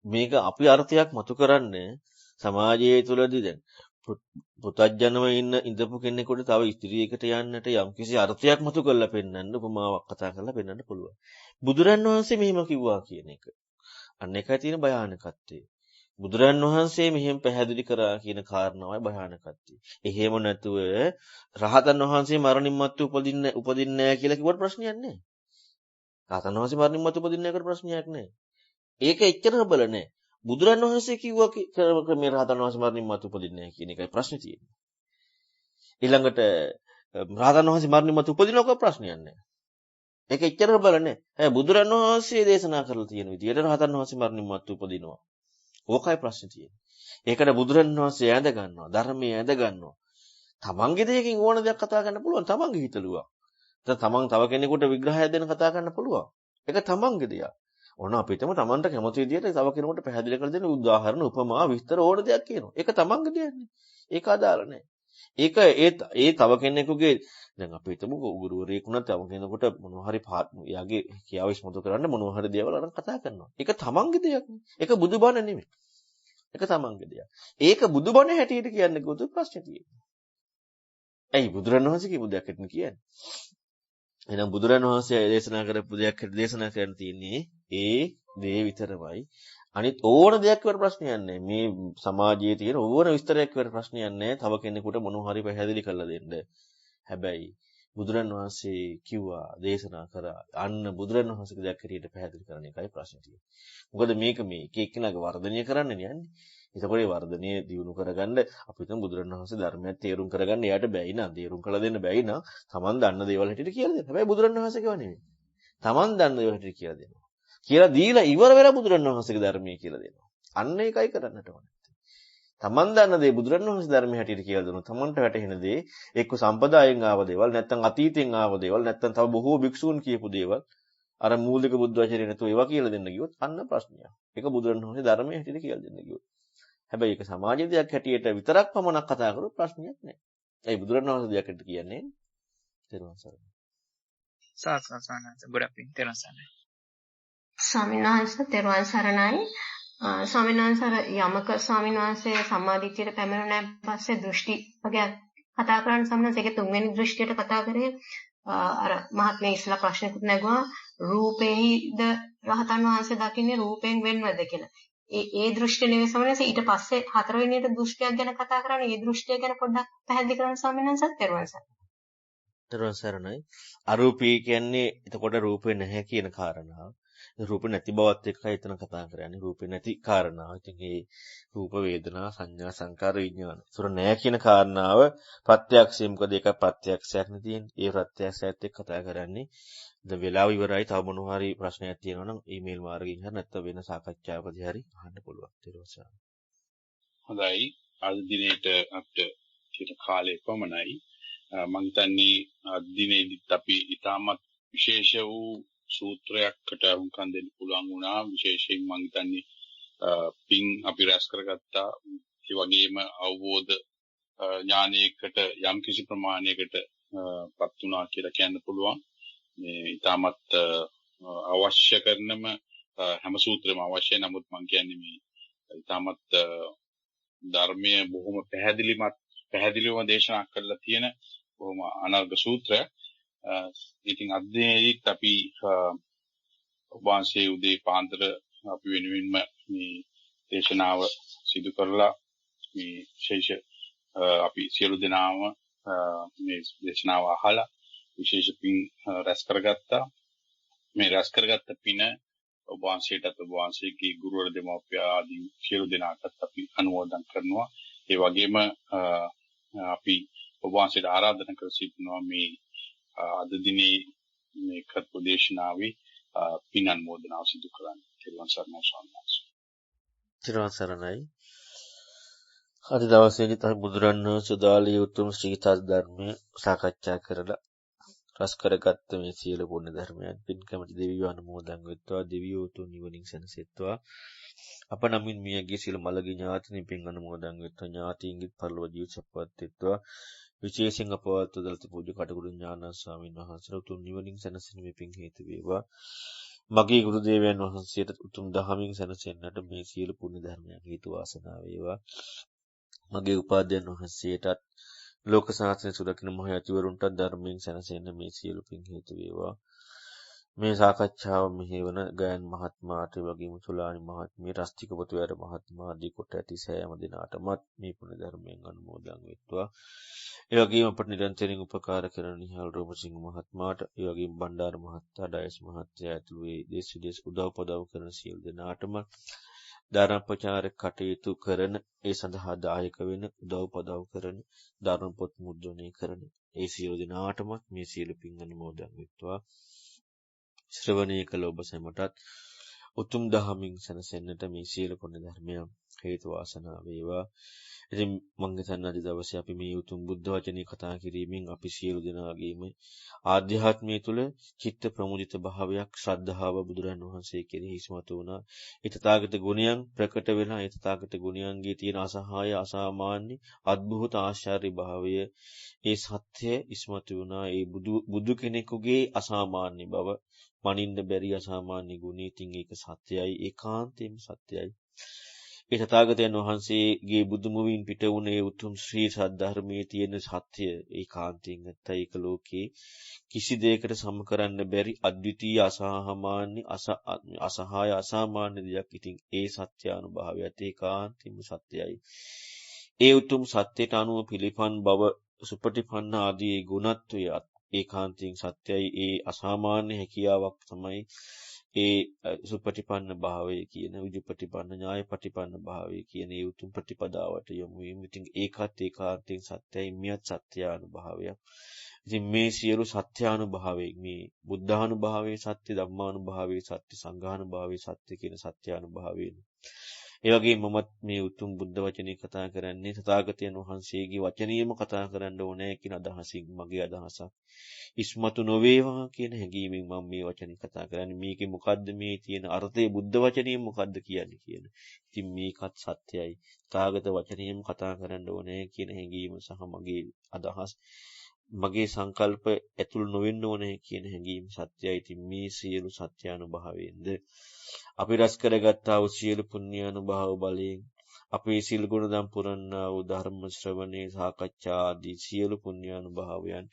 මේක අපි අර්ථයක් මතු කරන්නේ සමාජයේ තුලදී දැන් පුතඥව ඉඳපු කෙනෙකුට තව ඉදිරියකට යන්නට යම්කිසි අර්ථයක් මතු කරලා පෙන්නන්න උපමාවක් කතා කරලා පෙන්නන්න පුළුවන්. බුදුරන් වහන්සේ මෙහිම කිව්වා කියන එක. අන්න එකයි තියෙන භයානකත්වය. බුදුරන් වහන්සේ මෙහෙම පැහැදිලි කරා කියන කාරණාවයි භයානකත්වය. එහෙම නැතුව රහතන් වහන්සේ මරණින් මතු උපදින්නේ නැහැ කියලා කිව්වට ප්‍රශ්නයක් නැහැ. රහතන් වහන්සේ මරණින් මතු උපදින්නේ නැහැ කියලා ප්‍රශ්නයක් නැහැ. ඒක එච්චර හබල නැහැ. බුදුරන් වහන්සේ කිව්වා මේ රහතන් වහන්සේ මරණින් මතු උපදින්නේ නැහැ කියන එකයි ප්‍රශ්නේ තියෙන්නේ. ඊළඟට රහතන් වහන්සේ මරණින් මතු උපදිනවක ප්‍රශ්නයක් නැහැ. ඒක එච්චර හබල නැහැ. බුදුරන් වහන්සේ දේශනා කරලා තියෙන විදිහට රහතන් වහන්සේ මරණින් මතු උපදිනවා. ඕකයි ප්‍රශ්නේ තියෙන්නේ. ඒකට බුදුරන් වහන්සේ ඇඳ ගන්නවා, ධර්මයේ ඇඳ ගන්නවා. තමන්ගේ දෙයකින් ඕන දෙයක් කතා කරන්න පුළුවන්, තමන්ගේ හිතලුවා. තමන් තව කෙනෙකුට විග්‍රහයක් දෙන්න කතා කරන්න පුළුවන්. ඒක තමන්ගේ දෙයක්. ඕන අපිටම තමන්ට කැමති විදිහට තව කෙනෙකුට පැහැදිලි කරලා දෙන්න උදාහරණ, උපමා, විස්තර ඕන දෙයක් කියනවා. ඒක තමන්ගේ දෙයක්නේ. ඒක අදාළ නැහැ. ඒක ඒ තව කෙනෙකුගේ දැන් අපි හිතමු ගුරුවරයෙක් වුණා තව කෙනෙකුට මොනවා හරි යාගේ කියාව ඉස්මතු කරන්න මොනවා හරි දේවල් අරන් කතා කරනවා. ඒක තමන්ගේ දෙයක් නේ. ඒක බුදුබණ නෙමෙයි. ඒක තමන්ගේ දෙයක්. ඒක බුදුබණ හැටියට කියන්නේ කොහොමද ප්‍රශ්නේ තියෙන්නේ. ඇයි බුදුරණවහන්සේ කියපු දෙයක් හිටින් කියන්නේ? එහෙනම් බුදුරණවහන්සේ දේශනා කරපු දෙයක් හැටියට දේශනා කරන්න තියෙන්නේ ඒ දේ විතරමයි. අනිත් ඕන දෙයක් වල ප්‍රශ්නයක් නැහැ. මේ සමාජයේ තියෙන ඕන විස්තරයක් වල ප්‍රශ්නයක් නැහැ. තව කෙනෙකුට මොනවා හරි පැහැදිලි කරලා දෙන්න. හැබැයි බුදුරන් වහන්සේ කිව්වා දේශනා කරා අන්න බුදුරන් වහන්සේගේ දෙයක් හැටියට පැහැදිලි කරන එකයි ප්‍රශ්නේ තියෙන්නේ. මොකද මේක මේ එක එක්කෙනාගේ වර්ධනය කරන්න යන්නේ. ඒකෝට ඒ වර්ධනය දියුණු කරගන්න අපි හිතමු බුදුරන් වහන්සේ ධර්මයක් තේරුම් කරගන්න එයාට බැයි නම් තේරුම් කළ දෙන්න බැයි නම් Taman දන්න දේවල් හැටියට කියලා දෙන්න. හැබැයි බුදුරන් වහන්සේ කියව නෙමෙයි. Taman දන්න දේවල් හැටියට කියලා දෙනවා. කියලා දීලා ඉවර වෙලා බුදුරන් වහන්සේගේ ධර්මයේ කියලා දෙනවා. අන්න ඒකයි කරන්නට ඕනේ. තමන් දන්න දේ බුදුරණවහන්සේ ධර්මයේ හැටියට කියලා දුන්නොත් තමන්ට වැටහෙන දේ එක්ක සම්පදායෙන් ආව දේවල් නැත්නම් අතීතයෙන් ආව දේවල් නැත්නම් තව බොහෝ භික්ෂූන් කියපු දේවල් අර මූලික බුද්ධ වචනේ නැතුව ඒවා කියලා දෙන්න ගියොත් අන්න ප්‍රශ්නයක්. ඒක බුදුරණවහන්සේ ධර්මයේ හැටියට කියලා දෙන්න ගියොත්. හැබැයි ඒක සමාජ දෙයක් හැටියට විතරක් පමණක් කතා කරොත් ප්‍රශ්නයක් නෑ. ඒ බුදුරණවහන්සේ දෙයක් හැටියට කියන්නේ තෙරුවන් සරණයි. සාසනස ගොඩක් පිං තෙරුවන් සරණයි. ස්වාමීන් වහන්සේ තෙරුවන් සරණයි. ස්වාමීන් වහන්සේ යමක ස්වාමීන් වහන්සේ සම්මාදිට්ඨියට පැමිණුණාන් පස්සේ දෘෂ්ටි වගේ කතා කරන්න සම්මත ඒකේ තුන්වෙනි දෘෂ්ටියට කතා කරේ අර මහත්මයා ඉස්ලා ප්‍රශ්නකුත් නැගුවා රූපේහිද රහතන් වහන්සේ දකින්නේ රූපයෙන් වෙන්වද කියලා. ඒ දෘෂ්ටිය නෙවෙයි ස්වාමීන් වහන්සේ ඊට පස්සේ හතරවෙනියට දෘෂ්ටියක් ගැන කතා කරන්නේ. ඒ දෘෂ්ටිය ගැන පොඩ්ඩක් පැහැදිලි කරන්න ස්වාමීන් වහන්සේ තෙරුවන් සරණයි. තෙරුවන් සරණයි. අරූපී කියන්නේ එතකොට රූපේ නැහැ කියන කාරණාව. රූප නැති බවත් එක්කයි එතන කතා කරන්නේ. රූපේ නැති කාරණාව. ඉතින් මේ රූප වේදනා සංඥා සංකාර විඥාන. ඒතර නැහැ කියන කාරණාව ප්‍රත්‍යක්ෂය. මොකද ඒක ප්‍රත්‍යක්ෂයක් නේ තියෙන්නේ. ඒ ප්‍රත්‍යක්ෂයත් එක්ක කතා කරන්නේ. දැන් වෙලාව ඉවරයි. තව මොනවා හරි ප්‍රශ්නයක් තියෙනවා නම් ඊමේල් මාර්ගයෙන් හරි නැත්නම් වෙන සාකච්ඡාවකදී හරි අහන්න පුළුවන්. ඊට හොඳයි. අද දිනේට අපිට තියෙන කාලය පමණයි. මම හිතන්නේ අද දිනේදීත් අපි ඉතාමත් විශේෂ වූ සූත්‍රයකට අරුම්කම් දෙන්න පුළුවන් වුණා. විශේෂයෙන් මම හිතන්නේ පින් අපි රැස් කරගත්තා. ඒ වගේම අවබෝධ ඥානයකට යම් කිසි ප්‍රමාණයකට පත් වුණා කියලා කියන්න පුළුවන්. මේ ඉතාමත් අවශ්‍ය කරනම හැම සූත්‍රෙම අවශ්‍යයි. නමුත් මම කියන්නේ මේ ඉතාමත් ධර්මයේ බොහොම පැහැදිලිවම දේශනා කරලා තියෙන බොහොම අනර්ග සූත්‍රය. ඉතින් අද්දේදීත් අපි වංශයේ උදේ පාන්දර අපි වෙනුවෙන්ම මේ දේශනාව සිදු කරලා මේ විශේෂ අපි සියලු දෙනාම මේ දේශනාව අහලා විශේෂ පින් රැස් කරගත්තා. මේ රැස් කරගත්ත පින ඔබ වහන්සේටත් ඔබ වහන්සේගේ ගුරුවර දෙමව්පිය ආදී සියලු දෙනාටත් අපි අනුමෝදන් කරනවා. ඒ වගේම අපි ඔබ වහන්සේට ආරාධනා කර සිටිනවා මේ අද දිනේ මේ කරපු දේශනාවේ පින් අනුමෝදනාව සිදු කරන්න. ත්‍රිවන් සරණයි ස්වාමීන් වහන්සේ. ත්‍රිවන් සරණයි. අද දවසේදී තමයි බුදුරණවහන්සේ දාලිය උතුම් ශ්‍රී ධර්මය සාකච්ඡා කරලා රස කරගත්ත මේ සියලු පුණ්‍ය ධර්මයන් පින් කැමති දෙවියෝ අනුමෝදන් වෙත්වා. දෙවියෝ උතුම් නිවනින් සැනසෙත්වා. අප නමින් මියගේ සියලු මළගිය ඥාතීන් පින් අනුමෝදන් වෙත්වා. ඥාතීන්ගිත් පරලොව ජීවිත සපවත් වෙත්වා. විශේෂයෙන් අපවත් දලත පූජ්‍ය කටුකුරු ඥානන් ස්වාමීන් වහන්සේට උතුම් නිවනින් සැනසෙන මේ පින් හේතු වේවා. මගේ ගුරු දේවයන් වහන්සේට උතුම් දහමින් සැනසෙන්නට මේ සියලු පුණ්‍ය ධර්මයන් හේතු වාසනා වේවා. මගේ උපාධ්‍යයන් වහන්සේටත් ලෝක සාසනය සුරකින්න මහ යතිවරුන්ටත් ධර්මයෙන් සැනසෙන්න මේ සියලු පින් හේතු වේවා. මේ සාකච්ඡාව මෙහෙවන ගයන් මහත්මයාට වගේම තුලානි මහත්මිය රස්තික පොතුවැර මහත්මයා ආදී කොට ඇති සෑම දිනාටමත් මේ පුණ්‍ය ධර්මයෙන් අනුමෝදන් වෙත්වා. ඒ වගේම අපට නිරන්තරයෙන් උපකාර කරන නිහාල් රෝමසිංහ මහත්මයාට, ඒ වගේම බණ්ඩාර මහත්තයා, ඩයස් මහත්තයා ඇතුළු ඒ දේශ විදේශ උදව් පදව් කරන සියලු දෙනාටම ධර්ම ප්‍රචාරක කටයුතු කරන, ඒ සඳහා දායක වෙන, උදව් පදව් කරන, ධර්ම පොත් මුද්‍රණය කරන ඒ සියලු දෙනාටමත් මේ සියලු පින් අනුමෝදන් වෙත්වා. ශ්‍රවණය කළ ඔබ සැමටත් උතුම් දහමින් සැනසෙන්නට මේ සියලු පුණ්‍ය ධර්මයන් හේතු වාසනා වේවා. ඉතින් මම හිතන්නේ අද දවසේ අපි මේ උතුම් බුද්ධ වචනේ කතා කිරීමෙන් අපි සියලු දෙනාගේම ආධ්‍යාත්මය තුළ චිත්ත ප්‍රමුදිත භාවයක්, ශ්‍රද්ධාව බුදුරන් වහන්සේ කෙරෙහි ඉස්මතු වුණා. ඒ තථාගත ගුණයන් ප්‍රකට වෙලා ඒ තථාගත ගුණයන්ගේ තියෙන අසහාය, අසාමාන්‍ය, අద్භූත ආශ්චර්ය භාවය, ඒ සත්‍ය ඉස්මතු වුණා. ඒ බුදු කෙනෙකුගේ අසාමාන්‍ය බව, මනින්න බැරි අසාමාන්‍ය ගුණය. ඉතින් ඒක සත්‍යයි, ඒකාන්තයෙන්ම සත්‍යයි. ඒ තථාගතයන් වහන්සේගේ බුදුමුවින් පිට වුණේ උතුම් ශ්‍රී සද්ධර්මයේ තියෙන සත්‍ය ඒකාන්තයෙන් නැත්නම් ඒක ලෝකේ කිසි දෙයකට සම කරන්න බැරි අද්විතීය අසහාමාන්‍ය අසහාය අසාමාන්‍ය දෙයක්. ඉතින් ඒ සත්‍ය අනුභවයත් ඒකාන්තයෙන්ම සත්‍යයි. ඒ උතුම් සත්‍යයට අනුව පිළිපන් බව සුපටිපන්න ආදී ගුණත්වය ඒකාන්තයෙන් සත්‍යයි. ඒ අසාමාන්‍ය හැකියාවක් තමයි ඒ සුපටිපන්න භාවය කියන විදුපටිපන්න ඥායපටිපන්න භාවය කියන ඒ උතුම් ප්‍රතිපදාවට යොමු වීම. ඉතින් ඒකත් ඒකාන්තයෙන් සත්‍යයි. මෙයත් සත්‍යානුභාවයක්. ඉතින් මේ සියලු සත්‍යානුභාවයෙන් මේ බුද්ධානුභාවයේ සත්‍ය, ධම්මානුභාවයේ සත්‍ය, සංඝානුභාවයේ සත්‍ය කියන සත්‍යානුභාවයෙන් ඒ වගේම මමත් මේ උතුම් බුද්ධ වචනේ කතා කරන්නේ තථාගතයන් වහන්සේගේ වචනේම කතා කරන්න ඕනේ කියන අදහසින් මගේ අදහසක්. ඉස්මතු නොවේවා කියන හැඟීමෙන් මම මේ වචනේ කතා කරන්නේ. මේකේ මොකද්ද මේ තියෙන අර්ථය, බුද්ධ වචනේම මොකද්ද කියන්නේ කියන. ඉතින් මේකත් සත්‍යයි. තථාගත වචනේම කතා කරන්න ඕනේ කියන හැඟීම සහ මගේ අදහස්, මගේ සංකල්ප ඇතුළු නොවෙන්න ඕනේ කියන හැඟීම සත්‍යයි. ඉතින් මේ සියලු සත්‍යානුභාවයෙන්ද අපි රැස් කරගත්තා වූ සියලු පුණ්‍යානුභාව බලයෙන් අපේ සීල ගුණ දම් පුරන්නා වූ ධර්ම ශ්‍රවණේ සාකච්ඡා ආදී සියලු පුණ්‍යානුභාවයන්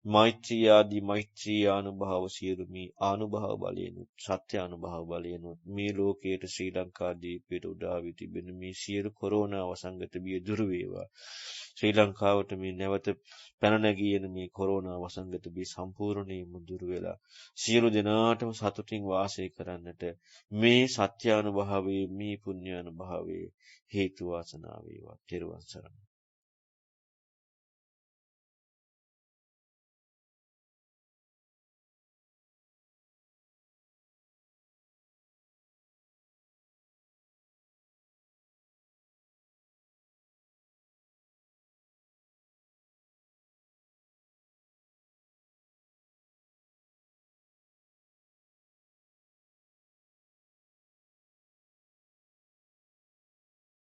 මෛත්‍රී ආදී මෛත්‍රී ආනුභාව සියලු මේ ආනුභාව බලයෙන් සත්‍ය අනුභාව බලයෙන් මේ ලෝකයේ ශ්‍රී ලංකා දීපයට උදා වී තිබෙන මේ සියලු කොරෝනා වසංගත බිය දුරු වේවා. ශ්‍රී ලංකාවට මේ නැවත පැන නැගී මේ කොරෝනා වසංගත බිය සම්පූර්ණයෙන්ම දුරු වෙලා සියලු දෙනාටම සතුටින් වාසය කරන්නට මේ සත්‍යානුභාවයේ මේ පුණ්‍යානුභාවයේ හේතු වාසනා වේවා. ත්‍රිවංශ සරණයි.